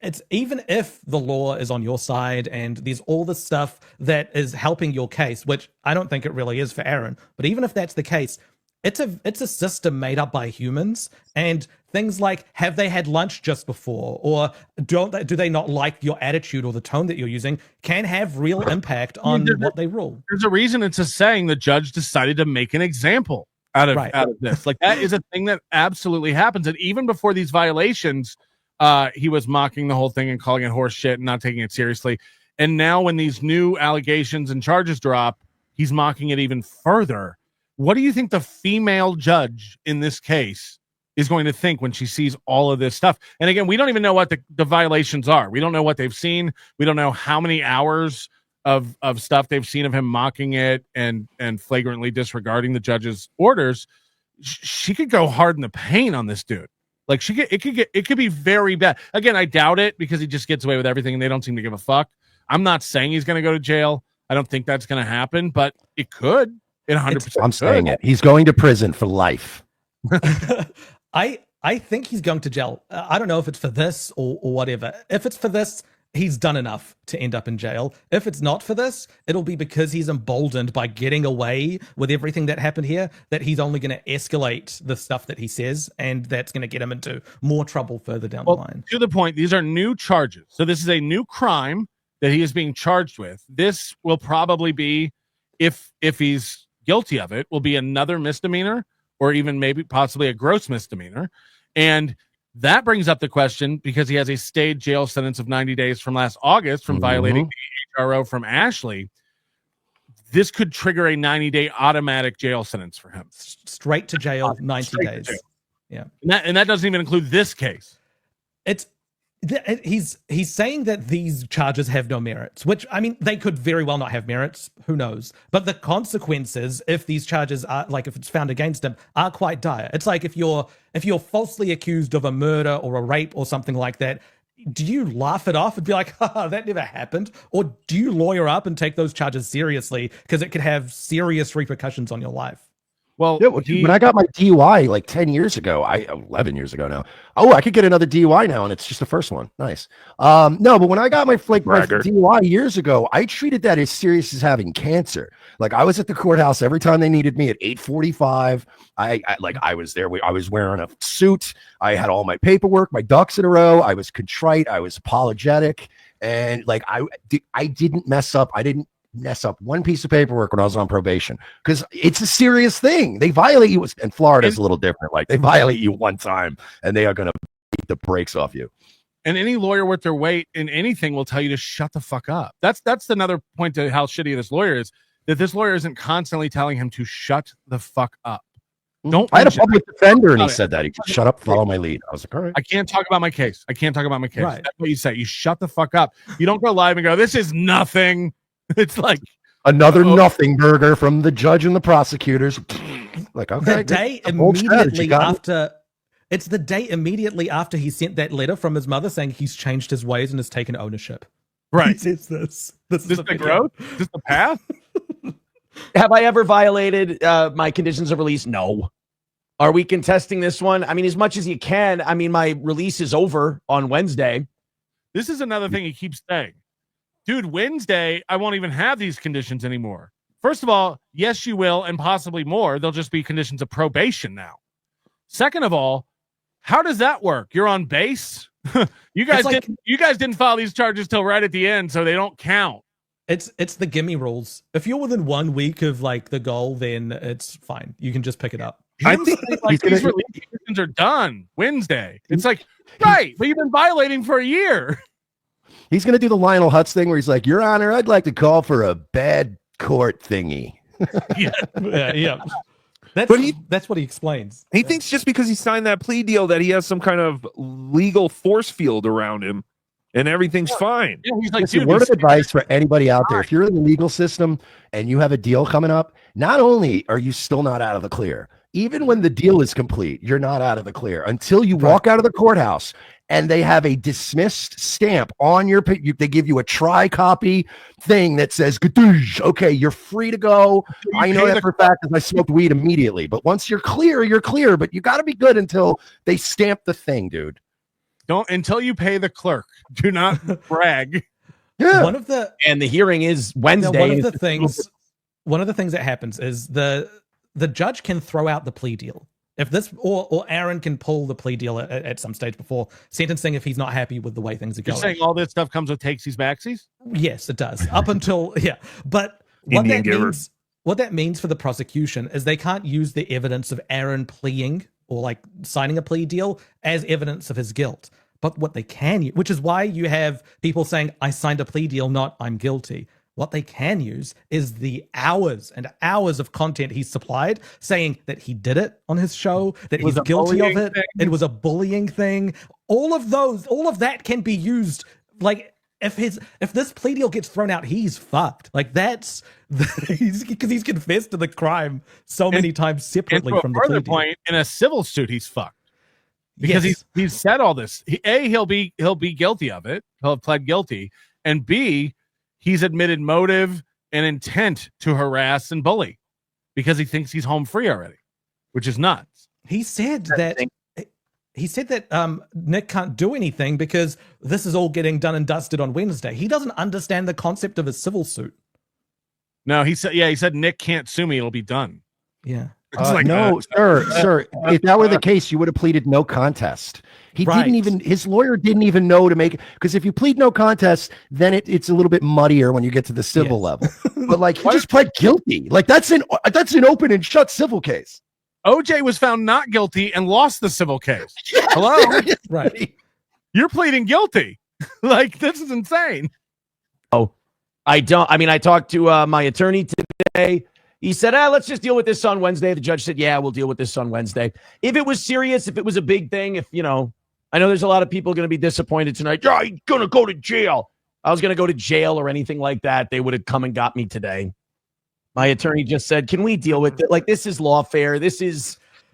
it's even if the law is on your side and there's all this stuff that is helping your case, which I don't think it really is for Aaron, but even if that's the case, it's a system made up by humans, and things like, have they had lunch just before, or do they not like your attitude or the tone that you're using, can have real impact on what they rule. There's a reason it's a saying the judge decided to make an example out of this. Like, that is a thing that absolutely happens. And even before these violations, he was mocking the whole thing and calling it horse shit and not taking it seriously. And now when these new allegations and charges drop, he's mocking it even further. What do you think the female judge in this case is going to think when she sees all of this stuff? And again, we don't even know what the violations are. We don't know what they've seen. We don't know how many hours of stuff they've seen of him mocking it and flagrantly disregarding the judge's orders. She could go hard in the paint on this dude. Like, it could be very bad. Again, I doubt it, because he just gets away with everything and they don't seem to give a fuck. I'm not saying he's going to go to jail. I don't think that's going to happen, but it could. It 100%. I'm saying it. He's going to prison for life. I think he's going to jail. I don't know if it's for this or whatever. If it's for this, he's done enough to end up in jail. If it's not for this, it'll be because he's emboldened by getting away with everything that happened here, that he's only going to escalate the stuff that he says, and that's going to get him into more trouble further down the line. To the point, these are new charges. So this is a new crime that he is being charged with. This will probably be if he's guilty of it, will be another misdemeanor or even maybe possibly a gross misdemeanor. And that brings up the question, because he has a stayed jail sentence of 90 days from last August from violating the HRO from Ashley. This could trigger a 90-day automatic jail sentence for him. Straight to jail, 90 days. Jail. Yeah. And that doesn't even include this case. He's saying that these charges have no merits, which, I mean, they could very well not have merits. Who knows? But the consequences, if these charges are, like, if it's found against him, are quite dire. It's like if you're falsely accused of a murder or a rape or something like that, do you laugh it off and be like, haha, that never happened? Or do you lawyer up and take those charges seriously, because it could have serious repercussions on your life? Well, yeah, when I got my DUI like 10 years ago, 11 years ago now. Oh, I could get another DUI now, and it's just the first one. Nice. No, but when I got my DUI years ago, I treated that as serious as having cancer. Like, I was at the courthouse every time they needed me at 8:45. I was there. I was wearing a suit. I had all my paperwork, my ducks in a row. I was contrite. I was apologetic, and like I didn't mess up. I didn't mess up one piece of paperwork when I was on probation, because it's a serious thing. They violate you, and Florida's a little different. Like, they violate you one time and they are going to beat the brakes off you. And any lawyer worth their weight in anything will tell you to shut the fuck up. That's another point to how shitty this lawyer is, that this lawyer isn't constantly telling him to shut the fuck up. Don't. I had a public defender and he said that. He said, shut up, follow my lead. I was like, all right. I can't talk about my case. Right. That's what you say. You shut the fuck up. You don't go live and go, this is nothing. It's like another nothing burger from the judge and the prosecutors. Like, okay, the day immediately after, it's the day immediately after he sent that letter from his mother saying he's changed his ways and has taken ownership. Right. He says this. This is the growth. Is this the path? Have I ever violated my conditions of release? No. Are we contesting this one? I mean, as much as you can. I mean, my release is over on Wednesday. This is another thing he keeps saying. Dude, Wednesday, I won't even have these conditions anymore. First of all, yes, you will, and possibly more. They'll just be conditions of probation now. Second of all, how does that work? You're on base? You guys didn't file these charges till right at the end, so they don't count. It's the gimme rules. If you're within 1 week of like the goal, then it's fine. You can just pick it up. I think like these release conditions are done Wednesday. It's like, right, but you've been violating for a year. He's going to do the Lionel Hutz thing where he's like, Your Honor, I'd like to call for a bad court thingy. Yeah. That's what he explains. He thinks just because he signed that plea deal that he has some kind of legal force field around him and everything's fine. Yeah, he's like, listen, word of advice for anybody out there. If you're in the legal system and you have a deal coming up, not only are you still not out of the clear, even when the deal is complete, you're not out of the clear until you walk out of the courthouse and they have a dismissed stamp on your, they give you a try copy thing that says, okay, you're free to go. I know that for a fact because I smoked weed immediately. But once you're clear, but you got to be good until they stamp the thing, dude. Don't, until you pay the clerk. Do not brag. Yeah. And the hearing is Wednesday. One of the things that happens is the judge can throw out the plea deal. If this or Aaron can pull the plea deal at some stage before sentencing if he's not happy with the way things are going. You're saying all this stuff comes with takesies backsies? Yes, it does. Up until But what that means for the prosecution is they can't use the evidence of Aaron pleading or like signing a plea deal as evidence of his guilt. But what they can use, which is why you have people saying, I signed a plea deal, not I'm guilty. What they can use is the hours and hours of content he's supplied saying that he did it on his show, that he's guilty of it. It was a bullying thing. All of that can be used. Like if this plea deal gets thrown out, he's fucked. Like that's because he's confessed to the crime so many times separately from the plea deal. Point, in a civil suit, he's fucked. Because he's said all this. He'll be guilty of it. He'll have pled guilty. And B, he's admitted motive and intent to harass and bully because he thinks he's home free already, which is nuts. He said that Nick can't do anything because this is all getting done and dusted on Wednesday. He doesn't understand the concept of a civil suit. No, he said Nick can't sue me. It'll be done. Yeah. No, sir. If that were the case, you would have pleaded no contest. He didn't even. His lawyer didn't even know to make, because if you plead no contest, then it's a little bit muddier when you get to the civil level. But like, he just pled guilty. Like that's an open and shut civil case. OJ was found not guilty and lost the civil case. Yeah, hello, right? You're pleading guilty. Like, this is insane. Oh, I talked to my attorney today. He said, let's just deal with this on Wednesday. The judge said, yeah, we'll deal with this on Wednesday. If it was serious, if it was a big thing, if, I know there's a lot of people going to be disappointed tonight. Oh, you're going to go to jail. I was going to go to jail or anything like that. They would have come and got me today. My attorney just said, can we deal with it? Like, this is lawfare.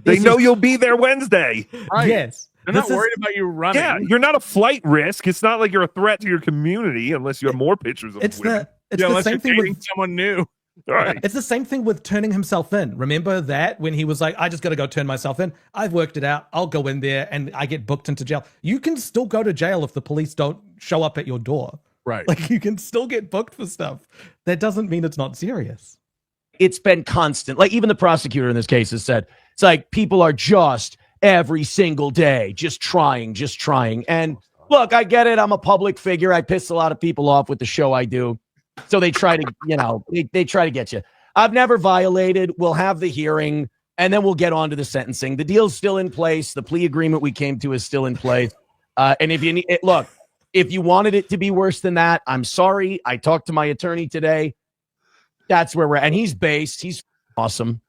They know you'll be there Wednesday. Right. Yes. They're not worried about you running. Yeah, you're not a flight risk. It's not like you're a threat to your community unless you have more pictures of women. It's the same thing with someone new. Right. It's the same thing with turning himself in. Remember that when he was like, I just got to go turn myself in. I've worked it out. I'll go in there and I get booked into jail. You can still go to jail if the police don't show up at your door. Right. Like, you can still get booked for stuff. That doesn't mean it's not serious. It's been constant. Like, even the prosecutor in this case has said, it's like people are just every single day, just trying. And look, I get it. I'm a public figure. I piss a lot of people off with the show I do. So they try to, they try to get you. I've never violated. We'll have the hearing and then we'll get on to the sentencing. The deal's still in place. The plea agreement we came to is still in place. And if you need it, look, if you wanted it to be worse than that, I'm sorry. I talked to my attorney today. That's where we're at. And he's based. He's awesome.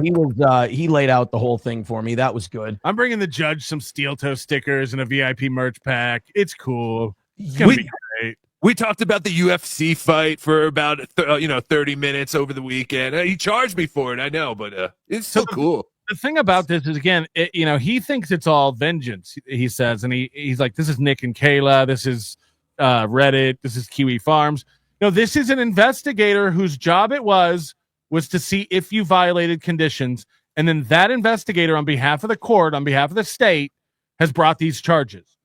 He laid out the whole thing for me. That was good. I'm bringing the judge some steel toe stickers and a VIP merch pack. It's cool. It's gonna be great. We talked about the UFC fight for about 30 minutes over the weekend. He charged me for it, I know, but it's still cool. The thing about this is, again, he thinks it's all vengeance. He says, and he's like, "This is Nick and Kayla. This is Reddit. This is Kiwi Farms." No, this is an investigator whose job it was to see if you violated conditions, and then that investigator, on behalf of the court, on behalf of the state, has brought these charges.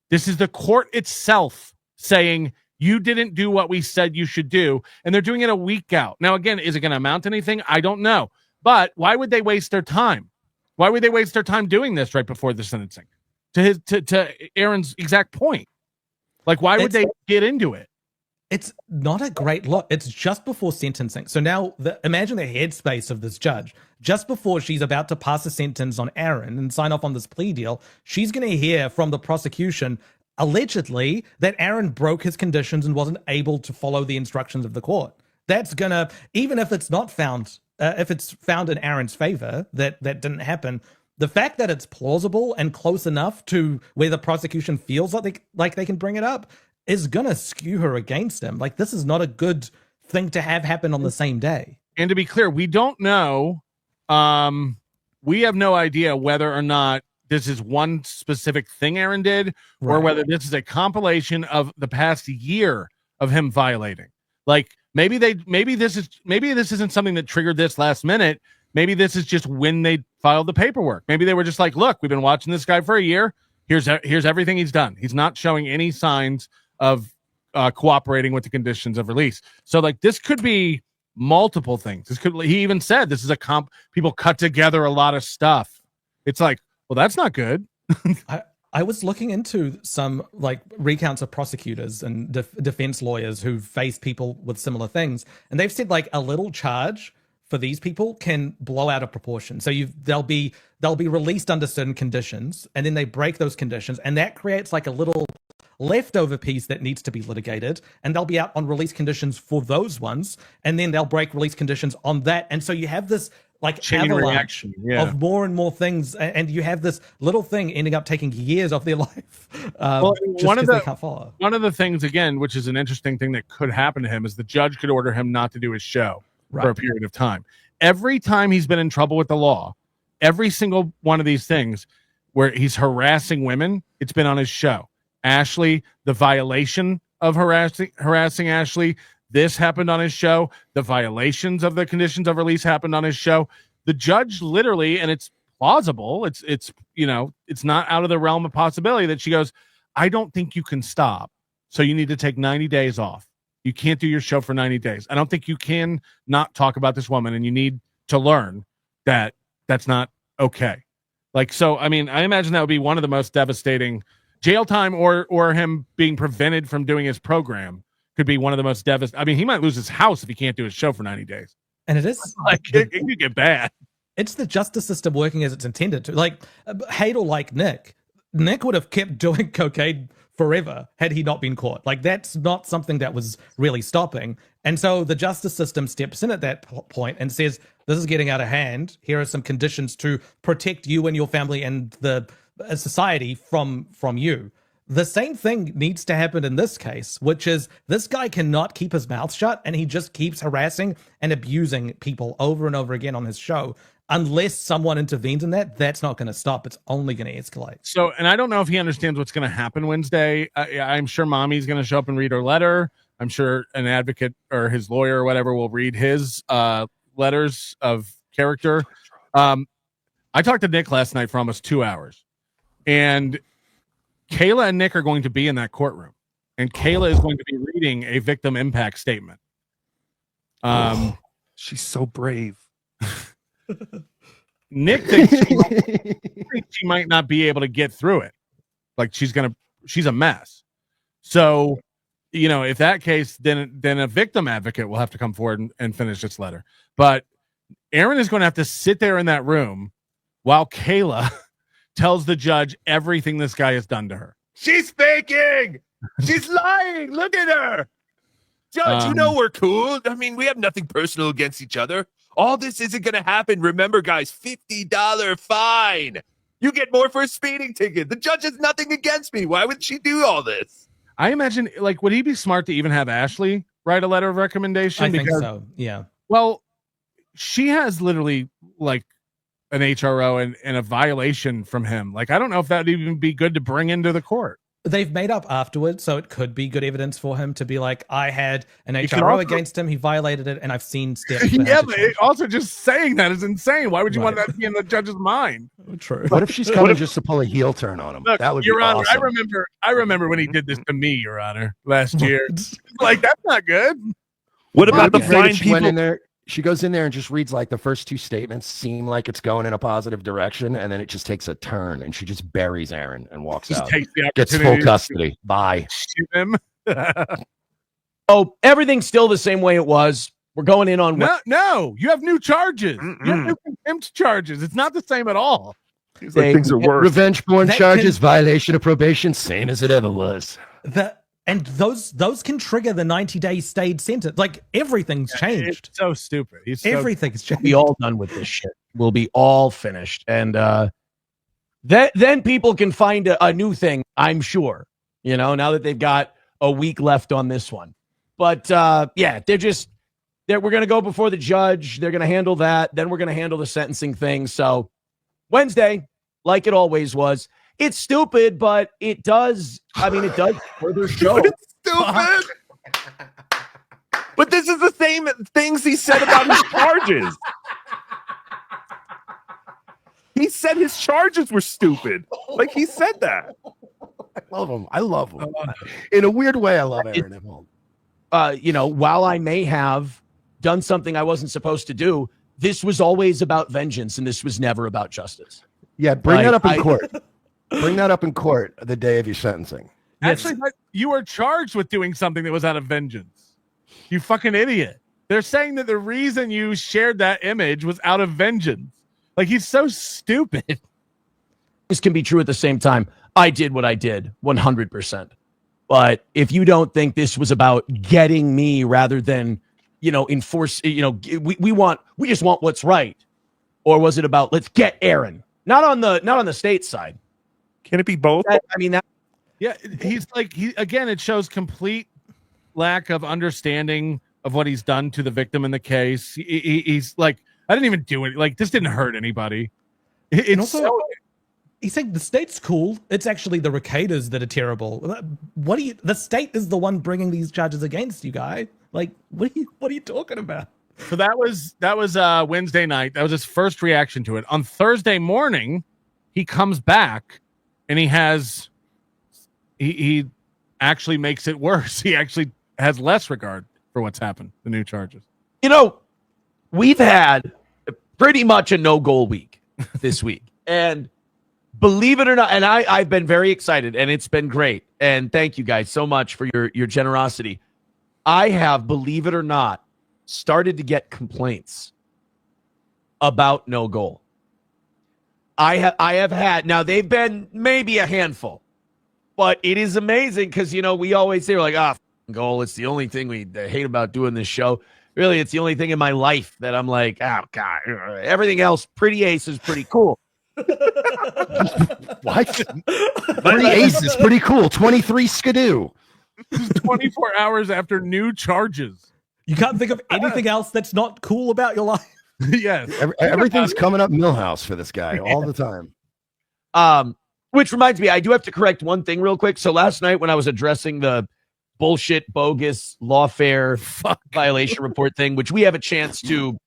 This is the court itself saying, you didn't do what we said you should do, and they're doing it a week out. Now, again, is it going to amount to anything? I don't know. But why would they waste their time? Why would they waste their time doing this right before the sentencing? To Aaron's exact point. Like, why would they get into it? It's not a great look. It's just before sentencing. So now imagine the headspace of this judge. Just before she's about to pass a sentence on Aaron and sign off on this plea deal, she's going to hear from the prosecution, allegedly, that Aaron broke his conditions and wasn't able to follow the instructions of the court. That's going to, even if it's not found, if it's found in Aaron's favor that didn't happen, the fact that it's plausible and close enough to where the prosecution feels like they can bring it up is going to skew her against him. Like, this is not a good thing to have happen on the same day. And to be clear, we don't know. We have no idea whether or not this is one specific thing Aaron did, or whether this is a compilation of the past year of him violating. Like, maybe this isn't something that triggered this last minute. Maybe this is just when they filed the paperwork. Maybe they were just like, look, we've been watching this guy for a year. Here's everything he's done. He's not showing any signs of cooperating with the conditions of release. So, like, this could be multiple things. He even said this is a comp. People cut together a lot of stuff. It's like, well, that's not good. I was looking into some like recounts of prosecutors and defense lawyers who faced people with similar things, and they've said like a little charge for these people can blow out of proportion. So they'll be released under certain conditions, and then they break those conditions, and that creates like a little leftover piece that needs to be litigated, and they'll be out on release conditions for those ones, and then they'll break release conditions on that, and so you have this like chain avalanche reaction of more and more things, and you have this little thing ending up taking years of their life. One of they can't follow. One of the things, again, which is an interesting thing that could happen to him, is the judge could order him not to do his show for a period of time. Every time he's been in trouble with the law, every single one of these things where he's harassing women, it's been on his show. Ashley, the violation of harassing Ashley, this happened on his show. The violations of the conditions of release happened on his show. The judge literally, and it's plausible, it's not out of the realm of possibility that she goes, I don't think you can stop. So you need to take 90 days off. You can't do your show for 90 days. I don't think you can not talk about this woman, and you need to learn that's not okay. Like, so, I mean, I imagine that would be one of the most devastating jail time or him being prevented from doing his program could be one of the most devastating. I mean, he might lose his house if he can't do his show for 90 days. And it is like, it could get bad. It's the justice system working as it's intended to. Like, Hadel, like Nick would have kept doing cocaine forever had he not been caught. Like, that's not something that was really stopping. And so the justice system steps in at that point and says, this is getting out of hand. Here are some conditions to protect you and your family and the society from you. The same thing needs to happen in this case, which is this guy cannot keep his mouth shut, and he just keeps harassing and abusing people over and over again on his show. Unless someone intervenes in that, that's not going to stop. It's only going to escalate. So, and I don't know if he understands what's going to happen Wednesday. I'm sure mommy's going to show up and read her letter. I'm sure an advocate or his lawyer or whatever will read his letters of character. I talked to Nick last night for almost 2 hours, and Kayla and Nick are going to be in that courtroom, and Kayla is going to be reading a victim impact statement. She's so brave. Nick thinks she might not be able to get through it. Like, she's a mess. So, you know, if that case, then a victim advocate will have to come forward and finish this letter. But Aaron is going to have to sit there in that room while Kayla tells the judge everything this guy has done to her. She's faking. She's lying. Look at her. Judge, you know we're cool. I mean, we have nothing personal against each other. All this isn't going to happen. Remember, guys, $50 fine. You get more for a speeding ticket. The judge has nothing against me. Why would she do all this? I imagine, like, would he be smart to even have Ashley write a letter of recommendation? I think so, yeah. Well, she has literally, like, an HRO and a violation from him. Like, I don't know if that would even be good to bring into the court. They've made up afterwards, so it could be good evidence for him to be like, I had an You can HRO also- against him, he violated it, and I've seen steps. for him Yeah, to but change also just saying that is insane. Why would you want Right. that to be in the judge's mind? it. True. What if she's coming just to pull a heel turn on him? Look, That would Your be Honor, awesome. I remember when he did this to me, Your Honor, last year. Like, that's not good. What Well, about the it'd be great if fine she went people? in there. She goes in there and just reads like the first two statements seem like it's going in a positive direction, and then it just takes a turn, and she just buries Aaron and walks Just out. takes the Gets opportunity full custody. Bye. to shoot him. Oh, everything's still the same way it was. We're going in on No, you have new charges. You have new contempt charges. It's not the same at all. He's like, things are worse. Revenge porn That charges, violation of probation, same as it ever was. And those can trigger the 90-day stayed sentence. Like, everything's changed. It's so stupid. Everything's changed. be all done with this shit. We'll be all finished. And then people can find a new thing, I'm sure, you know, now that they've got a week left on this one. But yeah, we're going to go before the judge. They're going to handle that. Then we're going to handle the sentencing thing. So Wednesday, like it always was. It's stupid, but it does further show. It's stupid. But this is the same things he said about his charges. He said his charges were stupid. Like, he said that. I love him. In a weird way, I love Aaron Nimholte. You know, while I may have done something I wasn't supposed to do, this was always about vengeance, and this was never about justice. Yeah, bring that up in court. Bring that up in court the day of your sentencing. Actually, you were charged with doing something that was out of vengeance. You fucking idiot. They're saying that the reason you shared that image was out of vengeance. Like, he's so stupid. This can be true at the same time. I did what I did 100%. But if you don't think this was about getting me rather than, you know, enforce, you know, we just want what's right. Or was it about, let's get Aaron? Not on the state side. Can it be both? Yeah, he's like, again, it shows complete lack of understanding of what he's done to the victim in the case. He's like, I didn't even do it. Like, this didn't hurt anybody. He's saying the state's cool. It's actually the Rekieters that are terrible. The state is the one bringing these charges against you, guy. Like, what are you talking about? So that was Wednesday night. That was his first reaction to it. On Thursday morning, he comes back and he actually makes it worse. He actually has less regard for what's happened, the new charges. You know, we've had pretty much a no-goal week this week. And believe it or not, and I've been very excited, and it's been great. And thank you guys so much for your generosity. I have, believe it or not, started to get complaints about no goal. I have had, now they've been maybe a handful, but it is amazing because, we always say, we're like, goal, it's the only thing we hate about doing this show. Really, it's the only thing in my life that I'm like, oh, God, everything else, pretty ace is pretty cool. What? Pretty ace is pretty cool. 23 skidoo. 24 hours after new charges. You can't think of anything else that's not cool about your life. Yes. Everything's coming up Millhouse for this guy all the time. Which reminds me, I do have to correct one thing real quick. So last night when I was addressing the bullshit, bogus, lawfare violation report thing, which we have a chance to,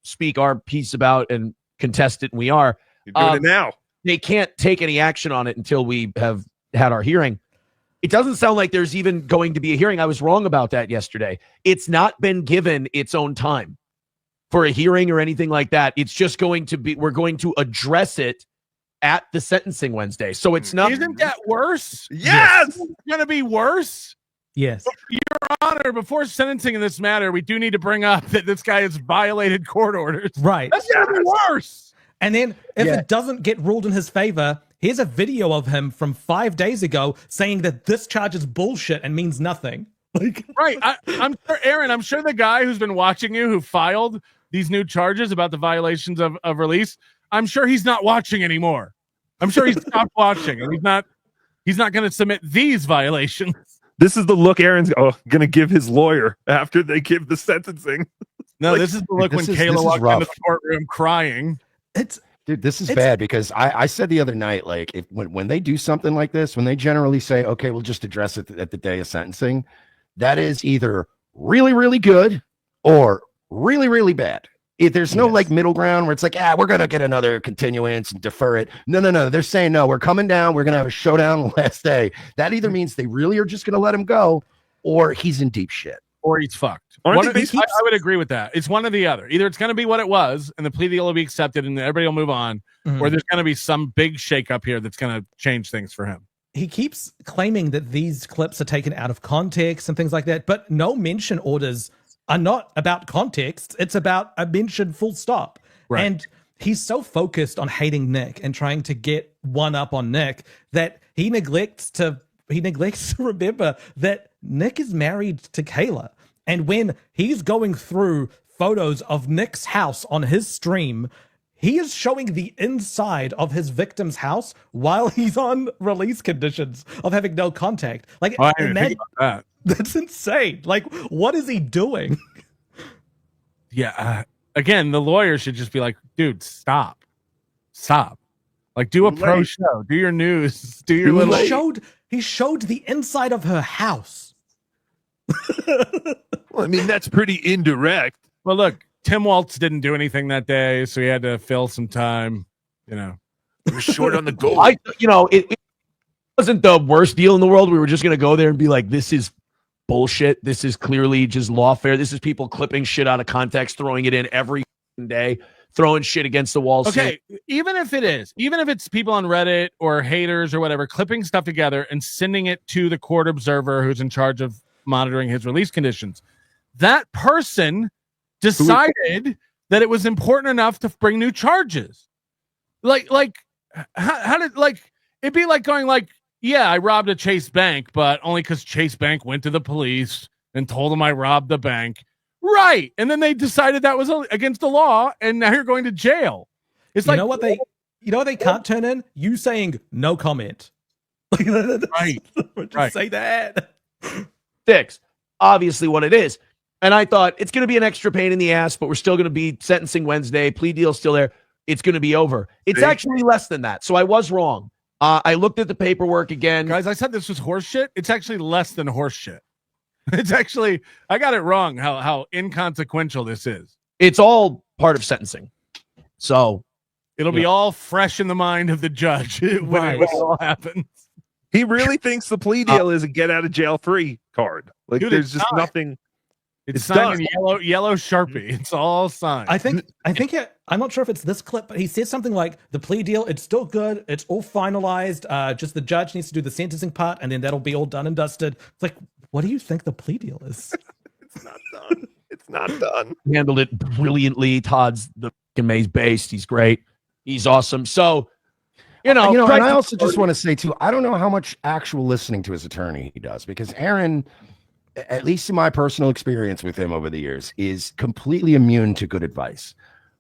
speak our piece about and contest it, and we are. You're doing it now. They can't take any action on it until we have had our hearing. It doesn't sound like there's even going to be a hearing. I was wrong about that yesterday. It's not been given its own time for a hearing or anything like that. It's just going to be, we're going to address it at the sentencing Wednesday. So it's not. Isn't that worse? Yes. It's going to be worse. Yes. Your Honor, before sentencing in this matter, we do need to bring up that this guy has violated court orders. Right. That's going to be worse. And then if it doesn't get ruled in his favor, here's a video of him from 5 days ago saying that this charge is bullshit and means nothing. Right. I'm sure, Aaron, I'm sure the guy who's been watching you, who filed these new charges about the violations of release, I'm sure he's not watching anymore. I'm sure he's stopped watching, and he's not going to submit these violations. This is the look Aaron's going to give his lawyer after they give the sentencing. No, this is the look when Kayla walked into the courtroom crying. Dude, this is bad because I said the other night, like, when they do something like this, when they generally say, okay, we'll just address it at the day of sentencing, that is either really, really good or really, really bad. There's no like middle ground where it's like, we're going to get another continuance and defer it. No. They're saying, no, we're coming down. We're going to have a showdown the last day. That either means they really are just going to let him go, or he's in deep shit. Or he's fucked. I would agree with that. It's one or the other. Either it's going to be what it was and the plea deal will be accepted and everybody will move on, or there's going to be some big shakeup here that's going to change things for him. He keeps claiming that these clips are taken out of context and things like that, but no mention orders are not about context. It's about a mention full stop. Right. And he's so focused on hating Nick and trying to get one up on Nick that he neglects to remember that Nick is married to Kayla. And when he's going through photos of Nick's house on his stream, he is showing the inside of his victim's house while he's on release conditions of having no contact. Like, that's insane. Like, what is he doing? Yeah. Again, the lawyer should just be like, dude, stop. Like, do a pro show, do your news, do your little. He showed the inside of her house. Well, I mean, that's pretty indirect. Well, look, Tim Waltz didn't do anything that day, so he had to fill some time. We're short on the goal. It wasn't the worst deal in the world. We were just going to go there and be like, this is bullshit. This is clearly just lawfare. This is people clipping shit out of context, throwing it in every day, throwing shit against the wall. Okay, even if it's people on Reddit or haters or whatever, clipping stuff together and sending it to the court observer who's in charge of monitoring his release conditions, that person decided that it was important enough to bring new charges. How did it'd be like going like, yeah, I robbed a Chase Bank, but only because Chase Bank went to the police and told them I robbed the bank. Right. And then they decided that was against the law, and now you're going to jail. It's like, you know what they can't turn in? You saying no comment. Right. Just say that. Fix, obviously what it is. And I thought it's going to be an extra pain in the ass, but we're still going to be sentencing Wednesday. Plea deal's still there. It's going to be over. It's actually less than that. So I was wrong. I looked at the paperwork again. Guys, I said this was horse shit. It's actually less than horse shit. It's actually, I got it wrong how inconsequential this is. It's all part of sentencing. So it'll be all fresh in the mind of the judge when it all happens. He really thinks the plea deal is a get out of jail free card. Like, dude, there's just nothing. It's signed in yellow Sharpie. It's all signed. I'm not sure if it's this clip, but he says something like the plea deal, it's still good, it's all finalized, just the judge needs to do the sentencing part, and then that'll be all done and dusted. It's like, what do you think the plea deal is? It's not done. It's not done. Handled it brilliantly. Todd's the May's based. He's great. He's awesome. So, and I also just want to say too, I don't know how much actual listening to his attorney he does, because Aaron, at least in my personal experience with him over the years, is completely immune to good advice.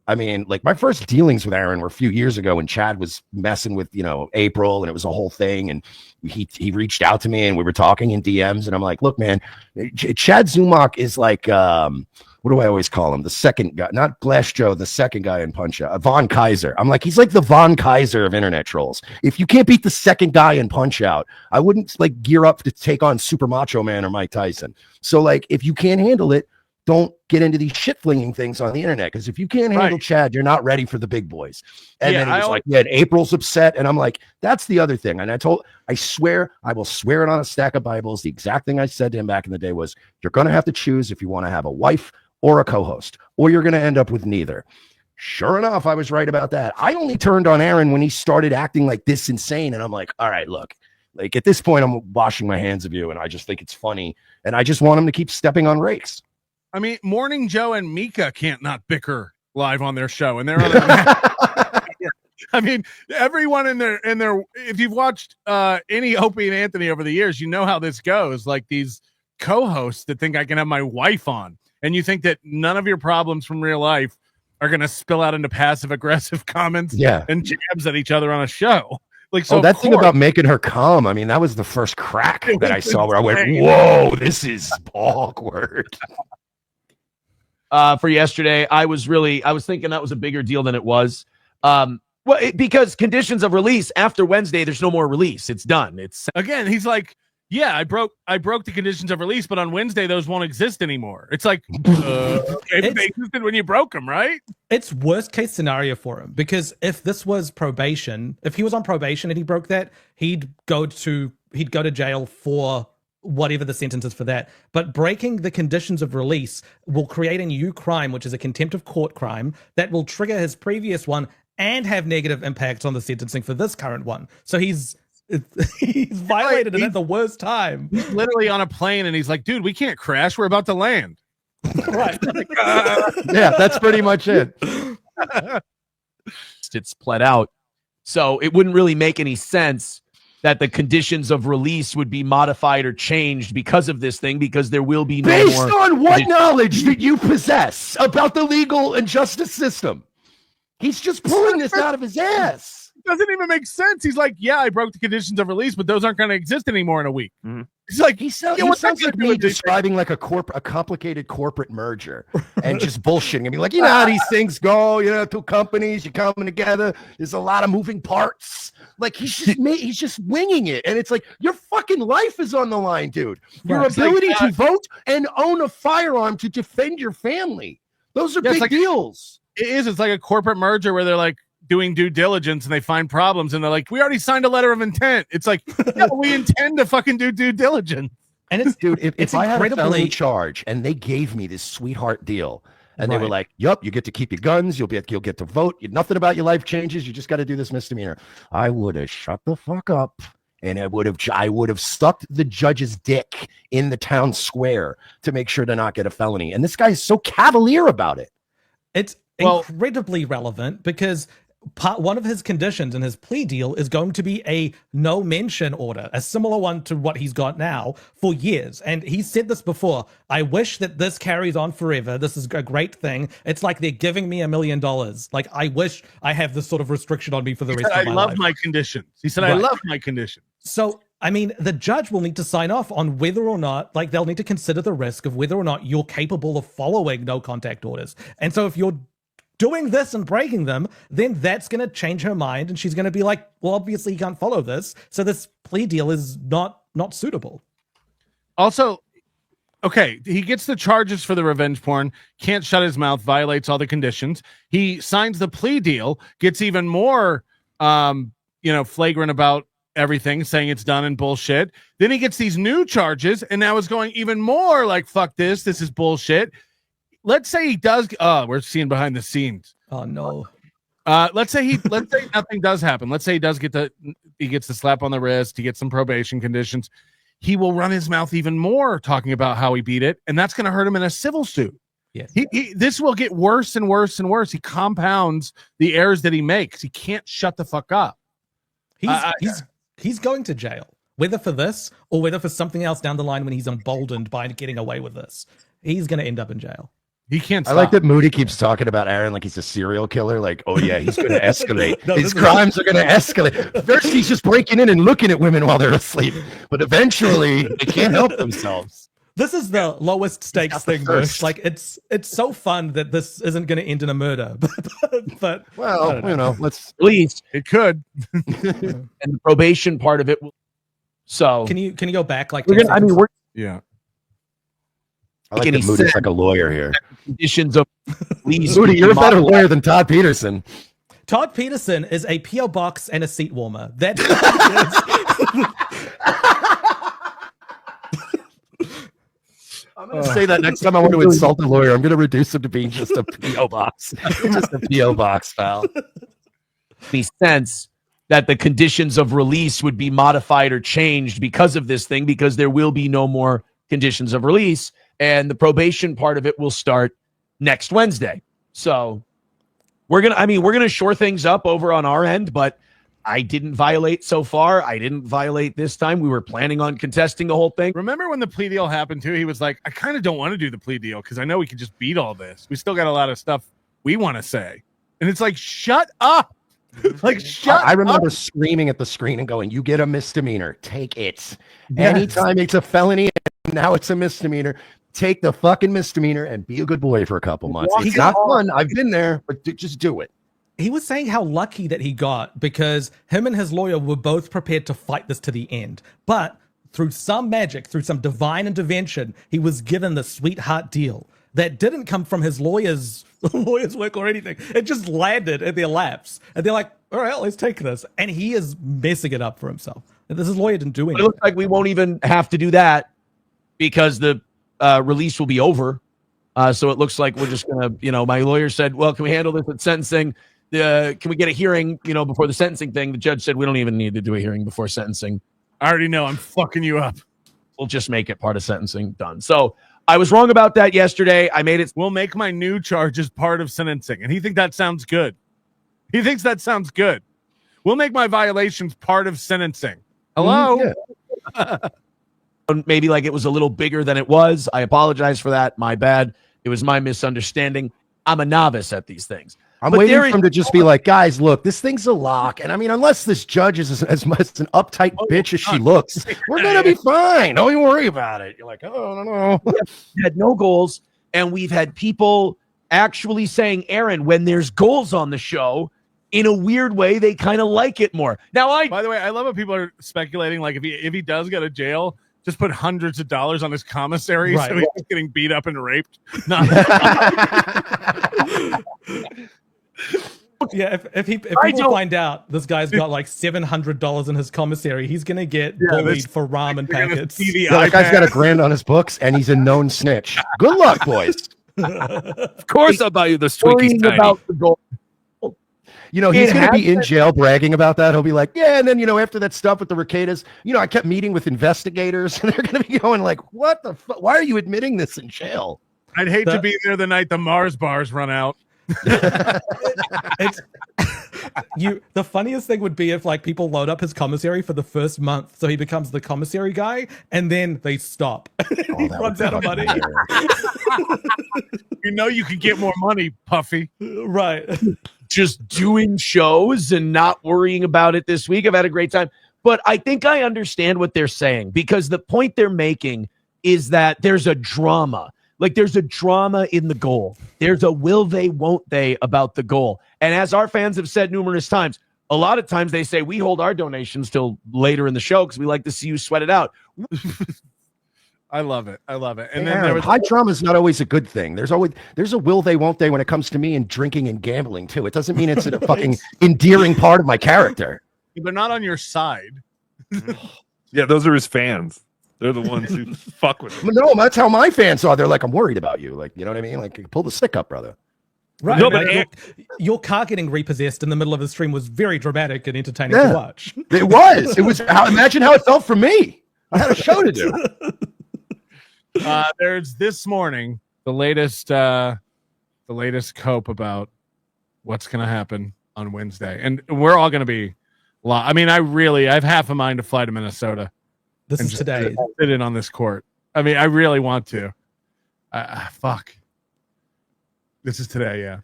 I mean, like, my first dealings with Aaron were a few years ago when Chad was messing with, April, and it was a whole thing. And he reached out to me and we were talking in DMs, and I'm like, look, man, Chad Zumach is like, what do I always call him? The second guy, not Blast Joe, the second guy in Punch Out, Von Kaiser. I'm like, he's like the Von Kaiser of internet trolls. If you can't beat the second guy in Punch Out, I wouldn't like gear up to take on Super Macho Man or Mike Tyson. So like, if you can't handle it, don't get into these shit flinging things on the internet. Because if you can't handle Chad, you're not ready for the big boys. And then he was like, yeah, April's upset. And I'm like, that's the other thing. And I will swear it on a stack of Bibles. The exact thing I said to him back in the day was, you're going to have to choose if you want to have a wife or a co-host, or you're going to end up with neither. Sure enough, I was right about that. I only turned on Aaron when he started acting like this insane. And I'm like, all right, look, like at this point, I'm washing my hands of you. And I just think it's funny. And I just want him to keep stepping on rakes. I mean, Morning Joe and Mika can't not bicker live on their show, and they're on I mean, everyone in their if you've watched any Opie and Anthony over the years, you know how this goes. Like these co-hosts that think I can have my wife on, and you think that none of your problems from real life are going to spill out into passive aggressive comments and jabs at each other on a show. Like, so that thing about making her calm, I mean, that was the first crack that I saw where I went, whoa, this is awkward. For yesterday, I was thinking that was a bigger deal than it was. Because conditions of release after Wednesday, there's no more release. It's done. It's again, he's like, yeah, I broke the conditions of release, but on Wednesday those won't exist anymore. It's like, they existed when you broke them, right? It's worst case scenario for him, because if this was probation, if he was on probation and he broke that, he'd go to jail for whatever the sentence is for that. But breaking the conditions of release will create a new crime, which is a contempt of court crime that will trigger his previous one and have negative impacts on the sentencing for this current one. So he's violated it at the worst time. He's literally on a plane and he's like, dude, we can't crash. We're about to land. Right. Yeah, that's pretty much it. It's pled out. So it wouldn't really make any sense that the conditions of release would be modified or changed because of this thing, because there will be no based more on what knowledge that you possess about the legal and justice system. He's just pulling this out of his ass. It doesn't even make sense. He's like, yeah, I broke the conditions of release, but those aren't going to exist anymore in a week. Mm-hmm. He's like, he sounds like me describing like a complicated corporate merger and just bullshitting. I mean, like, you know how these things go, two companies, you're coming together. There's a lot of moving parts. Like he's just winging it. And it's like, your fucking life is on the line, dude. Your ability to vote and own a firearm to defend your family. Those are big deals. It is. It's like a corporate merger where they're like doing due diligence and they find problems and they're like, we already signed a letter of intent. It's like, yeah, we intend to fucking do due diligence. And it's, dude, if I had a felony charge and they gave me this sweetheart deal and they were like, yup, you get to keep your guns, you'll get to vote, nothing about your life changes, you just got to do this misdemeanor, I would have shut the fuck up. And I would have stuck the judge's dick in the town square to make sure to not get a felony. And this guy is so cavalier about it. It's incredibly relevant, because one of his conditions in his plea deal is going to be a no mention order, a similar one to what he's got now for years. And he said this before, I wish that this carries on forever. This is a great thing. It's like they're giving me $1 million. Like, I wish I have this sort of restriction on me for the rest of my life. I love my conditions. He said, I love my conditions. So, I mean, the judge will need to sign off on whether or not, like, they'll need to consider the risk of whether or not you're capable of following no contact orders. And so if you're doing this and breaking them, then that's going to change her mind, and she's going to be like, well, obviously you can't follow this, so this plea deal is not suitable. Also, okay, he gets the charges for the revenge porn, can't shut his mouth, violates all the conditions. He signs the plea deal, gets even more flagrant about everything, saying it's done and bullshit. Then he gets these new charges, and now it's going even more like, fuck this is bullshit. Let's say he does. We're seeing behind the scenes. Oh no. Let's say nothing does happen. Let's say he does he gets the slap on the wrist. He gets some probation conditions. He will run his mouth even more talking about how he beat it, and that's going to hurt him in a civil suit. Yes. This will get worse and worse and worse. He compounds the errors that he makes. He can't shut the fuck up. He's going to jail, whether for this or whether for something else down the line when he's emboldened by getting away with this. He's going to end up in jail. He can't stop. I like that Moody keeps talking about Aaron like he's a serial killer. Like, oh yeah, he's going to escalate. His crimes are going to escalate. First, he's just breaking in and looking at women while they're asleep. But eventually, they can't help themselves. This is the lowest stakes thing, Mersh. Like, it's so fun that this isn't going to end in a murder. but well, let's. At least it could. And the probation part of it. So can you go back like? Yeah. I like that Moody's like a lawyer here. Conditions of release. Moody, you're a better lawyer than Todd Peterson. Todd Peterson is a PO box and a seat warmer. That I'm going to say that next time I want to insult a lawyer. I'm going to reduce him to being just a PO box. Just a PO box, pal. Makes sense that the conditions of release would be modified or changed because of this thing, because there will be no more conditions of release. And the probation part of it will start next Wednesday. So we're gonna shore things up over on our end, but I didn't violate so far. I didn't violate this time. We were planning on contesting the whole thing. Remember when the plea deal happened too? He was like, I kind of don't want to do the plea deal because I know we can just beat all this. We still got a lot of stuff we want to say. And it's like, shut up. Like, shut I remember up. screaming at the screen and going, you get a misdemeanor. Take it. Yes. Anytime it's a felony, and now it's a misdemeanor. Take the fucking misdemeanor and be a good boy for a couple months. It's not fun. I've been there, but just do it. He was saying how lucky that he got because him and his lawyer were both prepared to fight this to the end. But through some magic, through some divine intervention, he was given the sweetheart deal that didn't come from his lawyer's work or anything. It just landed in their laps. And they're like, all right, let's take this. And he is messing it up for himself. And his lawyer didn't do anything. It looks like we won't even have to do that because the release will be over. So it looks like we're just going to, my lawyer said, well, can we handle this at sentencing? Can we get a hearing, before the sentencing thing? The judge said, we don't even need to do a hearing before sentencing. I already know I'm fucking you up. We'll just make it part of sentencing. Done. So I was wrong about that yesterday. I made it. We'll make my new charges part of sentencing. And he thinks that sounds good. We'll make my violations part of sentencing. Hello? Yeah. Maybe like it was a little bigger than it was. I apologize for that. My bad. It was my misunderstanding. I'm a novice at these things. I'm waiting for him to just be like, guys, look, this thing's a lock. And I mean, unless this judge is as much an uptight bitch as she looks, we're going to be fine. Don't even worry about it. You're like, oh, no. We had no goals. And we've had people actually saying, Aaron, when there's goals on the show, in a weird way, they kind of like it more. Now, by the way, I love how people are speculating, like if he does go to jail, just put hundreds of dollars on his commissary, right, so he's just getting beat up and raped. Yeah, if people find out this guy's got like $700 in his commissary, he's gonna get bullied for ramen packets. That guy's got $1,000 on his books, and he's a known snitch. Good luck, boys. Of course, I'll buy you the Twinkies about the goal. He's going to be in jail bragging about that. He'll be like, yeah. And then, after that stuff with the Ricketas, I kept meeting with investigators and they're going to be going like, what the fuck? Why are you admitting this in jail? I'd hate to be there the night the Mars bars run out. The funniest thing would be if like people load up his commissary for the first month. So he becomes the commissary guy and then they stop. He runs out of money. You can get more money, Puffy. Right. Just doing shows and not worrying about it this week. I've had a great time. But I think I understand what they're saying because the point they're making is that there's a drama. Like there's a drama in the goal. There's a will they, won't they about the goal. And as our fans have said numerous times, a lot of times they say we hold our donations till later in the show because we like to see you sweat it out. I love it. And then high drama is not always a good thing. There's a will they, won't they when it comes to me and drinking and gambling too. It doesn't mean it's a fucking endearing part of my character. They're not on your side. Yeah, those are his fans. They're the ones who fuck with him. No, that's how my fans are. They're like, I'm worried about you. Like, you know what I mean? Like, pull the stick up, brother. Right. No, like but your car getting repossessed in the middle of the stream was very dramatic and entertaining to watch. It was. It was. Imagine how it felt for me. I had a show to do. There's this morning the latest cope about what's going to happen on Wednesday, and we're all going to be. I mean, I have half a mind to fly to Minnesota. This is today. Sit in on this court. I mean, I really want to. Fuck. This is today, yeah.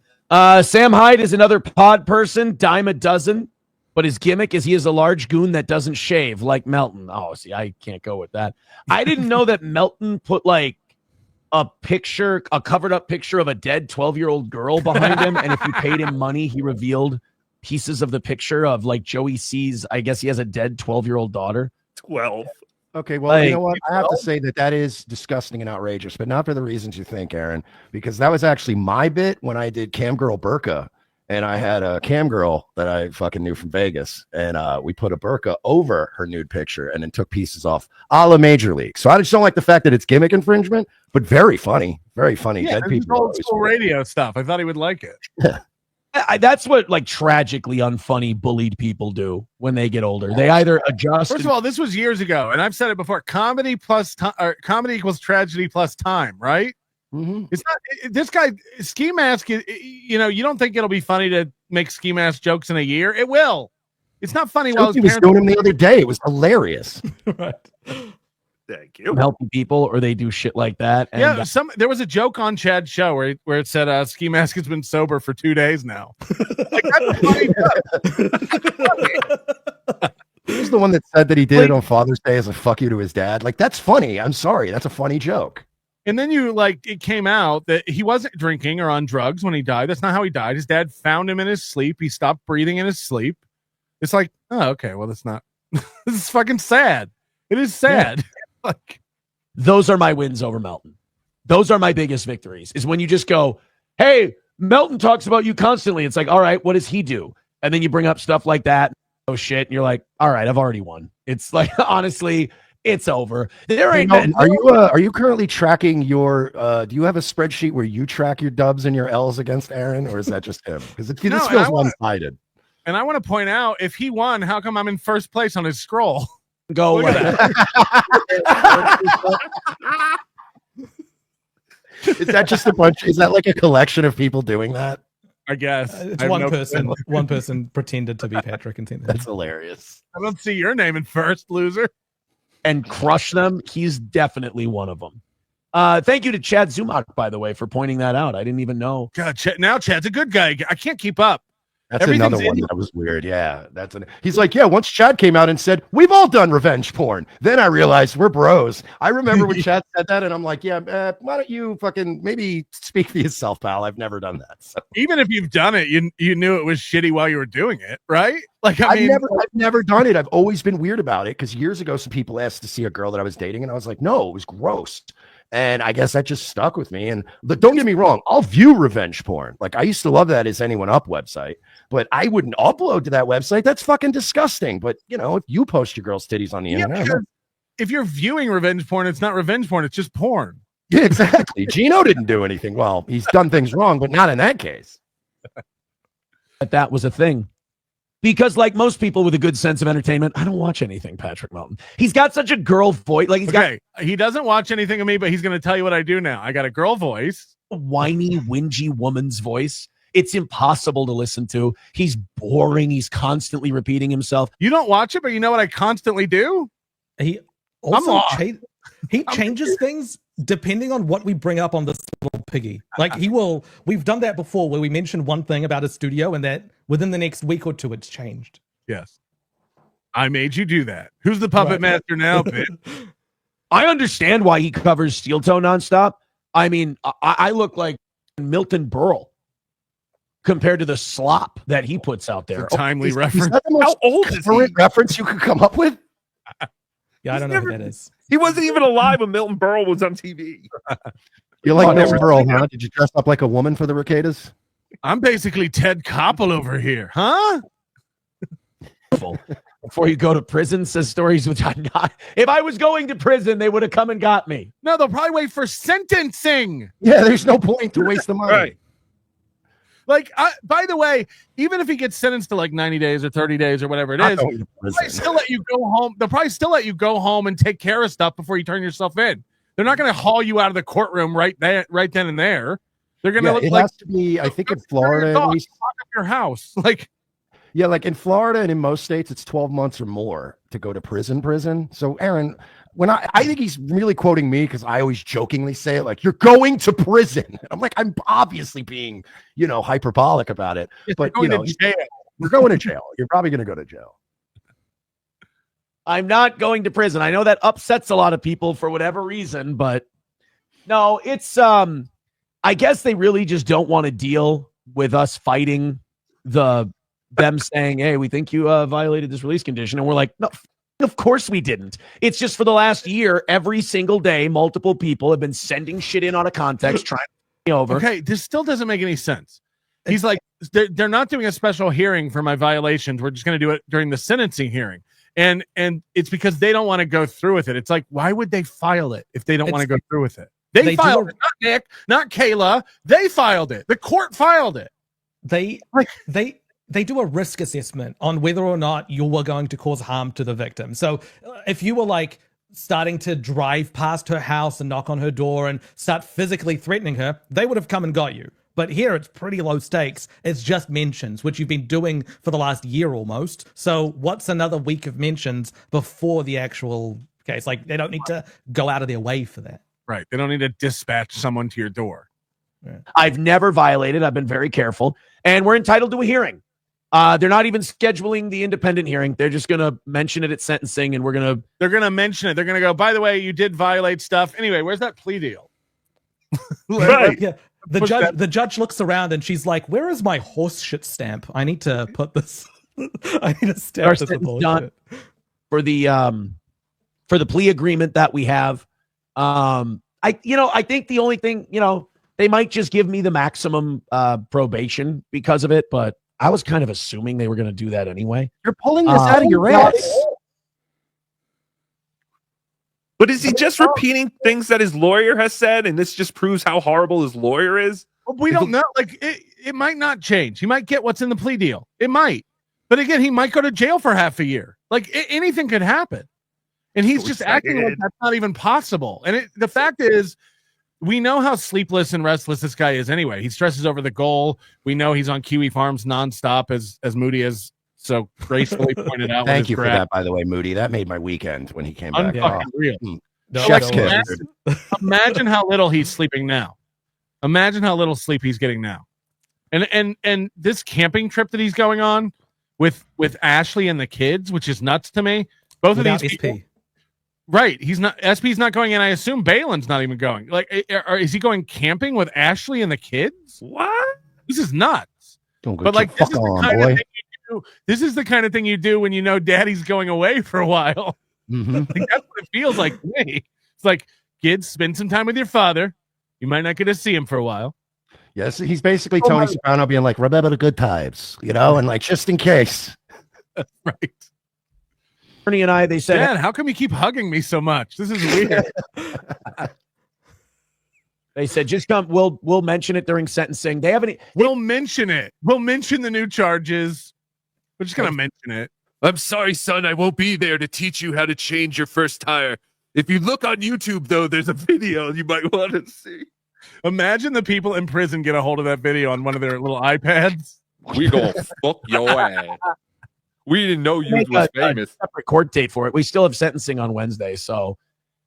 Sam Hyde is another pod person, dime a dozen, but his gimmick is he is a large goon that doesn't shave like Melton. Oh, see, I can't go with that. I didn't know that Melton put like a covered up picture of a dead 12-year-old girl behind him, and if you paid him money, he revealed pieces of the picture of like Joey sees. I guess he has a dead 12-year-old daughter. 12. Okay, well, you know what? I have to say that is disgusting and outrageous, but not for the reasons you think, Aaron, because that was actually my bit when I did Cam Girl Burqa, and I had a cam girl that I fucking knew from Vegas, and we put a burqa over her nude picture and then took pieces off a la Major League. So I just don't like the fact that it's gimmick infringement, but very funny. Very funny. Yeah, Dead people. Old school radio stuff. I thought he would like it. That's what like tragically unfunny bullied people do when they get older. They either adjust. First of all, this was years ago, and I've said it before. Comedy equals tragedy plus time, right? Mm-hmm. It's not this guy Ski Mask. You know, you don't think it'll be funny to make Ski Mask jokes in a year? It will. It's not funny. While he was doing him the other day, it was hilarious. Right. Thank you. Helping people, or they do shit like that. And, yeah, there was a joke on Chad's show where it said Ski Mask has been sober for 2 days now. Like, that's a funny joke. He was the one that said that he did it on Father's Day as a fuck you to his dad. Like, that's funny. I'm sorry, that's a funny joke. And then it came out that he wasn't drinking or on drugs when he died. That's not how he died. His dad found him in his sleep. He stopped breathing in his sleep. It's like, oh, okay, well, that's not. This is fucking sad. It is sad. Yeah. Like, those are my wins over Melton. Those are my biggest victories, is when you just go, hey, Melton talks about you constantly. It's like, all right, what does he do? And then you bring up stuff like that. Oh shit. And you're like, all right, I've already won. It's like, honestly, it's over. There ain't are you currently tracking your do you have a spreadsheet where you track your dubs and your L's against Aaron, or is that just him? Because this feels one-sided. And I want to point out, if he won, how come I'm in first place on his scroll? Go away. Is that just a bunch? Is that like a collection of people doing that? I guess it's one person. One person pretended to be Patrick and that's hilarious. I don't see your name in first, loser. And crush them. He's definitely one of them. Thank you to Chad Zumach, by the way, for pointing that out. I didn't even know. God, now Chad's a good guy. I can't keep up. That's another one that was weird. Yeah, he's like, yeah, once Chad came out and said, we've all done revenge porn, then I realized we're bros. I remember when Chad said that, and I'm like, yeah, why don't you fucking maybe speak for yourself, pal? I've never done that. So. Even if you've done it, you knew it was shitty while you were doing it, right? Like, I've never done it. I've always been weird about it, because years ago, some people asked to see a girl that I was dating, and I was like, no, it was gross. And I guess that just stuck with me. And don't get me wrong, I'll view revenge porn. Like, I used to love that Is Anyone Up website, but I wouldn't upload to that website. That's fucking disgusting. But, you know, if you post your girl's titties on the internet. If you're viewing revenge porn, it's not revenge porn. It's just porn. Yeah, exactly. Gino didn't do anything. Well, he's done things wrong, but not in that case. That was a thing. Because like most people with a good sense of entertainment, I don't watch anything Patrick Melton. He's got such a girl voice. Like he doesn't watch anything of me, but he's going to tell you what I do now. I got a girl voice. A whiny, whingy woman's voice. It's impossible to listen to. He's boring. He's constantly repeating himself. You don't watch it, but you know what I constantly do? He also changes things depending on what we bring up on this little piggy. Like we've done that before where we mentioned one thing about a studio and that within the next week or two, it's changed. Yes. I made you do that. Who's the puppet master now, bitch? I understand why he covers Steel Toe nonstop. I mean, I look like Milton Berle compared to the slop that he puts out there. Timely reference. Is that the most current reference you could come up with? Yeah, I don't know who that is. He wasn't even alive when Milton Berle was on TV. You're like Milton Berle, huh? Did you dress up like a woman for the Recatas? I'm basically Ted Koppel over here, huh? before you go to prison, says stories which I'm not. If I was going to prison, they would have come and got me. No, they'll probably wait for sentencing. Yeah, there's no point to waste the money. Right. Like, by the way, even if he gets sentenced to like 90 days or 30 days or whatever it is, they'll probably still let you go home. They'll probably still let you go home and take care of stuff before you turn yourself in. They're not going to haul you out of the courtroom right then and there. They're going to look it like has to be. I think in Florida, at least, lock up your house. Like, yeah, like in Florida and in most states, it's 12 months or more to go to prison. So, Aaron, when I think he's really quoting me because I always jokingly say it like, you're going to prison. I'm like, I'm obviously being, hyperbolic about it. But, to jail. You're going to jail. You're probably going to go to jail. I'm not going to prison. I know that upsets a lot of people for whatever reason, but no, it's I guess they really just don't want to deal with us fighting them saying, hey, we think you violated this release condition. And we're like, no, of course we didn't. It's just for the last year, every single day, multiple people have been sending shit in out of context, trying to over. Okay, this still doesn't make any sense. He's like, they're not doing a special hearing for my violations. We're just going to do it during the sentencing hearing. And it's because they don't want to go through with it. It's like, why would they file it if they don't want to go through with it? They filed it, not Nick, not Kayla. They filed it. The court filed it. They do a risk assessment on whether or not you were going to cause harm to the victim. So if you were like starting to drive past her house and knock on her door and start physically threatening her, they would have come and got you. But here it's pretty low stakes. It's just mentions, which you've been doing for the last year almost. So what's another week of mentions before the actual case? Like, they don't need to go out of their way for that. Right. They don't need to dispatch someone to your door. Yeah. I've never violated. I've been very careful. And we're entitled to a hearing. They're not even scheduling the independent hearing. They're just going to mention it at sentencing, and they're going to mention it. They're going to go, by the way, you did violate stuff. Anyway, where's that plea deal? Right. Yeah. The judge looks around and she's like, where is my horse shit stamp? I need to put this. I need to stamp this with bullshit. For the plea agreement that we have. I think the only thing, they might just give me the maximum probation because of it, but I was kind of assuming they were going to do that anyway. You're pulling this out of your ass. But is he just repeating things that his lawyer has said, and this just proves how horrible his lawyer is? Well, we don't know. Like, it might not change. He might get what's in the plea deal. It might. But again, he might go to jail for half a year. Like, anything could happen. And he's just acting like that's not even possible. And the fact is, we know how sleepless and restless this guy is anyway. He stresses over the goal. We know he's on Kiwi Farms nonstop, as Moody has so gracefully pointed out. Thank you for that, by the way, Moody. That made my weekend when he came back. Real. Chef's kiss. Imagine how little he's sleeping now. Imagine how little sleep he's getting now. And this camping trip that he's going on with Ashley and the kids, which is nuts to me. Both Without of these people, right? He's not. SP's not going, and I assume Balin's not even going. Like, is he going camping with Ashley and the kids? What? This is nuts. But like, this is the kind of thing you do when you know Daddy's going away for a while. Mm-hmm. Like, that's what it feels like to me. It's like, kids, spend some time with your father. You might not get to see him for a while. Yes, he's basically Tony Soprano being like, remember the good times, and like, just in case. Right. Ernie and I, they said, Dad, how come you keep hugging me so much? This is weird. They said, just come. We'll mention it during sentencing. They haven't. We'll mention it. We'll mention the new charges. We're just going to mention it. I'm sorry, son. I won't be there to teach you how to change your first tire. If you look on YouTube, though, there's a video you might want to see. Imagine the people in prison get a hold of that video on one of their little iPads. We gonna fuck your ass. We didn't know you was famous. Separate court date for it. We still have sentencing on Wednesday, so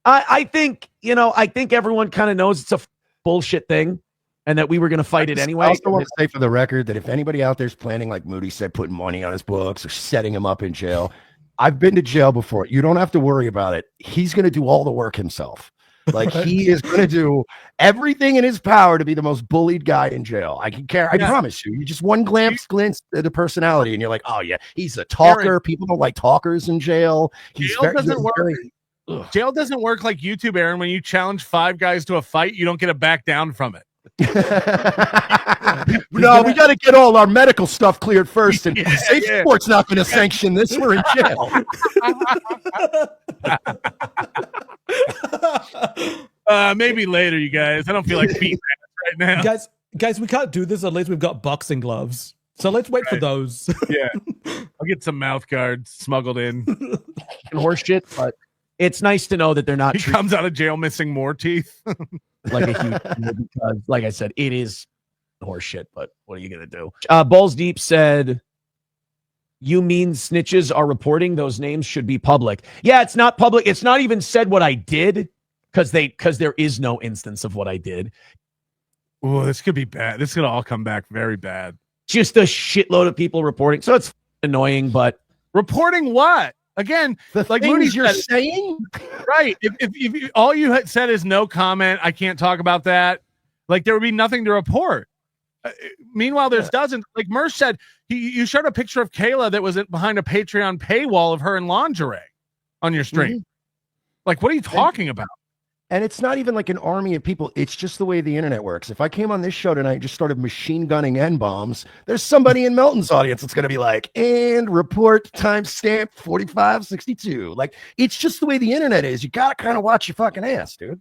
I think everyone kind of knows it's a bullshit thing, and that we were going to fight it anyway. I also want to say for the record that if anybody out there's planning, like Moody said, putting money on his books or setting him up in jail, I've been to jail before. You don't have to worry about it. He's going to do all the work himself. Like, he is going to do everything in his power to be the most bullied guy in jail. I promise you. You just one glance at the personality, and you're like, oh yeah, he's a talker. Aaron, people don't like talkers in jail. Jail doesn't work like YouTube, Aaron. When you challenge 5 guys to a fight, you don't get to back down from it. No, we got to get all our medical stuff cleared first, and Safe Sport's not going to sanction this. We're in jail. Maybe later, you guys. I don't feel like beating right now. Guys, we can't do this unless we've got boxing gloves. So let's wait for those. Yeah, I'll get some mouth guards smuggled in. Horse shit, but it's nice to know that they're not. He comes out of jail missing more teeth. Like a huge deal because, like I said, it is horse shit. But what are you gonna do? Balls Deep said, "You mean snitches are reporting? Those names should be public." Yeah, it's not public. It's not even said what I did because there is no instance of what I did. Oh, this could be bad. This could all come back very bad. Just a shitload of people reporting. So it's annoying, but reporting what? Again, the like things you're saying, right? If all you had said is no comment, I can't talk about that. Like there would be nothing to report. Meanwhile, there's dozens. Like Mersh said, you showed a picture of Kayla that was behind a Patreon paywall of her in lingerie on your stream. Mm-hmm. Like, what are you talking about? And it's not even like an army of people. It's just the way the internet works. If I came on this show tonight and just started machine gunning N-bombs, there's somebody in Melton's audience that's going to be like, and report timestamp 4562. Like, it's just the way the internet is. You got to kind of watch your fucking ass, dude.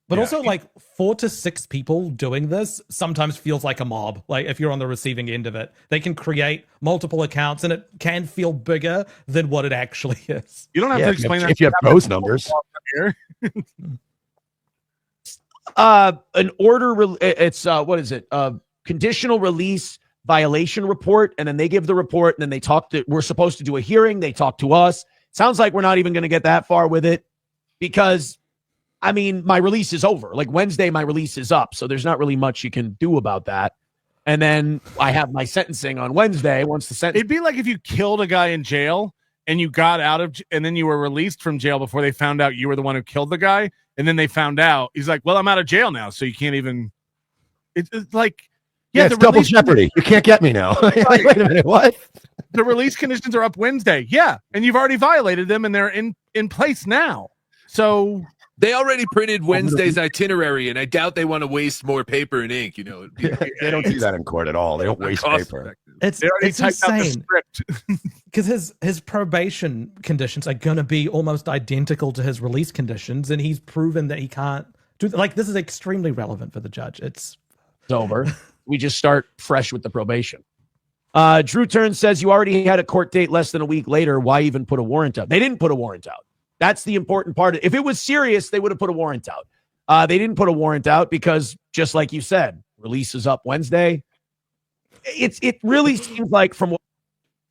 But also, like 4 to 6 people doing this sometimes feels like a mob. Like if you're on the receiving end of it, they can create multiple accounts and it can feel bigger than what it actually is. You don't have to explain that if you have those numbers. An order, it's what is it? Conditional release violation report, and then they give the report, and then they talk to. We're supposed to do a hearing. They talk to us. Sounds like we're not even going to get that far with it, because, I mean, my release is over. Like Wednesday, my release is up, so there's not really much you can do about that. And then I have my sentencing on Wednesday. Once the sentence, it'd be like if you killed a guy in jail and you got out of, and then you were released from jail before they found out you were the one who killed the guy. And then they found out. He's like, well, I'm out of jail now, so you can't even. It's like, yeah, it's double jeopardy. You can't get me now. Wait a minute, what? The release conditions are up Wednesday. Yeah, and you've already violated them, and they're in place now. So they already printed Wednesday's itinerary, and I doubt they want to waste more paper and ink. You know, they don't do that in court at all. They don't waste paper. It's insane because his probation conditions are going to be almost identical to his release conditions, and he's proven that he can't do. Like, this is extremely relevant for the judge. It's over. We just start fresh with the probation. Drew Turn says, you already had a court date less than a week later. Why even put a warrant out? They didn't put a warrant out. That's the important part. If it was serious, they would have put a warrant out. They didn't put a warrant out because, just like you said, release is up Wednesday. It really seems like, from what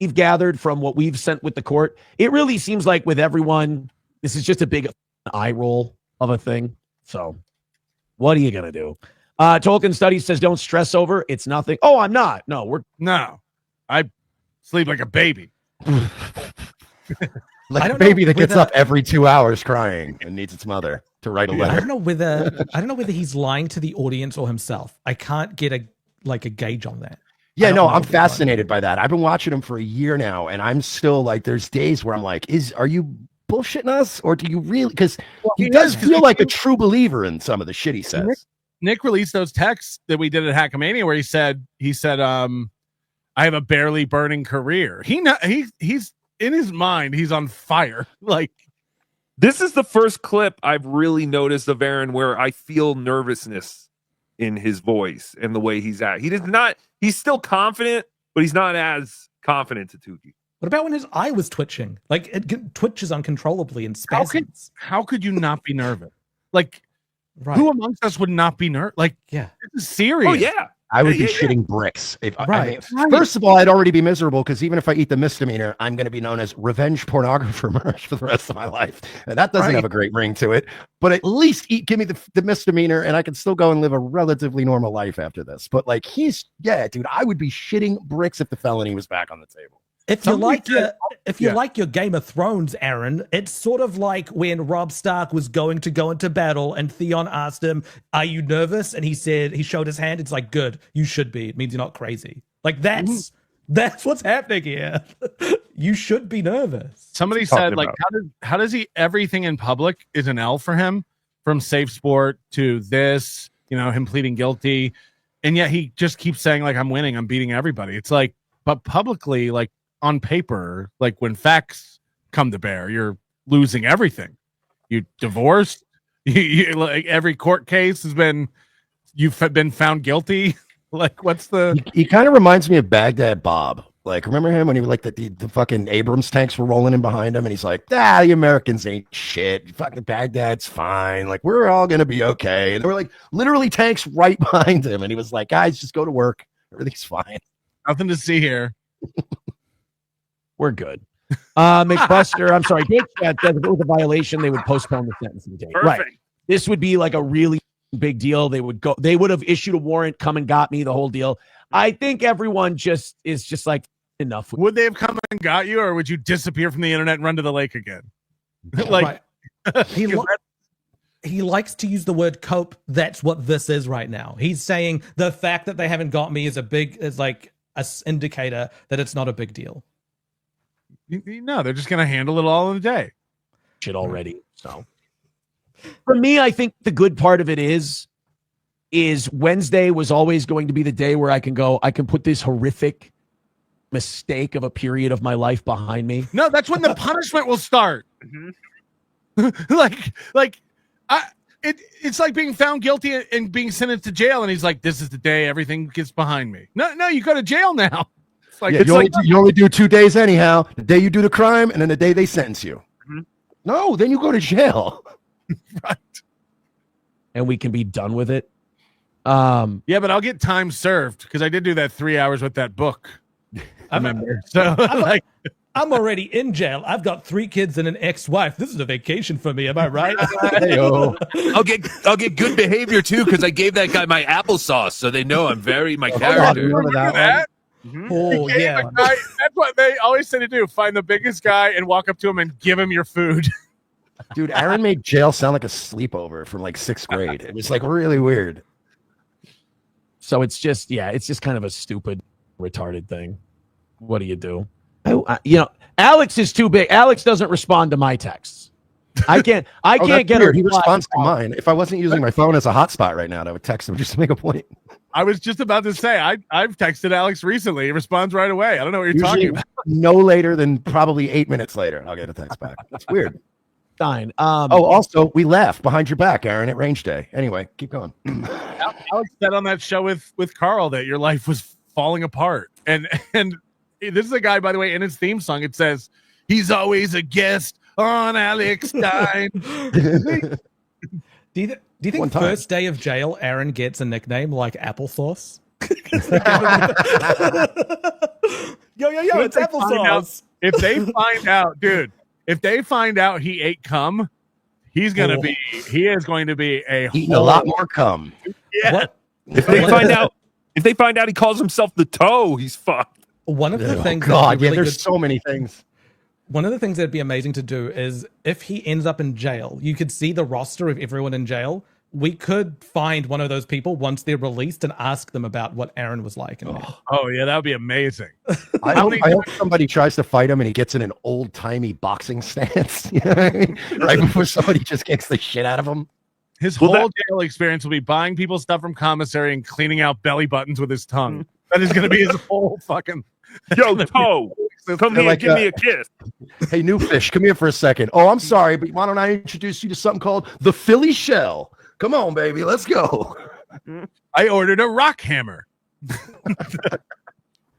we've gathered, from what we've sent with the court, it really seems like with everyone, this is just a big eye roll of a thing. So what are you going to do? Tolkien Studies says, don't stress over. It's nothing. Oh, I'm not. No, I sleep like a baby. Like a baby that gets up every 2 hours crying and needs its mother to write a letter. I don't know whether he's lying to the audience or himself. I can't get a gauge on that. Yeah, no, I'm fascinated by that. I've been watching him for a year now, and I'm still like, there's days where I'm like, are you bullshitting us, or do you really? Because he does feel like a true believer in some of the shit he says. Nick released those texts that we did at Hackamania where he said, I have a barely burning career. He's in his mind, he's on fire. Like, this is the first clip I've really noticed of Aaron where I feel nervousness in his voice and the way he's at. He's still confident, but he's not as confident to Tookie. What about when his eye was twitching? Like, it twitches uncontrollably in spasms. How could you not be nervous? Like, who amongst us would not be nervous? Like, yeah, this is serious. Oh, yeah. I would be shitting bricks. First of all, I'd already be miserable because even if I eat the misdemeanor, I'm going to be known as revenge pornographer Mersh for the rest of my life. And that doesn't have a great ring to it. But at least give me the misdemeanor and I can still go and live a relatively normal life after this. But like, dude, I would be shitting bricks if the felony was back on the table. If you like your Game of Thrones, Aaron, it's sort of like when Robb Stark was going to go into battle and Theon asked him, "Are you nervous?" And he said, he showed his hand. It's like, good, you should be. It means you're not crazy. Like, that's what's happening here. You should be nervous. Somebody said, like, how does he, everything in public is an L for him, from Safe Sport to this, him pleading guilty, and yet he just keeps saying like, I'm winning, I'm beating everybody. It's like, but publicly, like on paper, like when facts come to bear, you're losing everything. You divorced. Like every court case you've been found guilty. Like what's the? He kind of reminds me of Baghdad Bob. Like, remember him when he was like the fucking Abrams tanks were rolling in behind him, and he's like, the Americans ain't shit. Fucking Baghdad's fine. Like, we're all gonna be okay. And there were like literally tanks right behind him, and he was like, guys, just go to work. Everything's fine. Nothing to see here. We're good. McBuster, I'm sorry. Big Chat says if it was a violation, they would postpone the sentencing date. Perfect. Right. This would be like a really big deal. They would have issued a warrant, come and got me, the whole deal. I think everyone is just like, enough. Would they have come and got you, or would you disappear from the internet and run to the lake again? Like he likes to use the word cope. That's what this is right now. He's saying the fact that they haven't got me is like a indicator that it's not a big deal. No, they're just gonna handle it all in a day. Shit already. So for me, I think the good part of it is Wednesday was always going to be the day where I can put this horrific mistake of a period of my life behind me. No, that's when the punishment will start. It's like being found guilty and being sentenced to jail, and he's like, "This is the day everything gets behind me." No, you go to jail now. It's like you only do 2 days anyhow. The day you do the crime, and then the day they sentence you. No, then you go to jail. Right. And we can be done with it. Yeah, but I'll get time served because I did do that 3 hours with that book. I remember. So like, I'm already in jail. I've got 3 kids and an ex-wife. This is a vacation for me. Am I right? I'll get good behavior too because I gave that guy my applesauce, so they know I'm my character. Remember that? Oh yeah. That's what they always say to do: find the biggest guy and walk up to him and give him your food. Dude, Aaron made jail sound like a sleepover from like 6th grade. It was like really weird. So it's just kind of a stupid, retarded thing. What do you do? Alex is too big. Alex doesn't respond to my texts. I can't get weird. He responds to mine. If I wasn't using my phone as a hotspot right now, I would text him just to make a point. I was just about to say, I've texted Alex recently. He responds right away. I don't know what you're talking about. No later than probably 8 minutes later, I'll get a text back. That's weird. Fine. Also, we laughed behind your back, Aaron, at range day. Anyway, keep going. Alex said on that show with Carl that your life was falling apart. And this is a guy, by the way, in his theme song, it says, he's always a guest on alexstein. Do you think first day of jail, Aaron gets a nickname like applesauce? Yo, it's applesauce. If they find out, dude, if they find out he ate cum, he is going to be eating a lot more cum. Yeah. What? If they find out he calls himself the toe, he's fucked. One of the things. God, yeah, there's so many things. One of the things that'd be amazing to do is if he ends up in jail, you could see the roster of everyone in jail. We could find one of those people once they're released and ask them about what Aaron was like. Oh yeah, that would be amazing. I hope somebody tries to fight him and he gets in an old-timey boxing stance. You know what I mean? Right before somebody just kicks the shit out of him. His whole jail experience will be buying people stuff from commissary and cleaning out belly buttons with his tongue. That is going to be his whole fucking... Yo, toe, come here, give me a kiss. Hey, new fish, come here for a second. Oh, I'm sorry, but why don't I introduce you to something called the Philly Shell? Come on, baby, let's go. I ordered a rock hammer.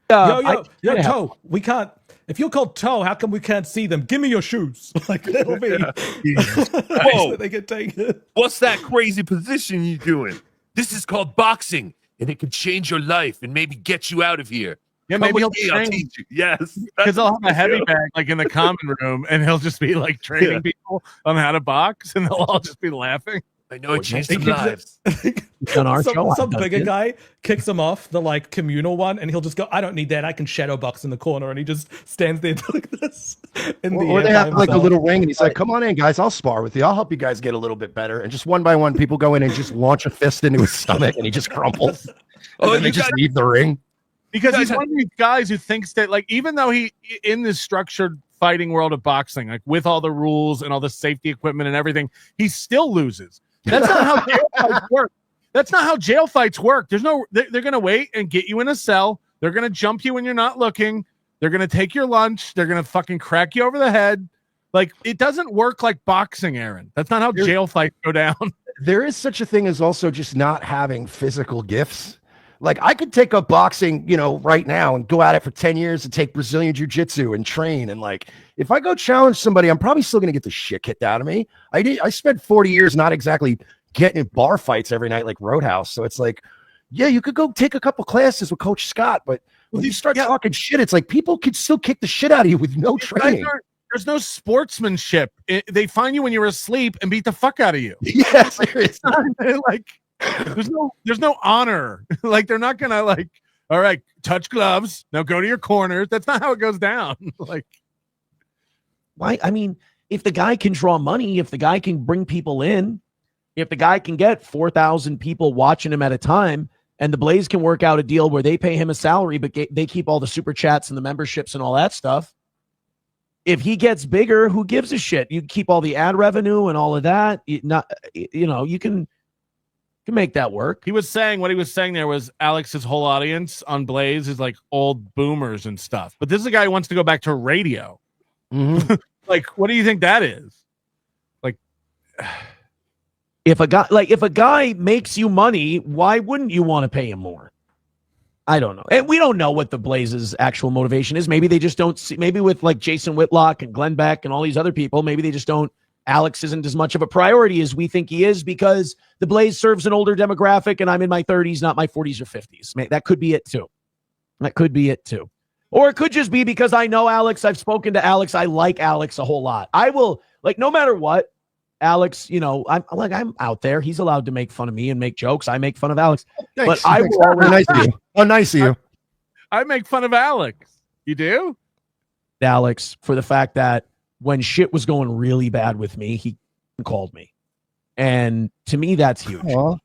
Yo, Toe, we can't. If you're called Toe, how come we can't see them? Give me your shoes. Like that'll be. Whoa, they get taken. What's that crazy position you doing? This is called boxing, and it could change your life and maybe get you out of here. Yeah, Come maybe with me, I'll teach you. Yes, because I'll have a heavy bag like in the common room, and he'll just be like training people on how to box, and they'll all just be laughing. I know it changed some lives. On our show, some bigger guy kicks him off the like communal one, and he'll just go, "I don't need that. I can shadow box in the corner," and he just stands there like this. Or they have like a little ring, and he's like, "Come on in, guys. I'll spar with you. I'll help you guys get a little bit better." And just one by one, people go in and just launch a fist into his stomach, and he just crumples. And then they just leave the ring. Because he's one of these guys who thinks that, like, even though he in this structured fighting world of boxing, like with all the rules and all the safety equipment and everything, he still loses. That's not how jail fights work. That's not how jail fights work. They're going to wait and get you in a cell. They're going to jump you when you're not looking. They're going to take your lunch. They're going to fucking crack you over the head. Like, it doesn't work like boxing, Aaron. That's not how jail fights go down. There is such a thing as also just not having physical gifts. Like, I could take up boxing, right now and go at it for 10 years and take Brazilian jiu-jitsu and train. And like, if I go challenge somebody, I'm probably still going to get the shit kicked out of me. I spent 40 years not exactly getting in bar fights every night like Roadhouse. So it's like, yeah, you could go take a couple classes with Coach Scott, but when you start talking shit, it's like people could still kick the shit out of you with no training. There's no sportsmanship. They find you when you're asleep and beat the fuck out of you. Yes, there is. Like, there's no honor. Like, they're not gonna like, all right, touch gloves. Now go to your corners. That's not how it goes down. Like, why? I mean, if the guy can draw money, if the guy can bring people in, if the guy can get 4,000 people watching him at a time, and the Blaze can work out a deal where they pay him a salary, but they keep all the super chats and the memberships and all that stuff. If he gets bigger, who gives a shit? You keep all the ad revenue and all of that. You can make that work. What he was saying there was Alex's whole audience on Blaze is like old boomers and stuff. But this is a guy who wants to go back to radio. Mm-hmm. Like, what do you think that is? Like, if a guy makes you money, why wouldn't you want to pay him more? I don't know. And we don't know what the Blaze's actual motivation is. Maybe they just don't see, maybe with like Jason Whitlock and Glenn Beck and all these other people, maybe they just don't, Alex isn't as much of a priority as we think he is because the Blaze serves an older demographic and I'm in my 30s, not my 40s or 50s. That could be it too. Or it could just be because I know Alex. I've spoken to Alex. I like Alex a whole lot. I will, like, no matter what, Alex, I'm out there. He's allowed to make fun of me and make jokes. I make fun of Alex. Thanks. But I will always, nice of you. Oh, nice of you. I make fun of Alex. You do? Alex, for the fact that when shit was going really bad with me, he called me. And to me, that's huge. Aww.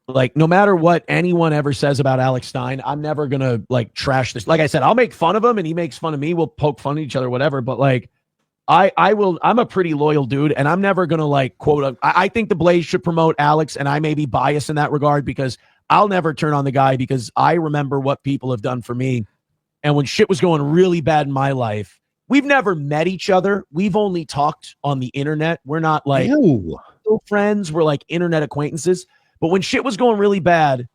Like, no matter what anyone ever says about Alex Stein, I'm never going to like trash this. Like I said, I'll make fun of him and he makes fun of me. We'll poke fun at each other, whatever. But like, I'm a pretty loyal dude and I'm never going to like quote. I think the Blaze should promote Alex and I may be biased in that regard because I'll never turn on the guy because I remember what people have done for me. And when shit was going really bad in my life, we've never met each other. We've only talked on the internet. We're not like friends. We're like internet acquaintances. But when shit was going really bad,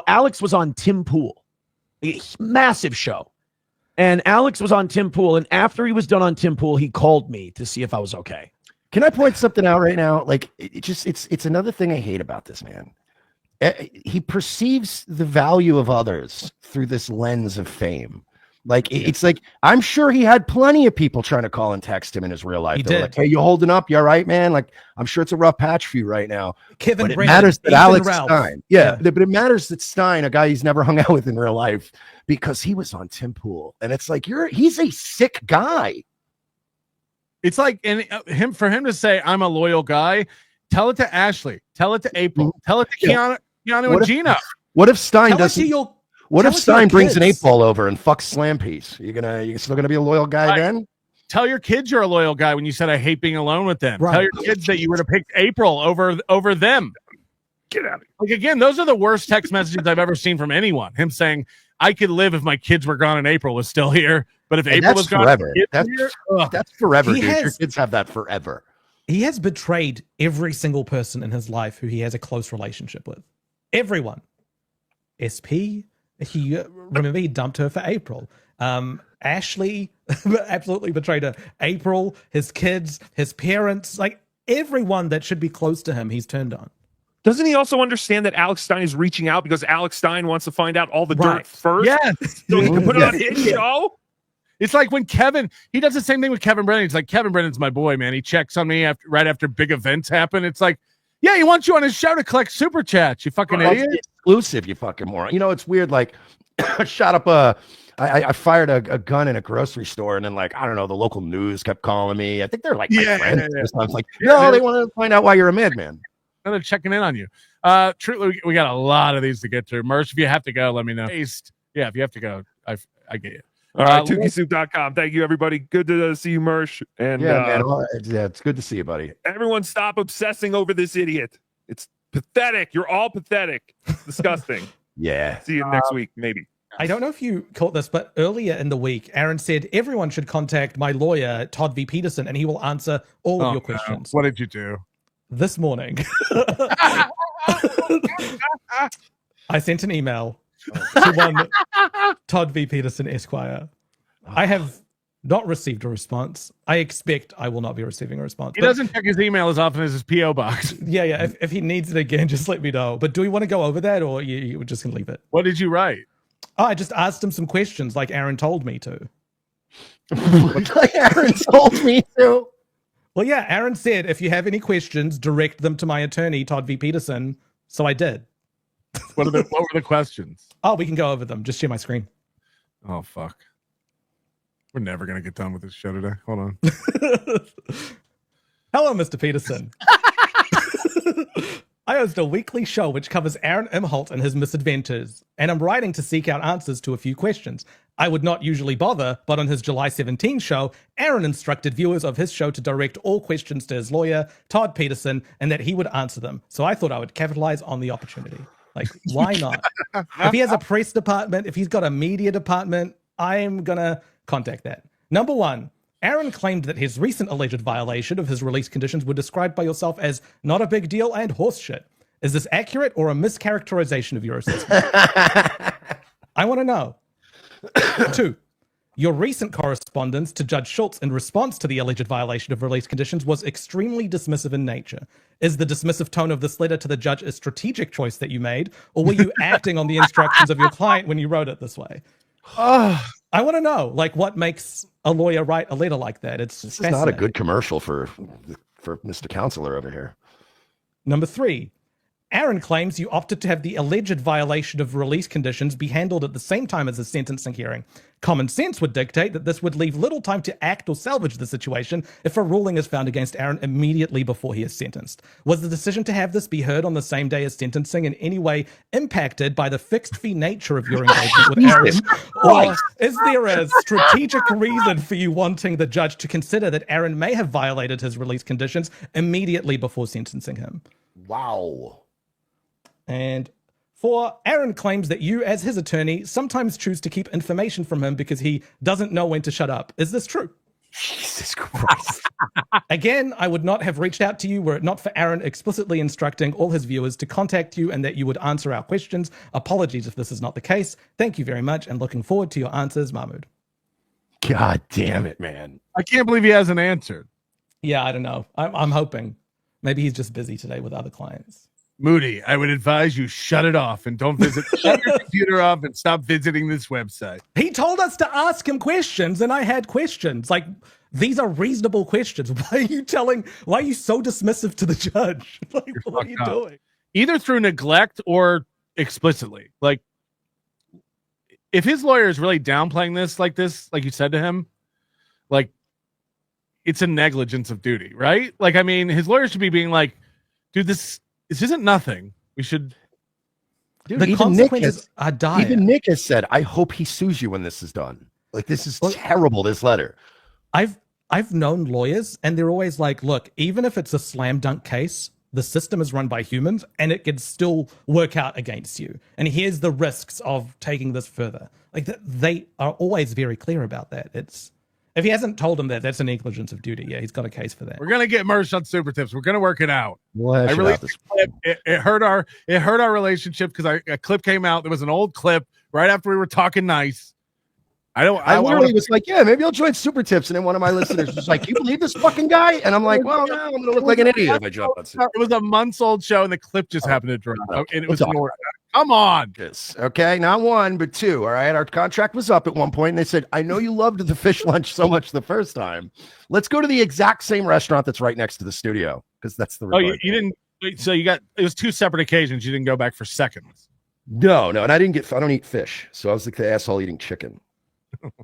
Alex was on Tim Pool, a massive show. And Alex was on Tim Pool. And after he was done on Tim Pool, he called me to see if I was okay. Can I point something out right now? Like, it's another thing I hate about this man. He perceives the value of others through this lens of fame. Like, it's like, I'm sure he had plenty of people trying to call and text him in his real life. He They're did. like, hey, you holding up? You all right, man? Like, I'm sure it's a rough patch for you right now. Kevin But it Brennan, matters that Ethan Alex Ralph. Stein. Yeah, but it matters that Stein, a guy he's never hung out with in real life, because he was on Tim Pool. And it's like, he's a sick guy. It's like, for him to say, I'm a loyal guy, tell it to Ashley, tell it to April, tell it to Keanu and Gino. What if Stein Tell it doesn't? to your- What tell if it to your Stein brings an kids. 8-ball over and fucks Slam Piece? You still gonna be a loyal guy Right. again? Tell your kids you're a loyal guy when you said I hate being alone with them. Right. Tell your kids that you would have picked April over them. Get out of here. Like, again, those are the worst text messages I've ever seen from anyone. Him saying, I could live if my kids were gone and April was still here. But if And April that's was gone, forever. kids That's, were here, ugh. that's forever, He dude. Your has- kids have that forever. He has betrayed every single person in his life who he has a close relationship with. Everyone. SP, remember he dumped her for April. Ashley absolutely betrayed her. April, his kids, his parents, like everyone that should be close to him, he's turned on. Doesn't he also understand that Alex Stein is reaching out because Alex Stein wants to find out all the Right. dirt first? Yes. So he can put it on his show? It's like when he does the same thing with Kevin Brennan. He's like, Kevin Brennan's my boy, man. He checks on me right after big events happen. It's like, yeah, he wants you on his show to collect super chats, you fucking Well, idiot. it's exclusive, you fucking moron. It's weird. Like, shot up I fired a gun in a grocery store, and then like I don't know, the local news kept calling me. I think they're like my friends. I was like, no, they want to find out why you're a madman. Now they're checking in on you. Truly, we got a lot of these to get through. Mersh, if you have to go, let me know. Yeah, if you have to go, I get you. All right, TookieSoup.com. Thank you, everybody. Good to see you, Mersh. And man. Yeah, it's good to see you, buddy. Everyone stop obsessing over this idiot. It's pathetic. You're all pathetic. It's disgusting. Yeah. See you next week, maybe. I don't know if you caught this, but earlier in the week, Aaron said everyone should contact my lawyer, Todd V. Peterson, and he will answer all of your questions. What did you do? This morning, I sent an email to one Todd V. Peterson, Esquire. I have not received a response. I expect I will not be receiving a response. He doesn't check his email as often as his P.O. box. Yeah. If he needs it again, just let me know. But do we want to go over that, or you just going to leave it? What did you write? Oh, I just asked him some questions like Aaron told me to. Like Aaron told me to. Well, yeah, Aaron said, if you have any questions, direct them to my attorney, Todd V. Peterson. So I did. What were the questions? Oh, we can go over them. Just share my screen. Oh, fuck. We're never going to get done with this show today. Hold on. Hello, Mr. Peterson. I host a weekly show which covers aaronimholte and his misadventures, and I'm writing to seek out answers to a few questions. I would not usually bother, but on his July 17 show, Aaron instructed viewers of his show to direct all questions to his lawyer, Todd Peterson, and that he would answer them. So I thought I would capitalize on the opportunity. Like, why not? If he has a press department, if he's got a media department, I'm going to contact that. Number one, Aaron claimed that his recent alleged violation of his release conditions were described by yourself as not a big deal and horseshit. Is this accurate or a mischaracterization of your assessment? I want to know. 2, your recent correspondence to Judge Schultz in response to the alleged violation of release conditions was extremely dismissive in nature. Is the dismissive tone of this letter to the judge a strategic choice that you made, or were you acting on the instructions of your client when you wrote it this way? I want to know, like, what makes a lawyer write a letter like that? This is not a good commercial for Mr. Counselor over here. Number 3, Aaron claims you opted to have the alleged violation of release conditions be handled at the same time as the sentencing hearing. Common sense would dictate that this would leave little time to act or salvage the situation if a ruling is found against Aaron immediately before he is sentenced. Was the decision to have this be heard on the same day as sentencing in any way impacted by the fixed fee nature of your engagement with Aaron? Or is there a strategic reason for you wanting the judge to consider that Aaron may have violated his release conditions immediately before sentencing him? Wow. And 4, Aaron claims that you, as his attorney, sometimes choose to keep information from him because he doesn't know when to shut up. Is this true? Jesus Christ. Again, I would not have reached out to you were it not for Aaron explicitly instructing all his viewers to contact you and that you would answer our questions. Apologies if this is not the case. Thank you very much and looking forward to your answers, Mahmoud. God damn it, man. I can't believe he hasn't answered. Yeah, I don't know. I'm hoping. Maybe he's just busy today with other clients. Moody, I would advise you shut it off and don't visit. Shut your computer off and stop visiting this website. He told us to ask him questions, and I had questions. Like, these are reasonable questions. Why are you so dismissive to the judge? Like, what are you doing? Either through neglect or explicitly. Like, if his lawyer is really downplaying this, like you said to him, like, it's a negligence of duty, right? Like, I mean, his lawyer should be being like, dude, this isn't nothing. We should. Dude, the consequences are dire. Even Nick has said, I hope he sues you when this is done. Like, this is terrible, this letter. I've known lawyers, and they're always like, look, even if it's a slam dunk case, the system is run by humans, and it can still work out against you. And here's the risks of taking this further. Like, they are always very clear about that. If he hasn't told him that, that's a negligence of duty. Yeah, he's got a case for that. We're gonna get Mersh on Supertips. We're gonna work it out. I released a clip. It hurt our relationship because a clip came out. There was an old clip right after we were talking nice. I literally was like, yeah, maybe I'll join Supertips. And then one of my listeners was like, you believe this fucking guy? And I'm like, well, no, I'm gonna look like an idiot if I jump on Supertips. It was a months old show, and the clip just happened to drop. And it was come on. Okay, not 1, but 2. All right. Our contract was up at one point, and they said, I know you loved the fish lunch so much the first time. Let's go to the exact same restaurant that's right next to the studio, because that's the you didn't. So it was 2 separate occasions. You didn't go back for seconds. No, and I don't eat fish. So I was like the asshole eating chicken.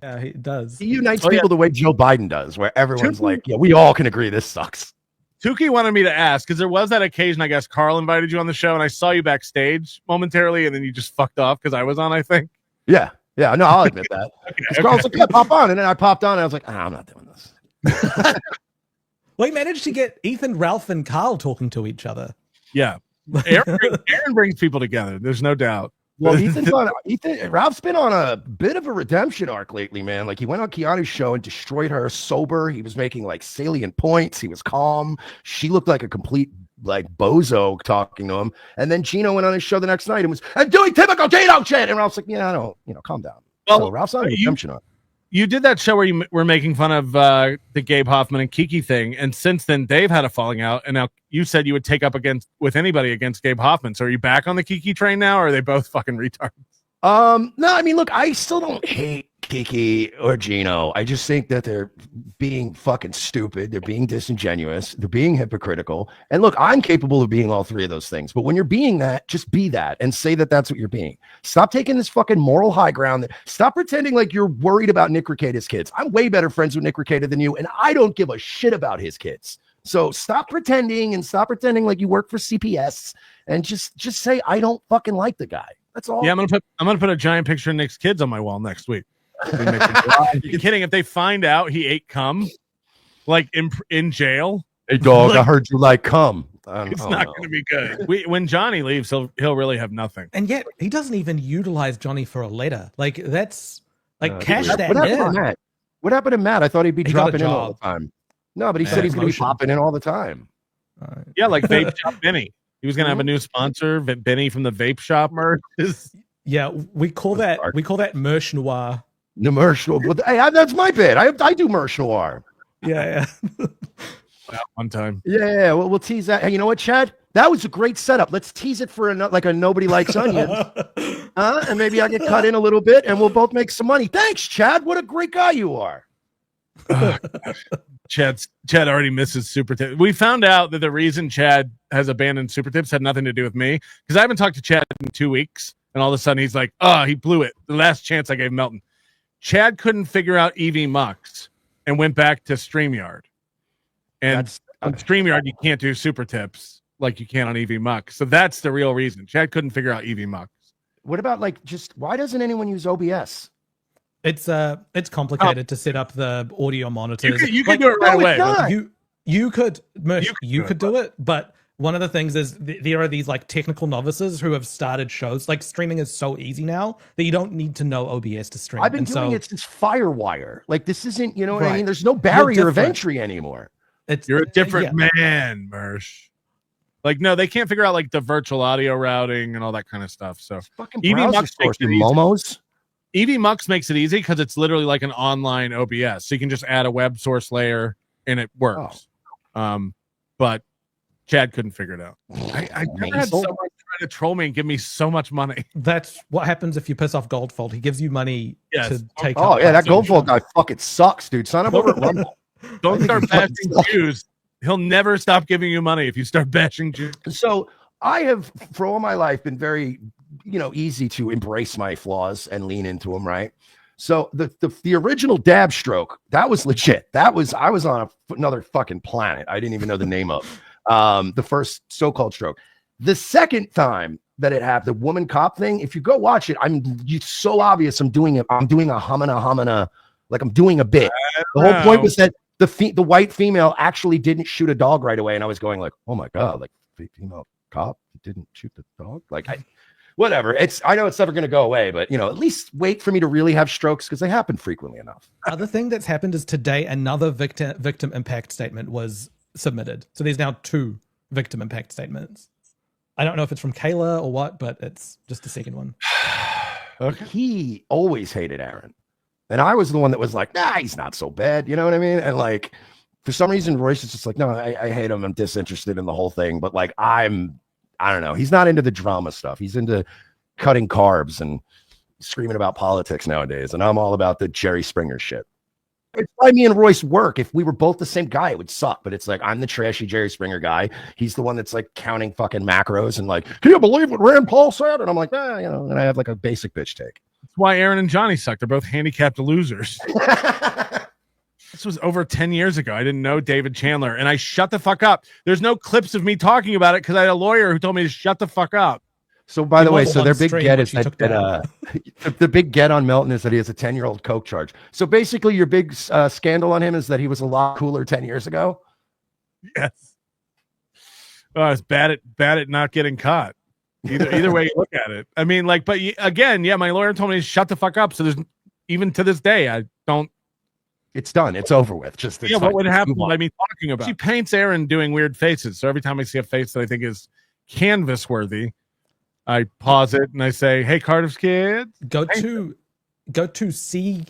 Yeah, he does. He unites people the way Joe Biden does, where everyone's like, yeah, we all can agree this sucks. Tookie wanted me to ask, because there was that occasion, I guess Carl invited you on the show, and I saw you backstage momentarily, and then you just fucked off because I was on, I think. Yeah. Yeah, no, I'll admit that. This girl was like, yeah, pop on. And then I popped on and I was like, I'm not doing this. Well, he managed to get Ethan, Ralph, and Carl talking to each other. Yeah. Aaron brings people together. There's no doubt. Well, Ralph's been on a bit of a redemption arc lately, man. Like he went on Keanu's show and destroyed her sober. He was making like salient points. He was calm. She looked like a complete like bozo talking to him. And then Gino went on his show the next night and was doing typical Gino shit. And Ralph's like, yeah, I don't, calm down. Well, so Ralph's on a redemption arc. You did that show where you were making fun of the Gabe Hoffman and Kiki thing, and since then they've had a falling out. And now you said you would take up with anybody against Gabe Hoffman. So are you back on the Kiki train now, or are they both fucking retards? No, I mean, look, I still don't hate Kiki or Gino. I just think that they're being fucking stupid. They're being disingenuous. They're being hypocritical. And look, I'm capable of being all three of those things. But when you're being that, just be that and say that that's what you're being. Stop taking this fucking moral high ground. Stop pretending like you're worried about Nick Rekieta's kids. I'm way better friends with Nick Rekieta than you, and I don't give a shit about his kids. So stop pretending like you work for CPS and just say I don't fucking like the guy. That's all. Yeah, I'm gonna put a giant picture of Nick's kids on my wall next week. You're kidding? If they find out he ate cum, like in jail, hey dog, I heard you like cum. It's not going to be good. When Johnny leaves, he'll really have nothing. And yet he doesn't even utilize Johnny for a letter. Like that's like cash that. What happened to Matt? What happened to Matt? I thought he'd be dropping in all the time. No, but he said he's going to be popping in all the time. Yeah, like Vape Shop Benny. He was going to have a new sponsor, Benny from the Vape Shop merch. Yeah, we call that Mersh Noir. The Mersh Noir. Hey, that's my bit. I do Mersh Noir. Yeah. One time. Yeah. We'll tease that. Hey, you know what, Chad? That was a great setup. Let's tease it for a Nobody Likes Onions. And maybe I get cut in a little bit and we'll both make some money. Thanks, Chad. What a great guy you are. Chad already misses Super Tips. We found out that the reason Chad has abandoned Super Tips had nothing to do with me, because I haven't talked to Chad in 2 weeks, and all of a sudden he's like, "Oh, he blew it. The last chance I gave Melton." Chad couldn't figure out EV Mux and went back to StreamYard. And on StreamYard, you can't do Super Tips like you can on EV Mux. So that's the real reason. Chad couldn't figure out EV Mux. What about why doesn't anyone use OBS? It's complicated to set up the audio monitors. You can do it right away. You could do it, but one of the things is there are these like technical novices who have started shows. Like streaming is so easy now that you don't need to know OBS to stream. I've been doing it since Firewire. Like this isn't, you know what I mean? There's no barrier of entry anymore. You're a different man, Mersh. Like, no, they can't figure out like the virtual audio routing and all that kind of stuff. So fucking EV Mux makes it Momos. EV Mux makes it easy because it's literally like an online OBS. So you can just add a web source layer and it works. But Chad couldn't figure it out. I never had someone trying to troll me and give me so much money. That's what happens if you piss off Goldfold. He gives you money to take. Oh yeah, that Goldfold guy fucking sucks, dude. Sign up over at Rumble. Don't start bashing Jews. He'll never stop giving you money if you start bashing Jews. So I have, for all my life, been very, easy to embrace my flaws and lean into them, right? So the original dab stroke, that was legit. I was on another fucking planet. I didn't even know the name of the first so-called stroke. The second time that it happened, the woman cop thing, if you go watch it, it's so obvious I'm doing it. I'm doing a homina, like I'm doing a bit. The whole point was that the white female actually didn't shoot a dog right away, and I was going like, oh my god, like female cop didn't shoot the dog, like whatever. I know it's never going to go away, but at least wait for me to really have strokes because they happen frequently enough. Other thing that's happened is today another victim impact statement was submitted, so there's now 2 victim impact statements. I don't know if it's from Kayla or what, but it's just the second one. Okay. He always hated Aaron. And I was the one that was like, nah, he's not so bad. You know what I mean? And like, for some reason, Royce is just like, no, I hate him. I'm disinterested in the whole thing. But like, I don't know. He's not into the drama stuff. He's into cutting carbs and screaming about politics nowadays. And I'm all about the Jerry Springer shit. It's why me and Royce work. If we were both the same guy, it would suck. But it's like, I'm the trashy Jerry Springer guy. He's the one that's like counting fucking macros and like, can you believe what Rand Paul said? And I'm like, and I have like a basic bitch take. That's why Aaron and Johnny suck. They're both handicapped losers. This was over 10 years ago. I didn't know David Chandler, and I shut the fuck up. There's no clips of me talking about it because I had a lawyer who told me to shut the fuck up. So by He the way, was so on their big stream, get which is he that, took down. the big get on Melton is that he has a 10-year-old coke charge. So basically, your big scandal on him is that he was a lot cooler 10 years ago. Yes. Oh, it's bad at not getting caught. Either way you look at it. I mean, like, but again, yeah, my lawyer told me to shut the fuck up. So there's even to this day, I don't. It's done. It's over with. Just Yeah, what would happen by me talking about? She paints Aaron doing weird faces. So every time I see a face that I think is canvas worthy, I pause it and I say, "Hey, Cardiff's kids, Go to see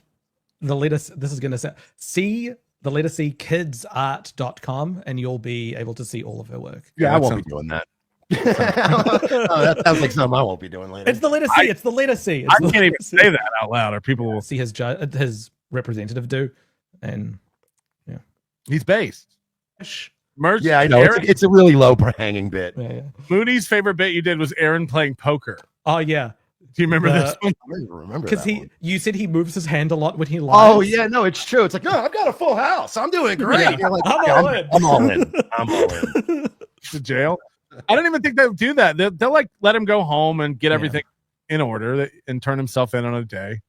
the letter. This is going to say see the letter C kidsart.com, and you'll be able to see all of her work. Yeah, I won't be doing that. That sounds like something I won't be doing later. It's the letter C. It's the letter C. I can't even say that out loud, or people will see his representative do. And yeah, he's based. Mersh, yeah, I know. It's a really low hanging bit. Yeah. Moody's favorite bit you did was Aaron playing poker. Oh yeah. Do you remember this one? I don't even remember because you said he moves his hand a lot when he lies. Oh yeah, no, it's true. It's like, no, I've got a full house. I'm doing great. Yeah. You're like, I'm all in. I'm all in. I'm all in. To jail. I don't even think they'll do that. They'll like let him go home and get everything in order and turn himself in on a day.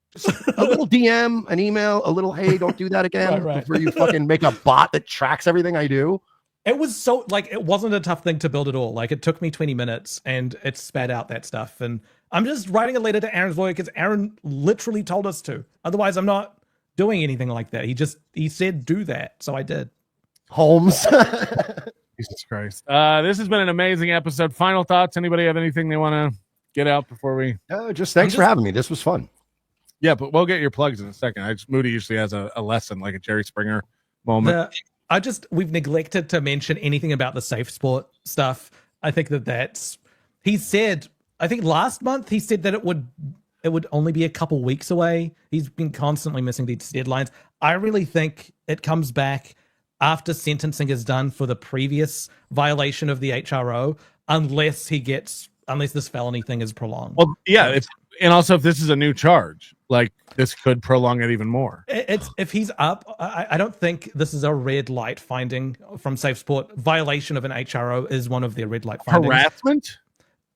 A little DM, an email, a little, hey, don't do that again. Right. Before you fucking make a bot that tracks everything I do. It was so like it wasn't a tough thing to build at all. Like it took me 20 minutes and it spat out that stuff. And I'm just writing a letter to Aaron's lawyer because Aaron literally told us to. Otherwise, I'm not doing anything like that. He said do that, so I did. Holmes. Jesus Christ. This has been an amazing episode. Final thoughts? Anybody have anything they want to get out before we? Just thanks for having me. This was fun. Yeah, but we'll get your plugs in a second. Moody usually has a lesson, like a Jerry Springer moment. We've neglected to mention anything about the safe sport stuff. I think he said, I think last month he said that it would only be a couple weeks away. He's been constantly missing these deadlines. I really think it comes back after sentencing is done for the previous violation of the HRO, unless this felony thing is prolonged. Well, yeah, and also if this is a new charge, like this could prolong it even more. If he's up, I don't think this is a red light finding from Safe Sport. Violation of an HRO is one of their red light findings. Harassment?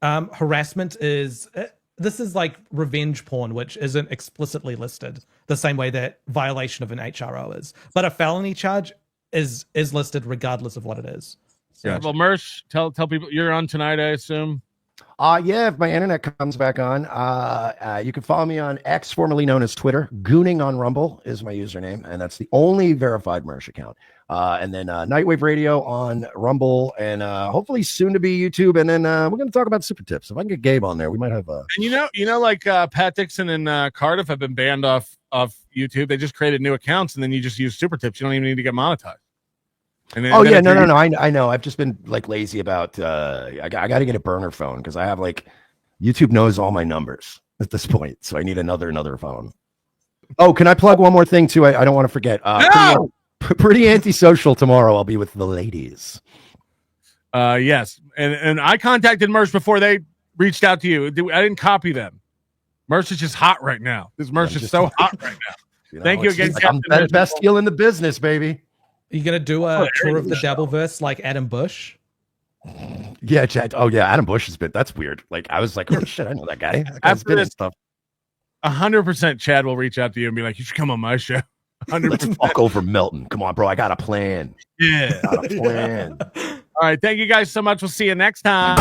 Harassment is this is like revenge porn, which isn't explicitly listed the same way that violation of an HRO is. But a felony charge is listed regardless of what it is. So. Yeah. Well, Mersh, tell people you're on tonight, I assume. Yeah, if my internet comes back on, you can follow me on X, formerly known as Twitter. Gooning on Rumble is my username, and that's the only verified Mersh account. And then Nightwave Radio on Rumble, and hopefully soon to be YouTube. And then we're going to talk about super tips. If I can get Gabe on there, we might have a. And you know, like Pat Dixon and Cardiff have been banned off YouTube. They just created new accounts, and then you just use super tips. You don't even need to get monetized. And then, No. I know. I've just been like lazy about. I got to get a burner phone because I have like YouTube knows all my numbers at this point, so I need another phone. Oh, can I plug one more thing too? I don't want to forget. No! Pretty antisocial tomorrow. I'll be with the ladies. Yes, and I contacted Mersh before they reached out to you. I didn't copy them. Mersh is just hot right now. This Mersh is so hot right now. Thank you again, Captain. I'm the best deal in the business, baby. Are you gonna do a tour of the Dabbleverse like Adam Bush? Yeah, Chad. Oh yeah, Adam Bush has been. That's weird. Like I was like, oh shit, I know that guy. After this stuff, 100% Chad will reach out to you and be like, you should come on my show. 100%. Let's walk over Melton. Come on, bro. I got a plan. Yeah, got a plan. All right, thank you guys so much. We'll see you next time.